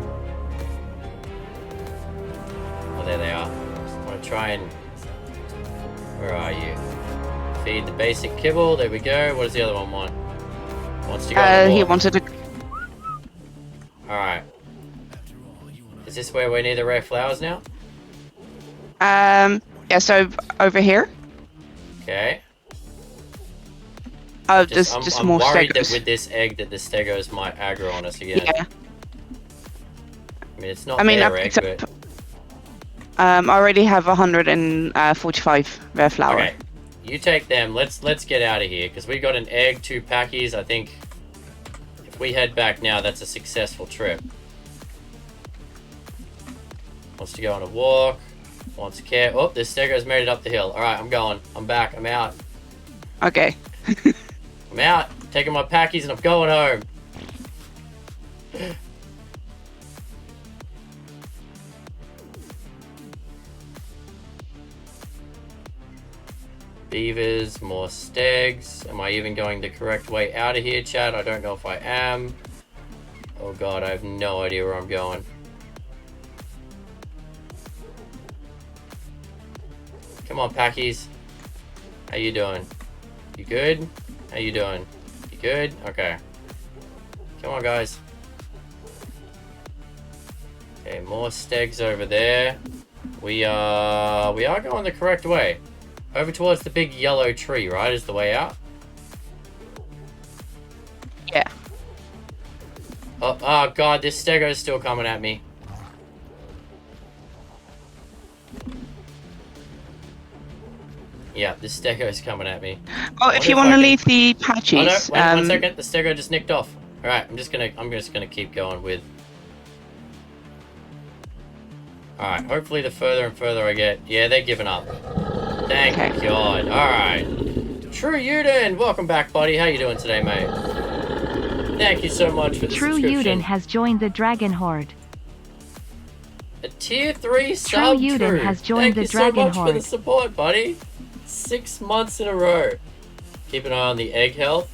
Oh, there they are. Just want to try and... Where are you? Feed the basic kibble. There we go. What does the other one want? Wants to go on the He walk. wanted to. Alright. Is this where we're near the rare flowers now? Yeah, so over here. Okay. Oh, Just, just I'm more worried that stegos. with this egg that the stegos might aggro on us again. Yeah. I mean, it's not I mean, their I egg, picked but... up. I already have 145 rare flower. Okay. You take them. Let's get out of here, because we got an egg, 2 packies. I think if we head back now, that's a successful trip. Wants to go on a walk. Wants to care. Oh, this stego's made it up the hill. Alright, I'm going. I'm back. I'm out. Okay. I'm out. Taking my packies and I'm going home. Beavers, more stegs. Am I even going the correct way out of here, Chad? I don't know if I am. Oh god, I have no idea where I'm going. Come on, packies. How you doing? You good? How you doing? You good? Okay. Come on, guys. Okay, more stegs over there. We are going the correct way. Over towards the big yellow tree, right? Is the way out? Yeah. Oh god, this stego is still coming at me. Yeah, this stego is coming at me. Oh, if you want to leave the Oh patches. no, wait 1 second. The stego just nicked off. Alright, I'm just gonna keep going with... Alright, hopefully the further and further I get... Yeah, they're giving up. Thank Okay. God. Alright. True Uden, welcome back, buddy. How you doing today, mate? Thank you so much for the True subscription. Uden has joined the Dragon Horde. A tier 3 sub. Uden True. has joined Thank the you Dragon so much for the Horde. support, buddy. 6 months in a row. Keep an eye on the egg health.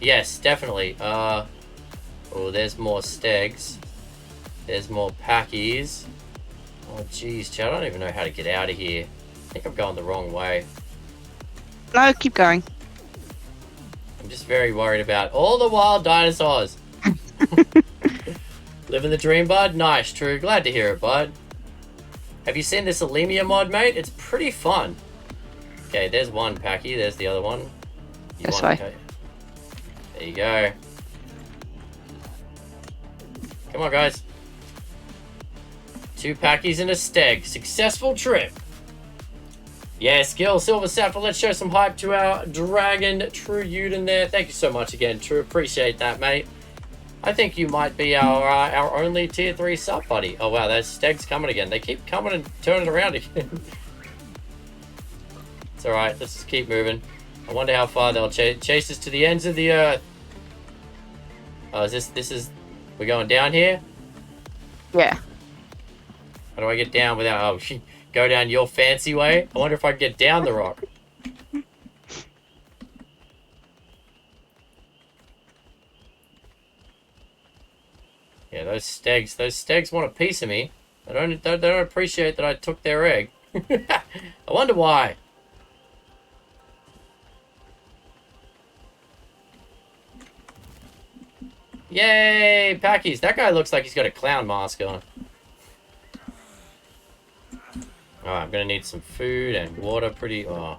Yes, definitely. Oh, there's more stegs. There's more packies. Oh, jeez, Chad, I don't even know how to get out of here. I think I'm going the wrong way. No, keep going. I'm just very worried about all the wild dinosaurs. Living the dream, bud? Nice, True. Glad to hear it, bud. Have you seen this Alemia mod, mate? It's pretty fun. Okay, there's one packy. There's the other one. This want- way. There you go. Come on, guys. 2 packies and a steg. Successful trip. Yeah, skill, Silver Sapphire. Let's show some hype to our dragon, True Uden there. Thank you so much again, True. Appreciate that, mate. I think you might be our only tier 3 sub, buddy. Oh, wow, those stegs coming again. They keep coming and turning around again. It's alright. Let's just keep moving. I wonder how far they'll chase us to the ends of the earth. Oh, this is... We're going down here? Yeah. How do I get down without... Oh, go down your fancy way? I wonder if I can get down the rock. Yeah, those stegs want a piece of me. They don't appreciate that I took their egg. I wonder why. Yay, packies. That guy looks like he's got a clown mask on. Alright, I'm gonna need some food and water pretty... Oh,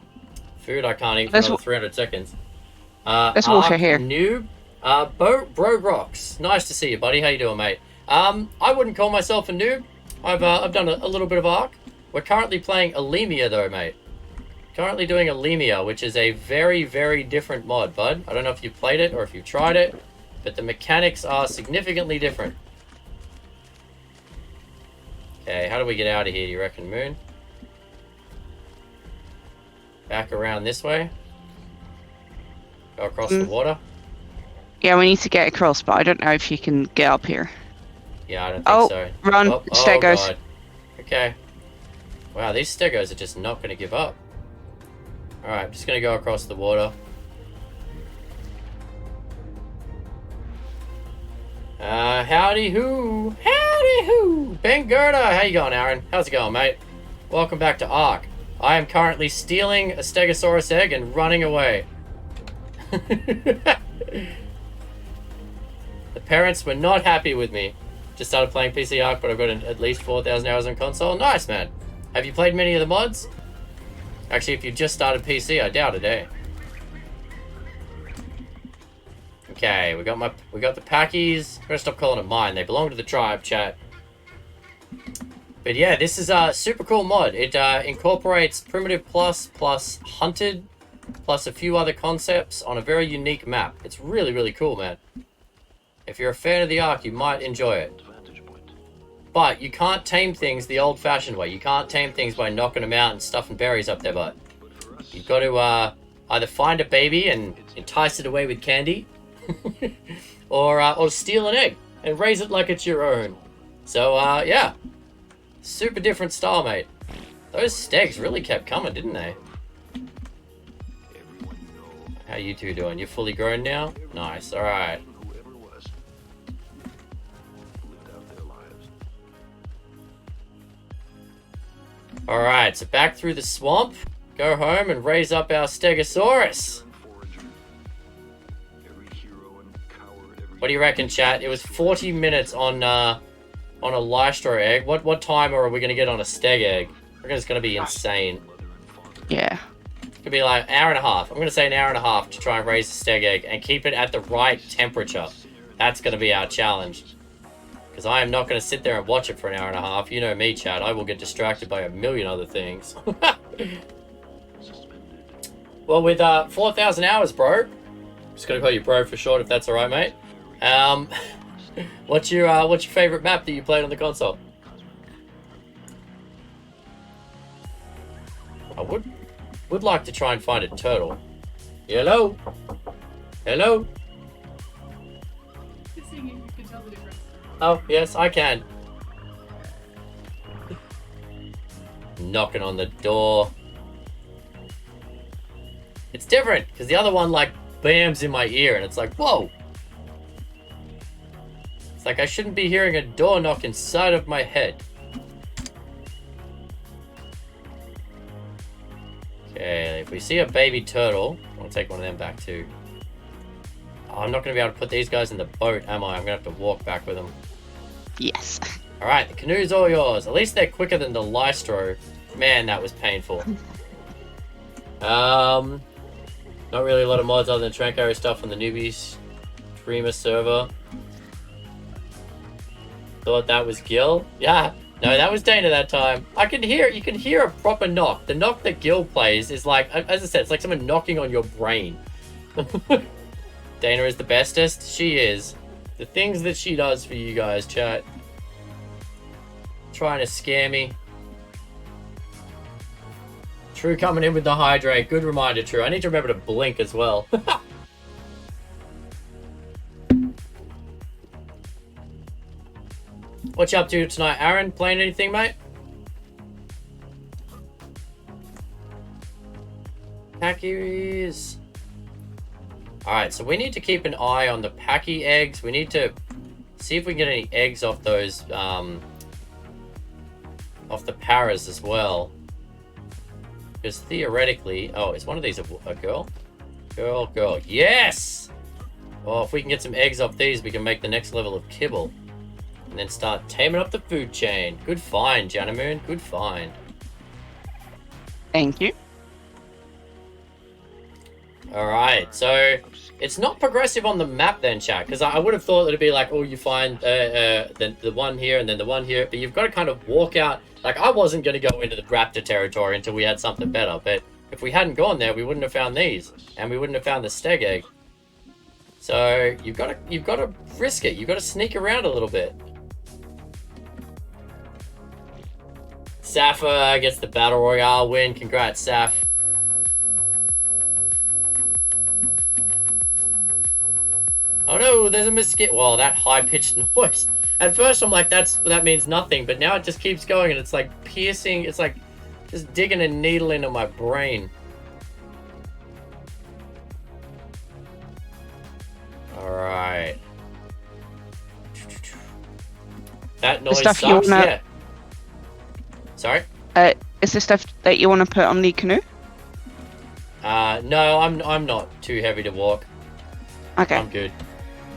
food I can't eat for another 300 seconds. There's water here. Noob. Bro Rocks. Nice to see you, buddy. How you doing, mate? I wouldn't call myself a noob. I've done a little bit of Ark. We're currently playing Alemia, though, mate. Currently doing Alemia, which is a very, very different mod, bud. I don't know if you've played it or if you've tried it, but the mechanics are significantly different. Okay, how do we get out of here, do you reckon, Moon? Back around this way? Go across the water? Yeah, we need to get across, but I don't know if you can get up here. Yeah, I don't think so. Run, stegos. God. Okay. Wow, these stegos are just not going to give up. Alright, I'm just going to go across the water. Howdy hoo! Howdy hoo! Ben Gerda! How you going, Aaron? How's it going, mate? Welcome back to Ark. I am currently stealing a Stegosaurus egg and running away. The parents were not happy with me. Just started playing PC Ark, but I've got at least 4,000 hours on console. Nice, man. Have you played many of the mods? Actually, if you just started PC, I doubt it, eh? Okay, we got the Packies. I'm gonna stop calling them mine. They belong to the tribe, chat. But yeah, this is a super cool mod. It incorporates Primitive plus Hunted plus a few other concepts on a very unique map. It's really, really cool, man. If you're a fan of the Ark, you might enjoy it. But you can't tame things the old-fashioned way. You can't tame things by knocking them out and stuffing berries up their butt. You've got to either find a baby and entice it away with candy, or steal an egg and raise it like it's your own. So, yeah. Super different style, mate. Those stegs really kept coming, didn't they? How you two doing? You're fully grown now? Nice, alright. Alright, so back through the swamp. Go home and raise up our Stegosaurus. What do you reckon, chat? It was 40 minutes on a Lystro egg. What time are we going to get on a Steg egg? I reckon it's going to be insane. Yeah. It's going to be like an hour and a half. I'm going to say an hour and a half to try and raise a Steg egg and keep it at the right temperature. That's going to be our challenge. Because I am not going to sit there and watch it for an hour and a half. You know me, chat. I will get distracted by a million other things. Well, with 4,000 hours, bro. Just going to call you bro for short if that's alright, mate. What's your favorite map that you played on the console? I would like to try and find a turtle. Hello? Hello? Oh, yes, I can. Knocking on the door. It's different, because the other one, like, bams in my ear, and it's like, whoa! It's like I shouldn't be hearing a door knock inside of my head. Okay, if we see a baby turtle, I'll take one of them back too. Oh, I'm not going to be able to put these guys in the boat, am I? I'm going to have to walk back with them. Yes. Alright, the canoe's all yours. At least they're quicker than the Lystro. Man, that was painful. Not really a lot of mods other than Tranco stuff on the newbies streamer server. Thought that was Gil? Yeah. No, that was Dana that time. I can hear, you can hear a proper knock. The knock that Gil plays is like, as I said, it's like someone knocking on your brain. Dana is the bestest. She is. The things that she does for you guys, chat. Trying to scare me. True coming in with the hydrate. Good reminder, True. I need to remember to blink as well. What you up to tonight, Aaron? Playing anything, mate? Packies. Alright, so we need to keep an eye on the Packy eggs. We need to see if we can get any eggs off those, off the paras as well. Because theoretically... Oh, is one of these a girl? Girl. Yes! Well, if we can get some eggs off these, we can make the next level of kibble. And then start taming up the food chain. Good find, Janamoon. Good find. Thank you. Alright, so... It's not progressive on the map then, chat. Because I would have thought that it'd be like, oh, you find the one here and then the one here. But you've got to kind of walk out... Like, I wasn't going to go into the Raptor territory until we had something better. But if we hadn't gone there, we wouldn't have found these. And we wouldn't have found the Steg egg. So, you've got to risk it. You've got to sneak around a little bit. Safa gets the Battle Royale win. Congrats, Saf. Oh no, there's a mosquito. Well, that high-pitched noise. At first I'm like, that means nothing, but now it just keeps going and it's like piercing. It's like just digging a needle into my brain. Alright. That noise stuff you sucks, wanna- yeah. Sorry? Is the stuff that you want to put on the canoe? No, I'm not too heavy to walk. Okay. I'm good.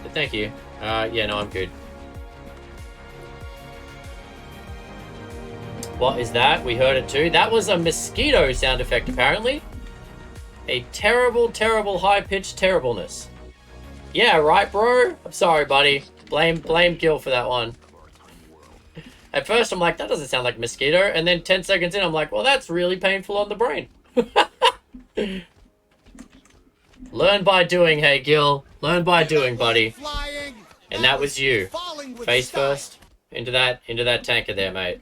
But thank you. Yeah, no, I'm good. What is that? We heard it too. That was a mosquito sound effect, apparently. A terrible, terrible high-pitched terribleness. Yeah, right, bro? I'm sorry, buddy. Blame Gil for that one. At first, I'm like, that doesn't sound like a mosquito. And then 10 seconds in, I'm like, well, that's really painful on the brain. Learn by doing, hey, Gil. Learn by doing, buddy. And that was you. Face first. Into that tanker there, mate.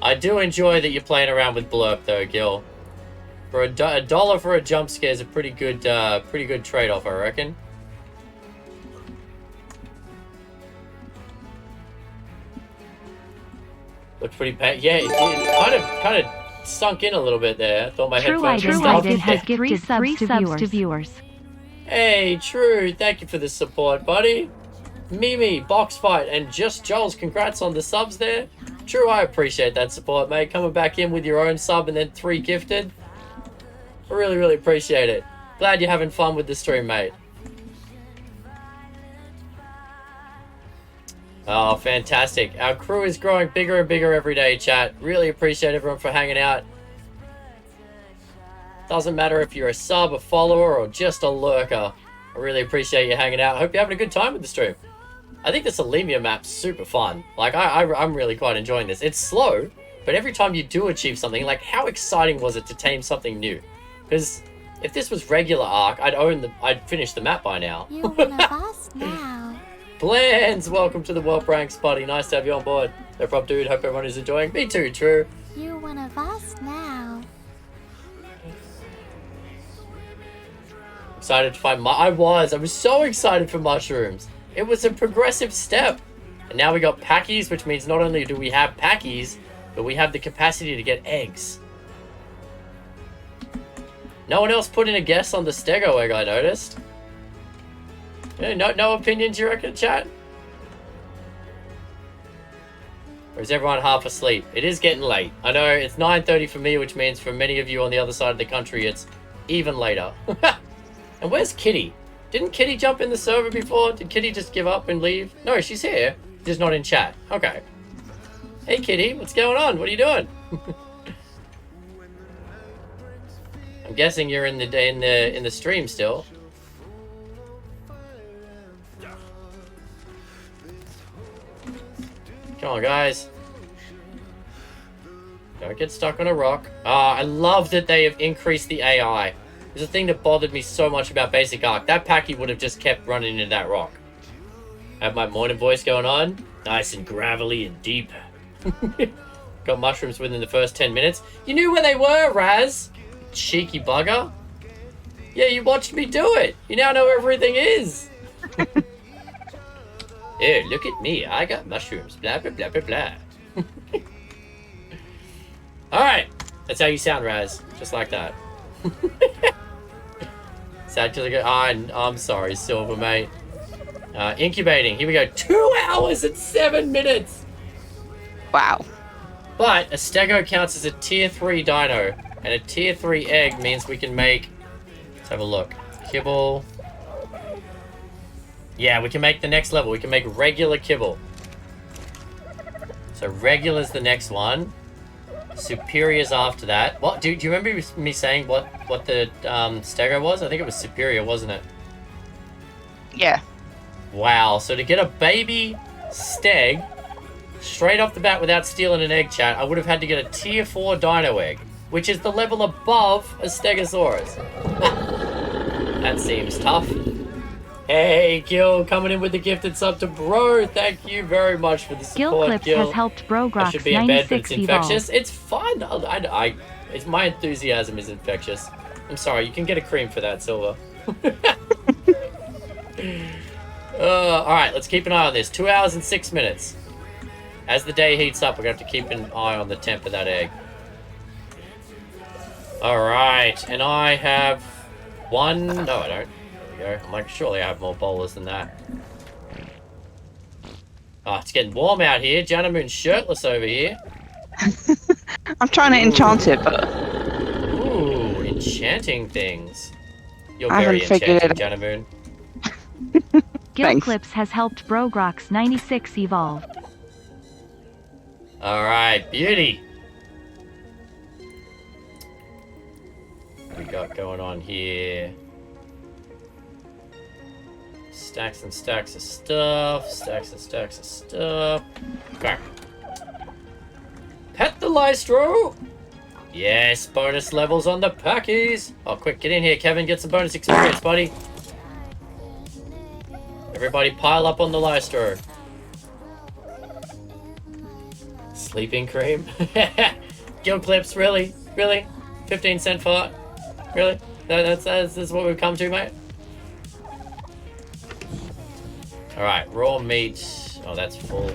I do enjoy that you're playing around with Blurp, though, Gil. For a dollar for a jump scare is a pretty good trade-off, I reckon. Looks pretty yeah, it kind of sunk in a little bit there. I thought my headphones were stuck. has gifted three subs to viewers. Hey, True, thank you for the support, buddy. Mimi, Box Fight, and Just Joel's congrats on the subs there. True, I appreciate that support, mate. Coming back in with your own sub and then 3 gifted. I really, really appreciate it. Glad you're having fun with the stream, mate. Oh, fantastic. Our crew is growing bigger and bigger every day, chat. Really appreciate everyone for hanging out. Doesn't matter if you're a sub, a follower, or just a lurker. I really appreciate you hanging out. I hope you're having a good time with the stream. I think this Alemia map's super fun. Like, I'm really quite enjoying this. It's slow, but every time you do achieve something, like, how exciting was it to tame something new? Because if this was regular Ark, I'd finish the map by now. You're one of us now. Plans! Welcome to the World Ranks, buddy. Nice to have you on board. No problem, dude. Hope everyone is enjoying. Me too, True. You're one of us now. Excited to find I was so excited for mushrooms. It was a progressive step. And now we got packies, which means not only do we have packies, but we have the capacity to get eggs. No one else put in a guess on the stego egg, I noticed. No opinions, you reckon, chat? Or is everyone half asleep? It is getting late. I know it's 9:30 for me, which means for many of you on the other side of the country, it's even later. And where's Kitty? Didn't Kitty jump in the server before? Did Kitty just give up and leave? No, she's here. Just not in chat. Okay. Hey, Kitty, what's going on? What are you doing? I'm guessing you're in the stream still. Come on, guys. Don't get stuck on a rock. I love that they have increased the AI. There's a thing that bothered me so much about Basic Ark. That packy would have just kept running into that rock. Have my morning voice going on. Nice and gravelly and deep. Got mushrooms within the first 10 minutes. You knew where they were, Raz. Cheeky bugger. Yeah, you watched me do it. You now know where everything is. Yeah, look at me. I got mushrooms. Blah, blah, blah, blah, blah. Alright. That's how you sound, Raz. Just like that. Sad to go. I'm sorry, Silver, mate. Incubating. Here we go. 2 hours and 7 minutes. Wow. But a stego counts as a tier 3 dino. And a tier 3 egg means we can make... Let's have a look. Kibble. Yeah, we can make the next level. We can make regular kibble. So regular's the next one. Superior's after that. What? Do you remember me saying what the stego was? I think it was superior, wasn't it? Yeah. Wow. So to get a baby steg straight off the bat without stealing an egg, chat, I would have had to get a tier 4 dino egg, which is the level above a stegosaurus. That seems tough. Hey, Gil, coming in with the gifted sub to Bro. Thank you very much for the support, Clips Gil. has helped Brogrox I should be in bed, but it's 96 evolve. infectious. It's fun. It's my enthusiasm is infectious. I'm sorry, you can get a cream for that, Silver. Alright, let's keep an eye on this. 2 hours and 6 minutes. As the day heats up, we're going to have to keep an eye on the temp of that egg. Alright, and I have one. No, I don't. There we go. I'm like, surely I have more bowlers than that. Oh, it's getting warm out here. Janamoon's shirtless over here. I'm trying to enchant it, but Ooh, enchanting things. You're I very haven't figured enchanting, it Janamoon. Gilclips has helped Brogrox 96 evolve. Alright, beauty. What we got going on here? Stacks and stacks of stuff. Stacks and stacks of stuff. Okay. Pet the Lystro! Yes, bonus levels on the packies! Oh, quick, get in here, Kevin. Get some bonus experience, buddy. Everybody pile up on the Lystro. Sleeping cream? Gill clips, really? Really? 15-cent fart? Really? That's what we've come to, mate? Alright, raw meat. Oh, that's full.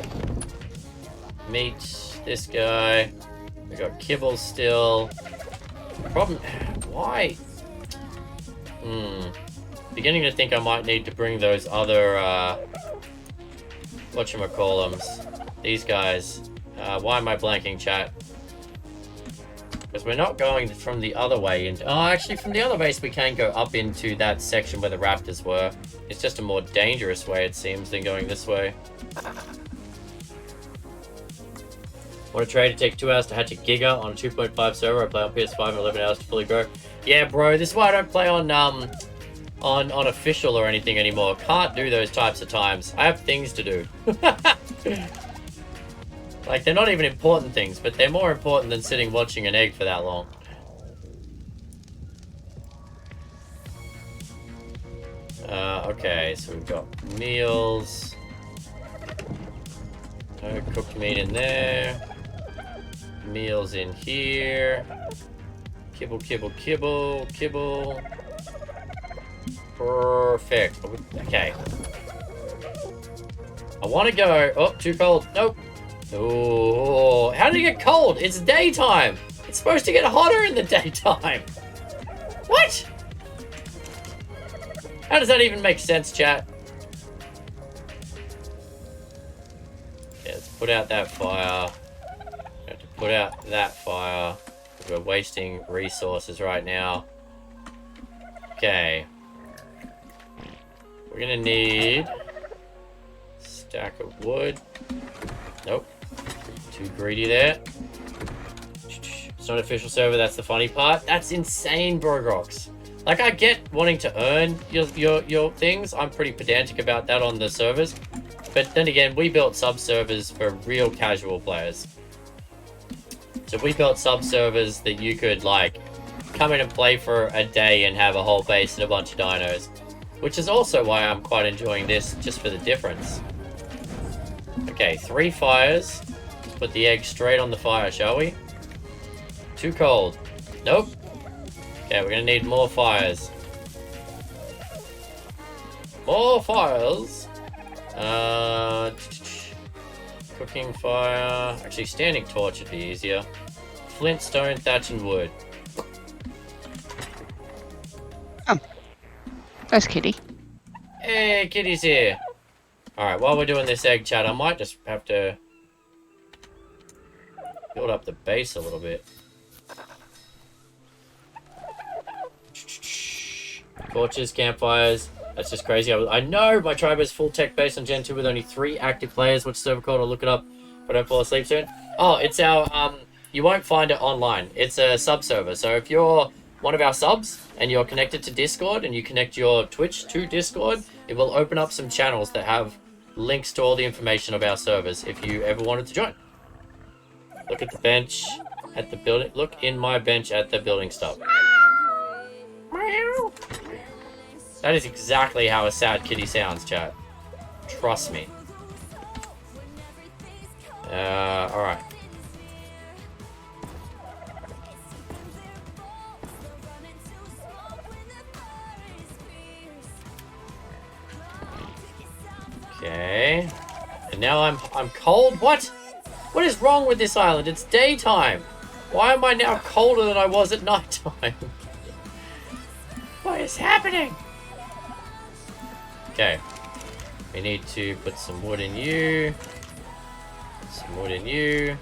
Meat. This guy. We got kibble still. Problem. Why? Beginning to think I might need to bring those other, whatchamacallums. These guys. Why am I blanking, chat? Because we're not going from the other way. Oh, actually, from the other base, we can go up into that section where the Raptors were. It's just a more dangerous way, it seems, than going this way. Want to trade? It takes 2 hours to hatch a Giga on a 2.5 server. I play on PS5 and 11 hours to fully grow. Yeah, bro, this is why I don't play on official or anything anymore. Can't do those types of times. I have things to do. Like, they're not even important things, but they're more important than sitting watching an egg for that long. Okay, so we've got meals. No cooked meat in there. Meals in here. Kibble, kibble, kibble, kibble. Perfect. Okay. I want to go... Oh, too cold. Nope. Oh, how did it get cold? It's daytime. It's supposed to get hotter in the daytime. What? How does that even make sense, chat? Yeah, let's put out that fire. We have to put out that fire. We're wasting resources right now. Okay. We're gonna need a stack of wood. Nope. Too greedy there. It's not an official server, that's the funny part. That's insane, Brogrox. Like, I get wanting to earn your things. I'm pretty pedantic about that on the servers. But then again, we built sub-servers for real casual players. So we built sub-servers that you could, like, come in and play for a day and have a whole base and a bunch of dinos. Which is also why I'm quite enjoying this, just for the difference. Okay, 3 fires. Let's put the egg straight on the fire, shall we? Too cold. Nope. Okay, we're gonna need more fires. More fires. Cooking fire. Actually, standing torch would be easier. Flint, stone, thatch, and wood. There's Kitty. Hey, Kitty's here. Alright, while we're doing this egg chat, I might just have to build up the base a little bit. Torches, campfires. That's just crazy. I know my tribe is full tech base on Gen 2 with only 3 active players. Which server called? I'll look it up if I don't fall asleep soon. Oh, it's our, you won't find it online. It's a sub server. So if you're one of our subs and you're connected to Discord and you connect your Twitch to Discord, it will open up some channels that have links to all the information of our servers if you ever wanted to join. Look at the bench at the building. Look in my bench at the building stuff. That is exactly how a sad kitty sounds, chat. Trust me. Alright. Okay. And now I'm cold? What? What is wrong with this island? It's daytime. Why am I now colder than I was at nighttime? What is happening? Okay. We need to put some wood in you. Some wood in you.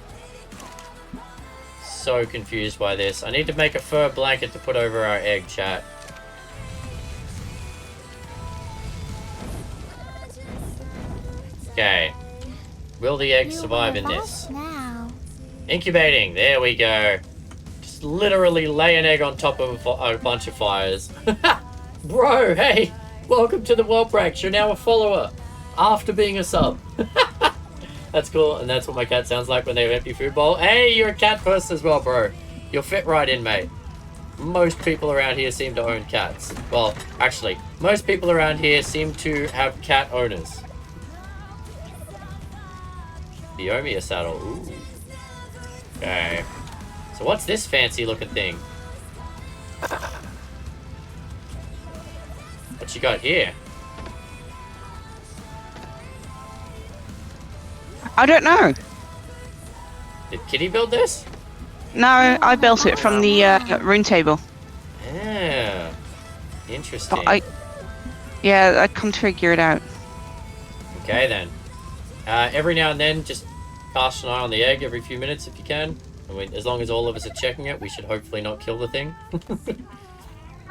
So confused by this. I need to make a fur blanket to put over our egg, chat. Okay. Will the egg survive in this? Now. Incubating. There we go. Just literally lay an egg on top of a bunch of fires. Bro, hey. Welcome to the World Pranks. You're now a follower. After being a sub. That's cool. And that's what my cat sounds like when they have empty food bowl. Hey, you're a cat person as well, bro. You'll fit right in, mate. Most people around here seem to own cats. Well, actually, most people around here seem to have cat owners. The Alemia saddle. Ooh. Okay. So what's this fancy looking thing? What you got here? I don't know. Did Kitty build this? No, I built it from the rune table. Yeah. Interesting. But yeah, I can't figure it out. Okay then. Every now and then, just cast an eye on the egg every few minutes if you can. I mean, as long as all of us are checking it, we should hopefully not kill the thing.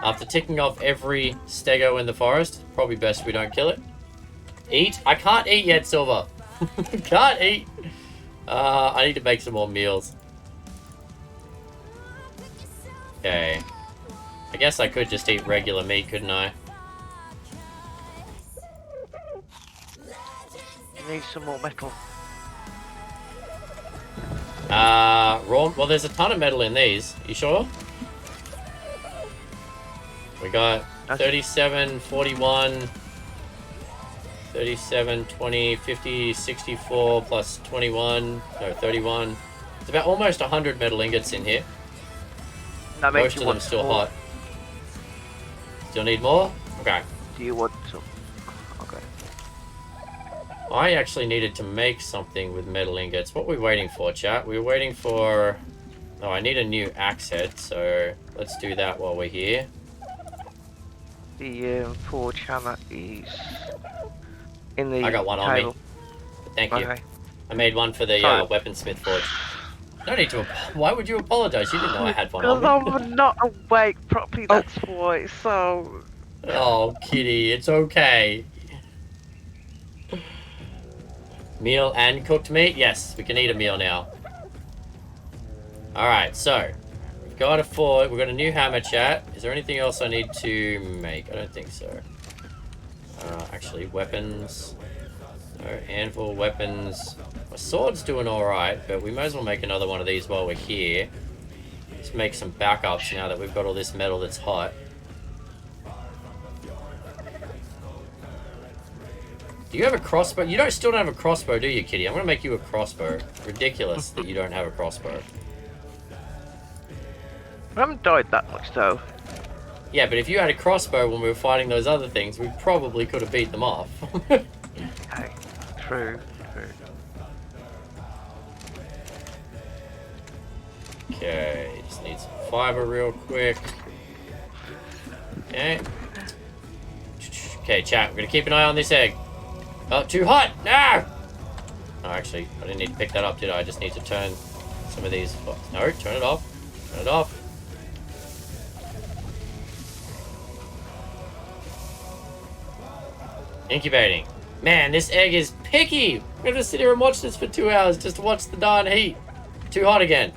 After ticking off every stego in the forest, probably best we don't kill it. Eat? I can't eat yet, Silver. Can't eat. I need to make some more meals. Okay. I guess I could just eat regular meat, couldn't I? Need some more metal. Raw. Well, there's a ton of metal in these. You sure? We got 37, 41, 37, 20, 50, 64 plus 21. No, 31. It's about almost 100 metal ingots in here. That makes Most of them still hot. Still need more? Okay. Do you want some? Okay. I actually needed to make something with metal ingots. What are we waiting for, chat? We were waiting for... Oh, I need a new axe head, so let's do that while we're here. The forge hammer is in the I got one table. on me. Thank you. Okay. I made one for the weaponsmith forge. No need to... Why would you apologize? You didn't know I had one on Because me. I'm not awake properly, that's why. So... Oh, Kitty, it's okay. Meal and cooked meat? Yes, we can eat a meal now. Alright, so... We've got a forge. We've got a new hammer, chat. Is there anything else I need to make? I don't think so. Actually, weapons. No, anvil, weapons. My sword's doing alright, but we might as well make another one of these while we're here. Let's make some backups now that we've got all this metal that's hot. Do you have a crossbow? You still don't have a crossbow, do you, Kitty? I'm gonna make you a crossbow. Ridiculous that you don't have a crossbow. I haven't died that much though. Yeah, but if you had a crossbow when we were fighting those other things, we probably could have beat them off. Hey, true. Okay, just need some fiber real quick. Okay. Okay, chat, we're gonna keep an eye on this egg. Oh, too hot! No! Oh, actually, I didn't need to pick that up, did I? I just need to turn some of these... No, turn it off. Turn it off. Incubating. Man, this egg is picky! We're gonna sit here and watch this for 2 hours just to watch the darn heat. Too hot again.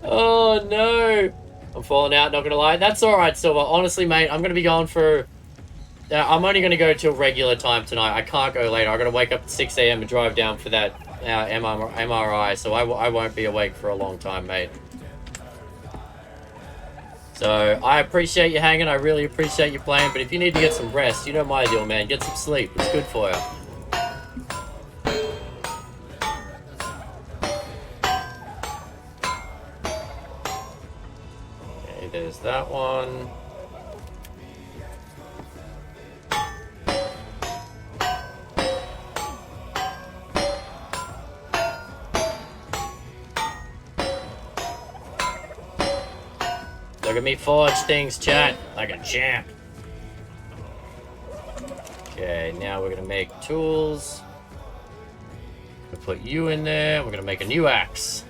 Oh no! I'm falling out, not gonna lie. That's alright, Silver. Honestly, mate, I'm gonna be going for... I'm only gonna go till regular time tonight. I can't go later. I'm gonna wake up at 6 AM and drive down for that MRI, so I won't be awake for a long time, mate. So, I appreciate you hanging. I really appreciate you playing, but if you need to get some rest, you know my deal, man. Get some sleep. It's good for you. Okay, there's that one. Look at me forge things, chat, like a champ. Okay, now we're gonna make tools. We'll put you in there. We're gonna make a new axe.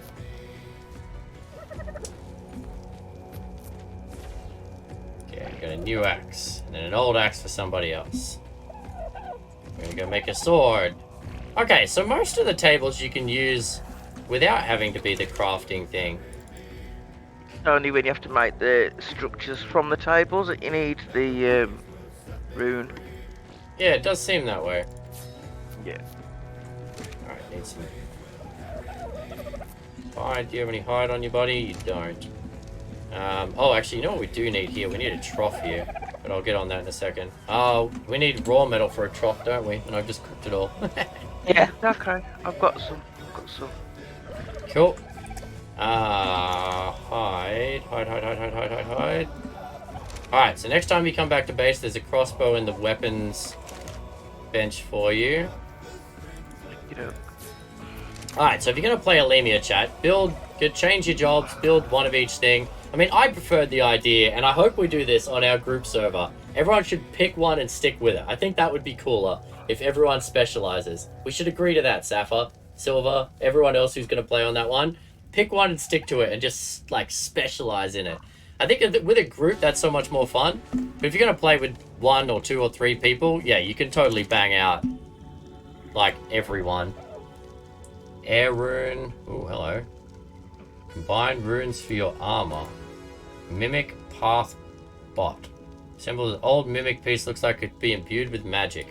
Okay, we got a new axe, and then an old axe for somebody else. We're gonna go make a sword. Okay, so most of the tables you can use without having to be the crafting thing. Only when you have to make the structures from the tables that you need the rune. Yeah, it does seem that way. Yeah. Alright, need some hide. Do you have any hide on your body? You don't. Oh, actually, you know what we do need here? We need a trough here. But I'll get on that in a second. Oh, we need raw metal for a trough, don't we? And I've just cooked it all. Yeah. Okay. I've got some. Cool. Hide. Alright, so next time you come back to base, there's a crossbow in the weapons bench for you. Alright, so if you're going to play Alemia, chat, change your jobs, build one of each thing. I mean, I preferred the idea, and I hope we do this on our group server. Everyone should pick one and stick with it. I think that would be cooler if everyone specializes. We should agree to that, Sapphire, Silver, everyone else who's going to play on that one. Pick one and stick to it and just, like, specialize in it. I think with a group, that's so much more fun. But if you're going to play with 1 or 2 or 3 people, yeah, you can totally bang out, like, everyone. Air rune. Oh, hello. Combine runes for your armor. Mimic path bot. Assembles an old mimic piece, looks like it could be imbued with magic.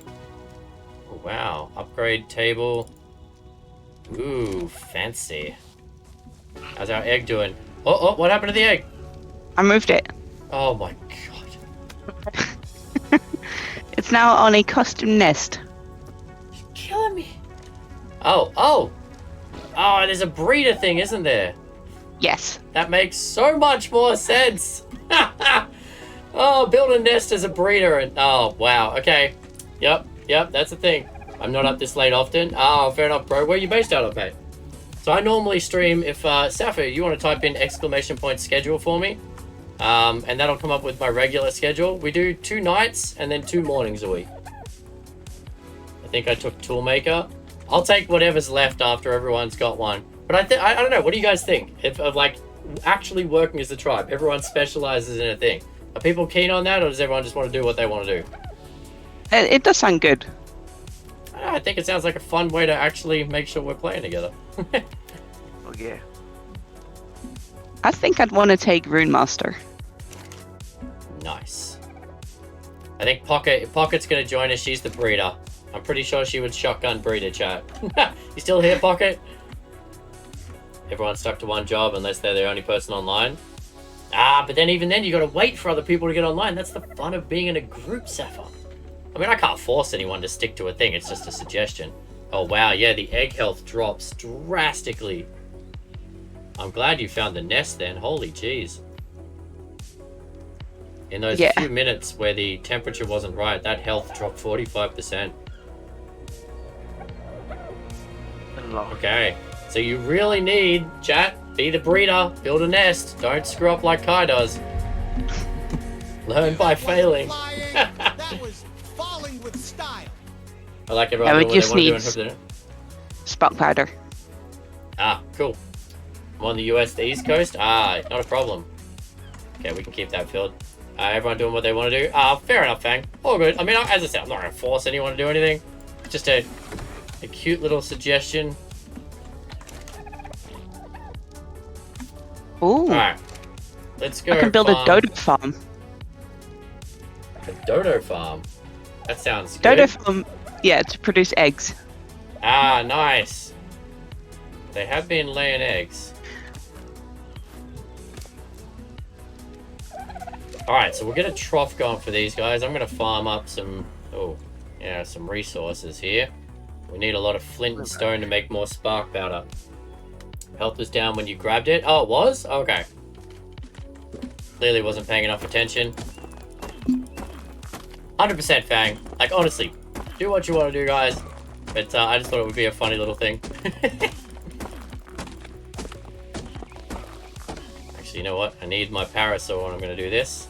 Oh, wow. Upgrade table. Ooh, fancy. How's our egg doing? Oh, what happened to the egg? I moved it. Oh my god. It's now on a custom nest. You're killing me. Oh, there's a breeder thing, isn't there? Yes. That makes so much more sense. Oh, build a nest as a breeder and oh wow. Okay. Yep, that's a thing. I'm not up this late often. Oh, fair enough, bro. Where are you based out of, mate? So I normally stream if Sapphire, you want to type in ! schedule for me. And that'll come up with my regular schedule. We do 2 nights and then 2 mornings a week. I think I took Toolmaker. I'll take whatever's left after everyone's got one. But I don't know. What do you guys think of like actually working as a tribe? Everyone specializes in a thing. Are people keen on that, or does everyone just want to do what they want to do? It does sound good. I think it sounds like a fun way to actually make sure we're playing together. Oh yeah. I think I'd want to take Rune Master. Nice. I think Pocket's gonna join us. She's the breeder. I'm pretty sure she would shotgun breeder, chat. You still here, Pocket? Everyone's stuck to one job unless they're the only person online. But then even then you gotta wait for other people to get online. That's the fun of being in a group, Sapphire. I mean, I can't force anyone to stick to a thing. It's just a suggestion. Oh wow, yeah, the egg health drops drastically. I'm glad you found the nest then. Holy jeez. In those few minutes where the temperature wasn't right, that health dropped 45%. Okay, so you really need, chat, be the breeder, build a nest. Don't screw up like Kai does. Learn by failing. That was falling with style. I like everyone doing what they want to do. Spark powder. Cool. I'm on the US, the East Coast. Not a problem. Okay, we can keep that filled. Everyone doing what they want to do. Fair enough, Fang. All good. I mean, as I said, I'm not going to force anyone to do anything. Just a cute little suggestion. Ooh. Alright. Let's go. I can build a dodo farm. A dodo farm? That sounds good. Dodo farm, yeah, to produce eggs. Nice. They have been laying eggs. Alright, so we'll get a trough going for these guys. I'm going to farm up some resources here. We need a lot of flint and stone to make more spark powder. Health was down when you grabbed it. Oh, it was? Okay. Clearly wasn't paying enough attention. 100% Fang. Like, honestly, do what you want to do, guys. But I just thought it would be a funny little thing. Actually, Actually, you know what? I need my parasol and I'm going to do this.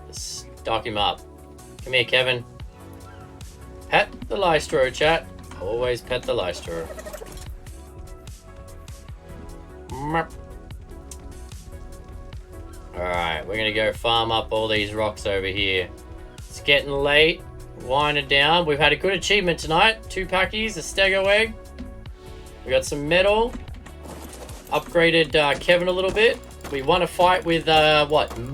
Just stock him up. Come here, Kevin. Pet the Lystro, chat. Always pet the Lystro. Alright, we're going to go farm up all these rocks over here. It's getting late. Winding down. We've had a good achievement tonight. 2 packies, a stego egg. We got some metal. Upgraded Kevin a little bit. We won a fight with, 9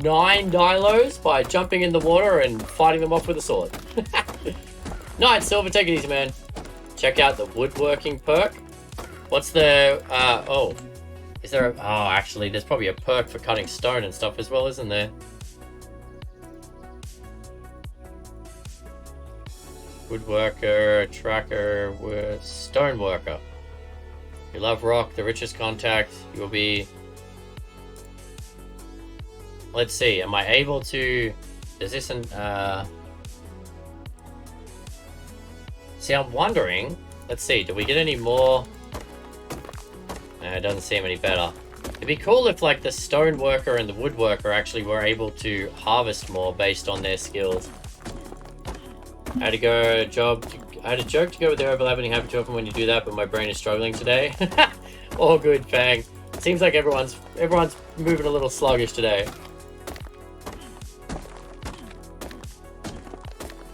Dilos by jumping in the water and fighting them off with a sword. Nice, Silver. Take it easy, man. Check out the woodworking perk. What's the... oh. Is there a... Oh, actually, there's probably a perk for cutting stone and stuff as well, isn't there? Woodworker, tracker, stoneworker. You love rock, the richest contact. You will be... Let's see, am I able to... Does this... See, I'm wondering... Let's see, do we get any more... No, it doesn't seem any better. It'd be cool if, like, the stoneworker and the woodworker actually were able to harvest more based on their skills. I had a joke to go with the overlapping habit too often when you do that, but my brain is struggling today. All good, Fang. Seems like everyone's moving a little sluggish today.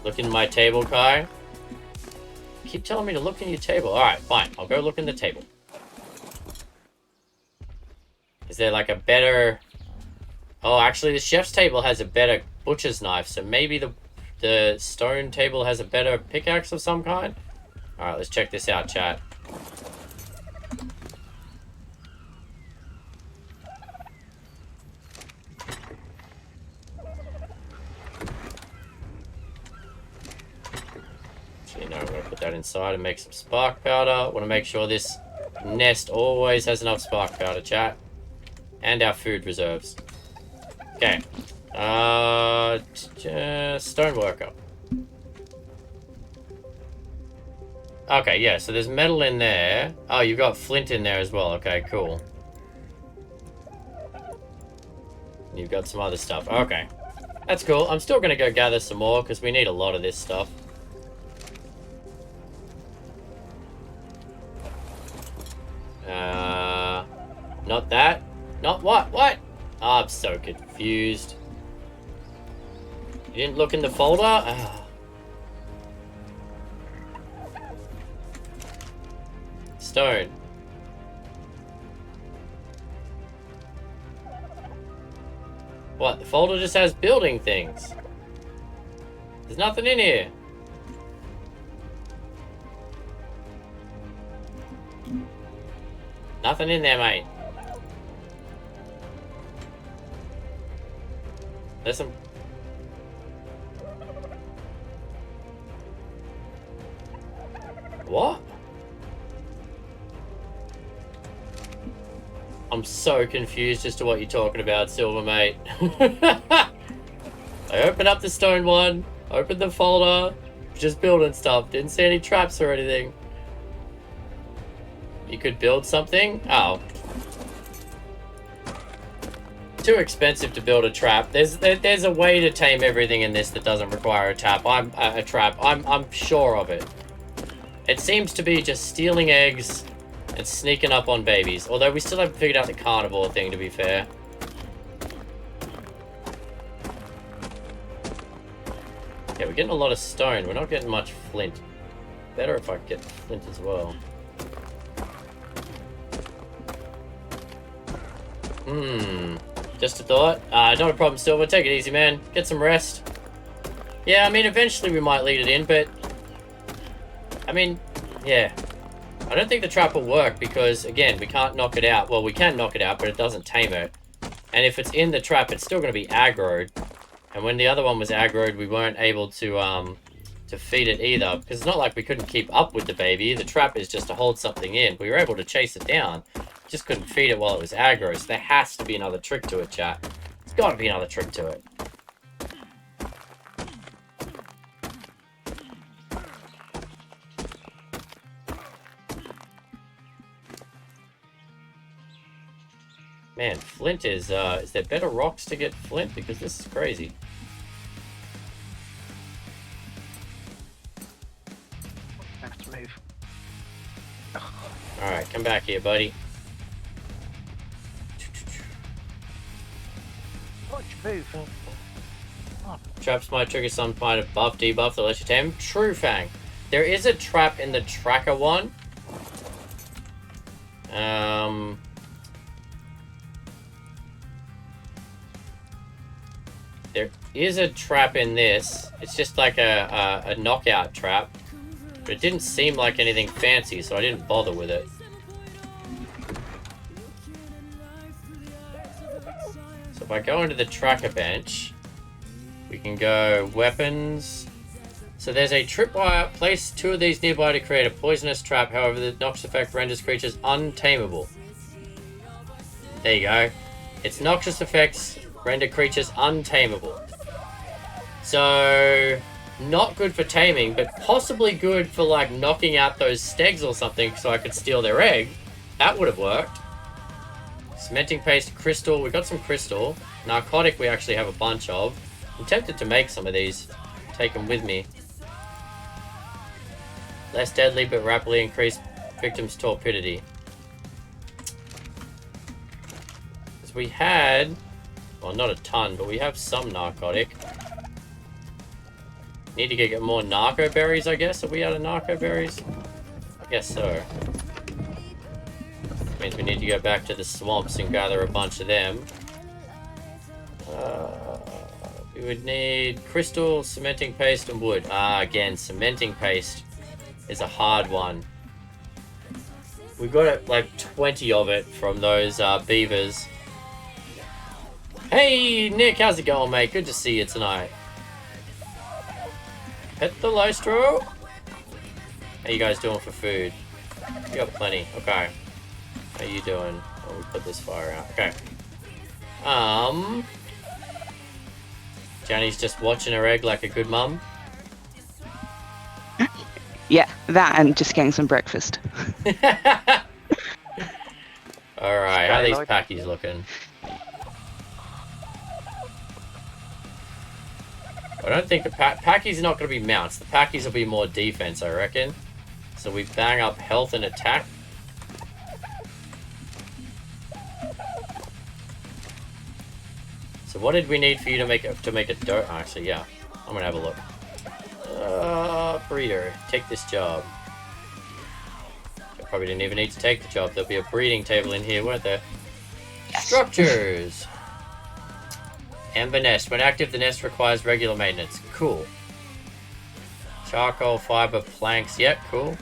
Look in my table, Kai. Keep telling me to look in your table. Alright, fine. I'll go look in the table. Is there like a better... Oh, actually the chef's table has a better butcher's knife, so maybe the stone table has a better pickaxe of some kind? Alright, let's check this out, chat. Actually, no, I'm going to put that inside and make some spark powder. I want to make sure this nest always has enough spark powder, chat. And our food reserves. Okay. Stoneworker. Okay, yeah, so there's metal in there. Oh, you've got flint in there as well. Okay, cool. You've got some other stuff. Okay. That's cool. I'm still going to go gather some more because we need a lot of this stuff. Not that. Not what? What? Oh, I'm so confused. You didn't look in the folder? Ah. Stone. What? The folder just has building things. There's nothing in here. Nothing in there, mate. There's some... What? I'm so confused as to what you're talking about, Silver, mate. I opened up the stone one, opened the folder, just building stuff. Didn't see any traps or anything. You could build something? Oh. Too expensive to build a trap. There's a way to tame everything in this that doesn't require a trap. I'm sure of it. It seems to be just stealing eggs and sneaking up on babies. Although we still haven't figured out the carnivore thing, to be fair. Yeah, we're getting a lot of stone. We're not getting much flint. Better if I get flint as well. Just a thought. Not a problem, Silver. Take it easy, man. Get some rest. Yeah, I mean, eventually we might lead it in, but... I mean, yeah. I don't think the trap will work because, again, we can't knock it out. Well, we can knock it out, but it doesn't tame it. And if it's in the trap, it's still going to be aggroed. And when the other one was aggroed, we weren't able to feed it either. Because it's not like we couldn't keep up with the baby. The trap is just to hold something in. We were able to chase it down. Just couldn't feed it while it was aggro. So there has to be another trick to it, chat. There's got to be another trick to it. Man, flint is there better rocks to get flint? Because this is crazy. I have to move. Alright, come back here, buddy. Watch, move. Traps might trigger some kind of buff, debuff that lets you tame. True Fang. There is a trap in the tracker one. There is a trap in this. It's just like a knockout trap. But it didn't seem like anything fancy, so I didn't bother with it. So if I go into the tracker bench, we can go weapons. So there's a tripwire. Place 2 of these nearby to create a poisonous trap. However, the noxious effect renders creatures untamable. There you go. Its noxious effects render creatures untamable. So, not good for taming, but possibly good for like knocking out those stegs or something so I could steal their egg. That would have worked. Cementing paste, crystal. We got some crystal. Narcotic we actually have a bunch of. I'm tempted to make some of these. Take them with me. Less deadly, but rapidly increase victims' torpidity. Because we had... Well, not a ton, but we have some narcotic. Need to get more narco berries, I guess. Are we out of narco berries? I guess so. Means we need to go back to the swamps and gather a bunch of them. We would need crystal, cementing paste, and wood. Again, cementing paste is a hard one. We got like 20 of it from those beavers. Hey, Nick, how's it going, mate? Good to see you tonight. Hit the Lystro. How you guys doing for food? You got plenty. Okay. How you doing? Oh, we put this fire out. Okay. Janny's just watching her egg like a good mum. Yeah, that and just getting some breakfast. Alright, how are these packies looking? I don't think the packies are not going to be mounts. The packies will be more defense, I reckon. So we bang up health and attack. So what did we need for you to make a dough? Actually, yeah. I'm going to have a look. Breeder, take this job. I probably didn't even need to take the job. There'll be a breeding table in here, won't there? Yes. Structures. Ember nest. When active, the nest requires regular maintenance. Cool. Charcoal, fiber, planks. Yep, cool.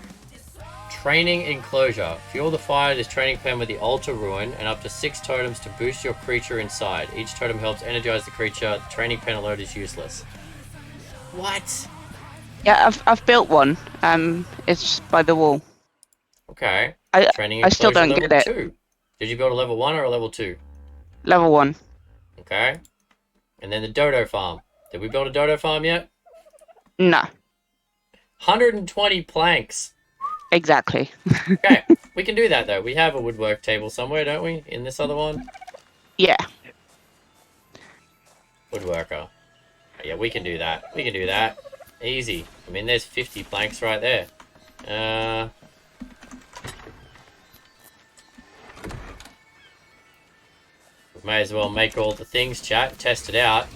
Training enclosure. Fuel the fire this training pen with the altar ruin and up to 6 totems to boost your creature inside. Each totem helps energize the creature. The training pen alert is useless. What? Yeah, I've built one. It's by the wall. Okay. Training I still don't level get it. 2. Did you build a level 1 or a level 2? Level 1. Okay. And then the dodo farm. Did we build a dodo farm yet? No. 120 planks. Exactly. Okay. We can do that though. We have a woodwork table somewhere, don't we? In this other one? Yeah. Woodworker. Yeah, we can do that. We can do that. Easy. I mean, there's 50 planks right there. We may as well make all the things, chat. Test it out.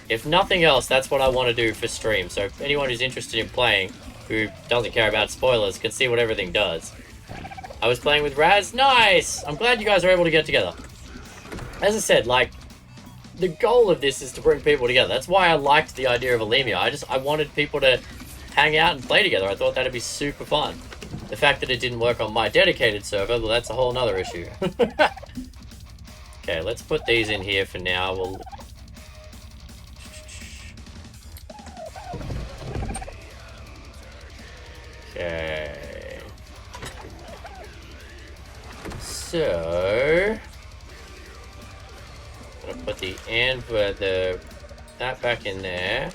If nothing else, that's what I want to do for stream. So if anyone who's interested in playing, who doesn't care about spoilers, can see what everything does. I was playing with Raz. Nice! I'm glad you guys are able to get together. As I said, like, the goal of this is to bring people together. That's why I liked the idea of Alemia. I wanted people to hang out and play together. I thought that'd be super fun. The fact that it didn't work on my dedicated server, well, that's a whole nother issue. Okay, let's put these in here for now. We'll... Okay. So... I'm gonna put the that back in there.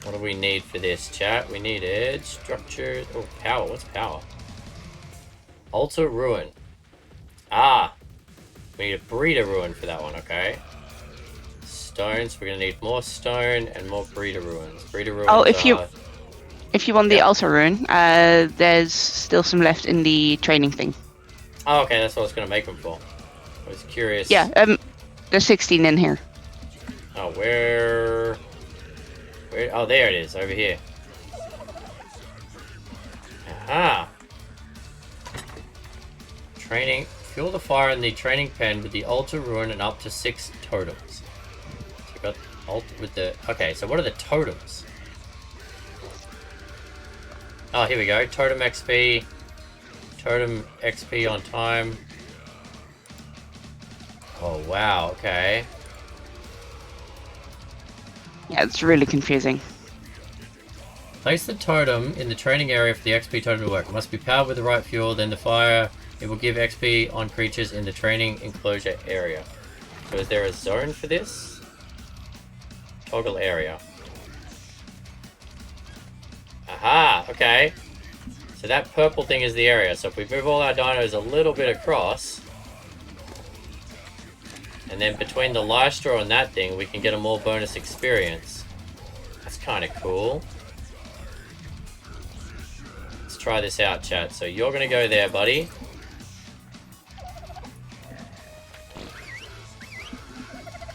What do we need for this, chat? We needed structure. Oh, power. What's power? Altar ruin. Ah, we need a breeder ruin for that one, okay. Stones, we're gonna need more stone and more breeder ruins. Breeder ruins if you want the Yeah. Altar Rune, there's still some left in the training thing. Oh, okay, that's what I was gonna make them for. I was curious. Yeah, there's 16 in here. Oh, where... Oh, there it is, over here. Aha! Training. Fuel the fire in the training pen with the altar ruin and up to 6 totems. So we got with the... Okay, so what are the totems? Oh, here we go. Totem XP. Totem XP on time. Oh, wow, okay. Yeah, it's really confusing. Place the totem in the training area for the XP totem to work. It must be powered with the right fuel, then the fire. It will give XP on creatures in the training enclosure area. So is there a zone for this? Toggle area. Aha, okay. So that purple thing is the area. So if we move all our dinos a little bit across, and then between the Lystro and that thing, we can get a more bonus experience. That's kind of cool. Let's try this out, chat. So you're going to go there, buddy.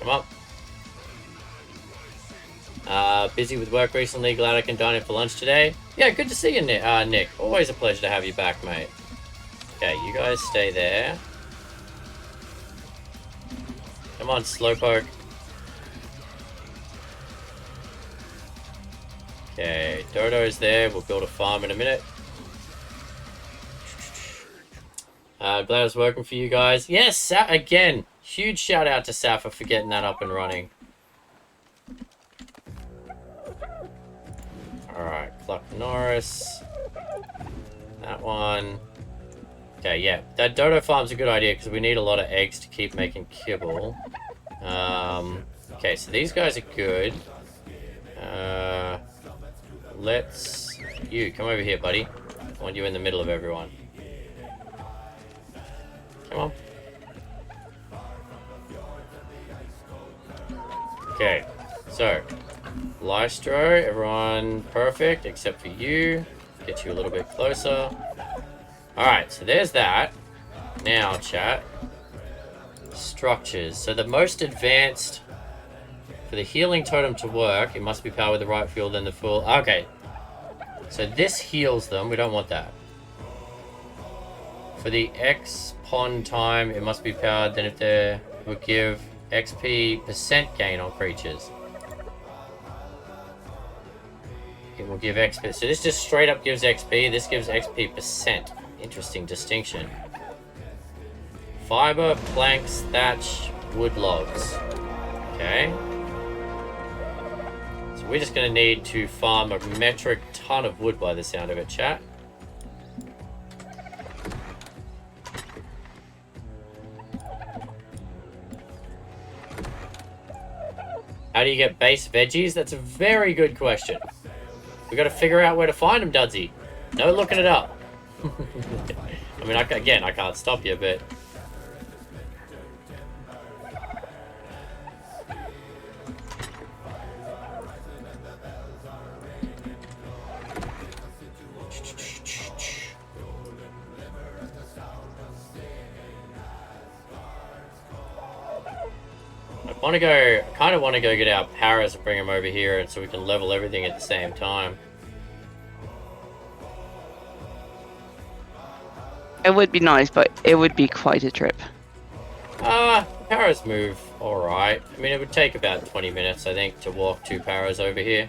Come up. Busy with work recently. Glad I can dine in for lunch today. Yeah, good to see you, Nick. Always a pleasure to have you back, mate. Okay, you guys stay there. Come on, Slowpoke. Okay, Dodo's there. We'll build a farm in a minute. Glad it was working for you guys. Yes, again, huge shout out to Safa for getting that up and running. Alright, Cluck Norris. That one. Okay, yeah. That Dodo farm's a good idea because we need a lot of eggs to keep making kibble. Okay, so these guys are good. Let's... You, come over here, buddy. I want you in the middle of everyone. Come on. Okay, so... Lystro, everyone perfect except for you. Get you a little bit closer. Alright, so there's that. Now, chat. Structures. So the most advanced... For the healing totem to work, it must be powered with the right fuel, then the full... Okay. So this heals them. We don't want that. For the X-Pon time, it must be powered, then if there will give XP % gain on creatures. It will give XP. So this just straight up gives XP. This gives XP %. Interesting distinction. Fiber, planks, thatch, wood logs. Okay. So we're just going to need to farm a metric ton of wood by the sound of it, chat. How do you get base veggies? That's a very good question. We got to figure out where to find them, Dudsy. No looking it up. I mean, I can't stop you, but... I kind of want to go get our Paras and bring them over here and so we can level everything at the same time. It would be nice, but it would be quite a trip. Paras move alright. I mean, it would take about 20 minutes, I think, to walk 2 Paras over here.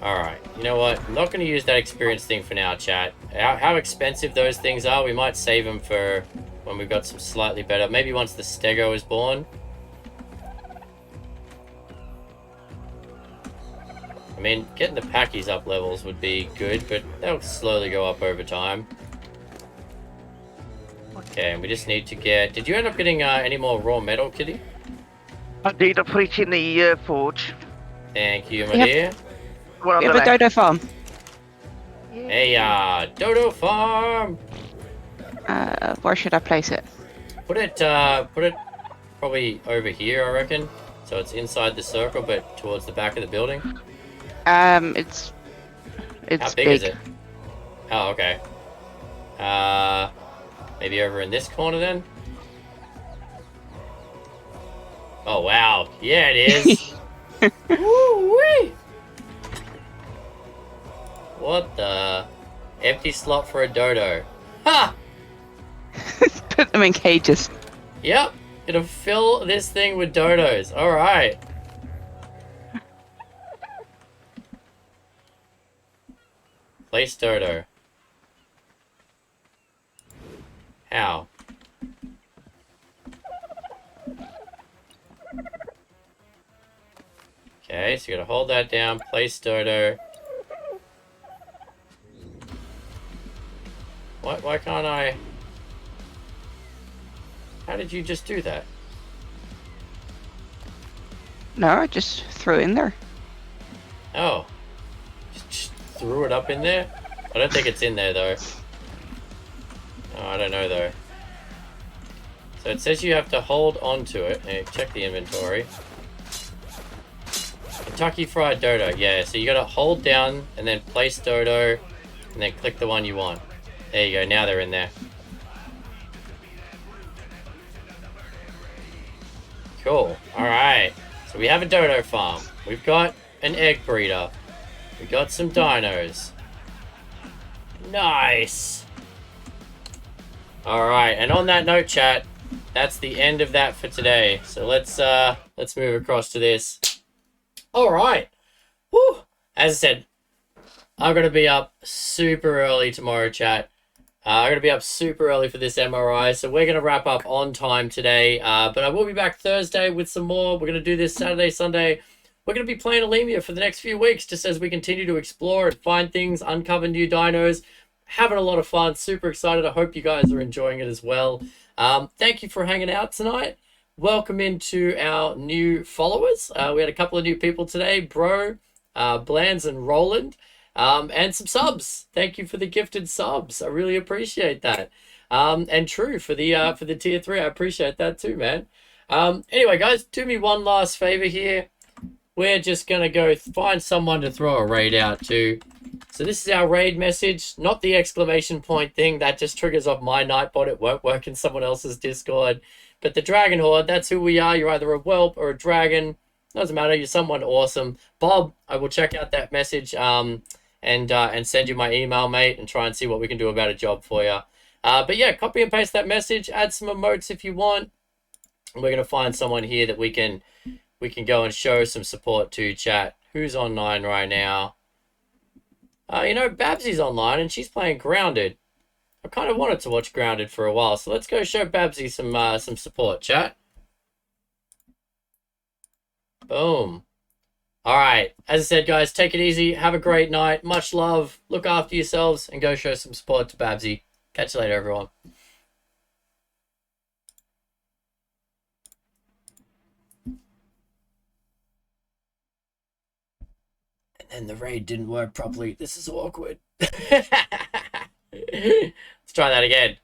Alright, you know what? I'm not going to use that experience thing for now, chat. How expensive those things are, we might save them for when we've got some slightly better. Maybe once the Stego is born. I mean, getting the Packies up levels would be good, but they'll slowly go up over time. Okay, and we just need to get... Did you end up getting any more raw metal, Kitty? I did. I put it in the forge. Thank you, my Yep. dear. One on We the have a left. Dodo farm. Hey, Dodo Farm! Where should I place it? Put it probably over here, I reckon. So it's inside the circle, but towards the back of the building. It's How big is it? Oh, okay. Maybe over in this corner then? Oh, wow. Yeah, it is. Woo-wee! What the? Empty slot for a dodo. Ha! Put them in cages. Yep. Gonna fill this thing with dodos. Alright. Place dodo. How? Okay, so you gotta hold that down, place dodo. Why can't I? How did you just do that? No, I just threw it in there. Oh. Just threw it up in there? I don't think it's in there though. Oh, I don't know though. So it says you have to hold on to it. And check the inventory. Kentucky Fried Dodo. Yeah, so you gotta hold down and then place dodo and then click the one you want. There you go, now they're in there. Cool. Alright. So we have a dodo farm. We've got an egg breeder. We got some dinos. Nice. Alright, and on that note, chat, that's the end of that for today. So let's move across to this. Alright. Woo! As I said, I'm gonna be up super early tomorrow, chat. I'm going to be up super early for this MRI, so we're going to wrap up on time today. But I will be back Thursday with some more. We're going to do this Saturday, Sunday. We're going to be playing Alemia for the next few weeks, just as we continue to explore and find things, uncover new dinos. Having a lot of fun. Super excited. I hope you guys are enjoying it as well. Thank you for hanging out tonight. Welcome into our new followers. We had a couple of new people today. Bro, Blands and Roland. And some subs. Thank you for the gifted subs. I really appreciate that. And True for the tier 3. I appreciate that too, man. Anyway, guys, do me one last favor here. We're just gonna go find someone to throw a raid out to. So this is our raid message, not the exclamation point thing. That just triggers off my Nightbot. It won't work in someone else's Discord. But the Dragon Horde, that's who we are. You're either a whelp or a dragon. Doesn't matter. You're someone awesome. Bob, I will check out that message. And send you my email, mate, and try and see what we can do about a job for you. But yeah, copy and paste that message. Add some emotes if you want. We're gonna find someone here that we can go and show some support to, chat. Who's online right now? You know, Babsy's online and she's playing Grounded. I kind of wanted to watch Grounded for a while, so let's go show Babsy some support, chat. Boom. All right. As I said, guys, take it easy. Have a great night. Much love. Look after yourselves and go show some support to Babsy. Catch you later, everyone. And then the raid didn't work properly. This is awkward. Let's try that again.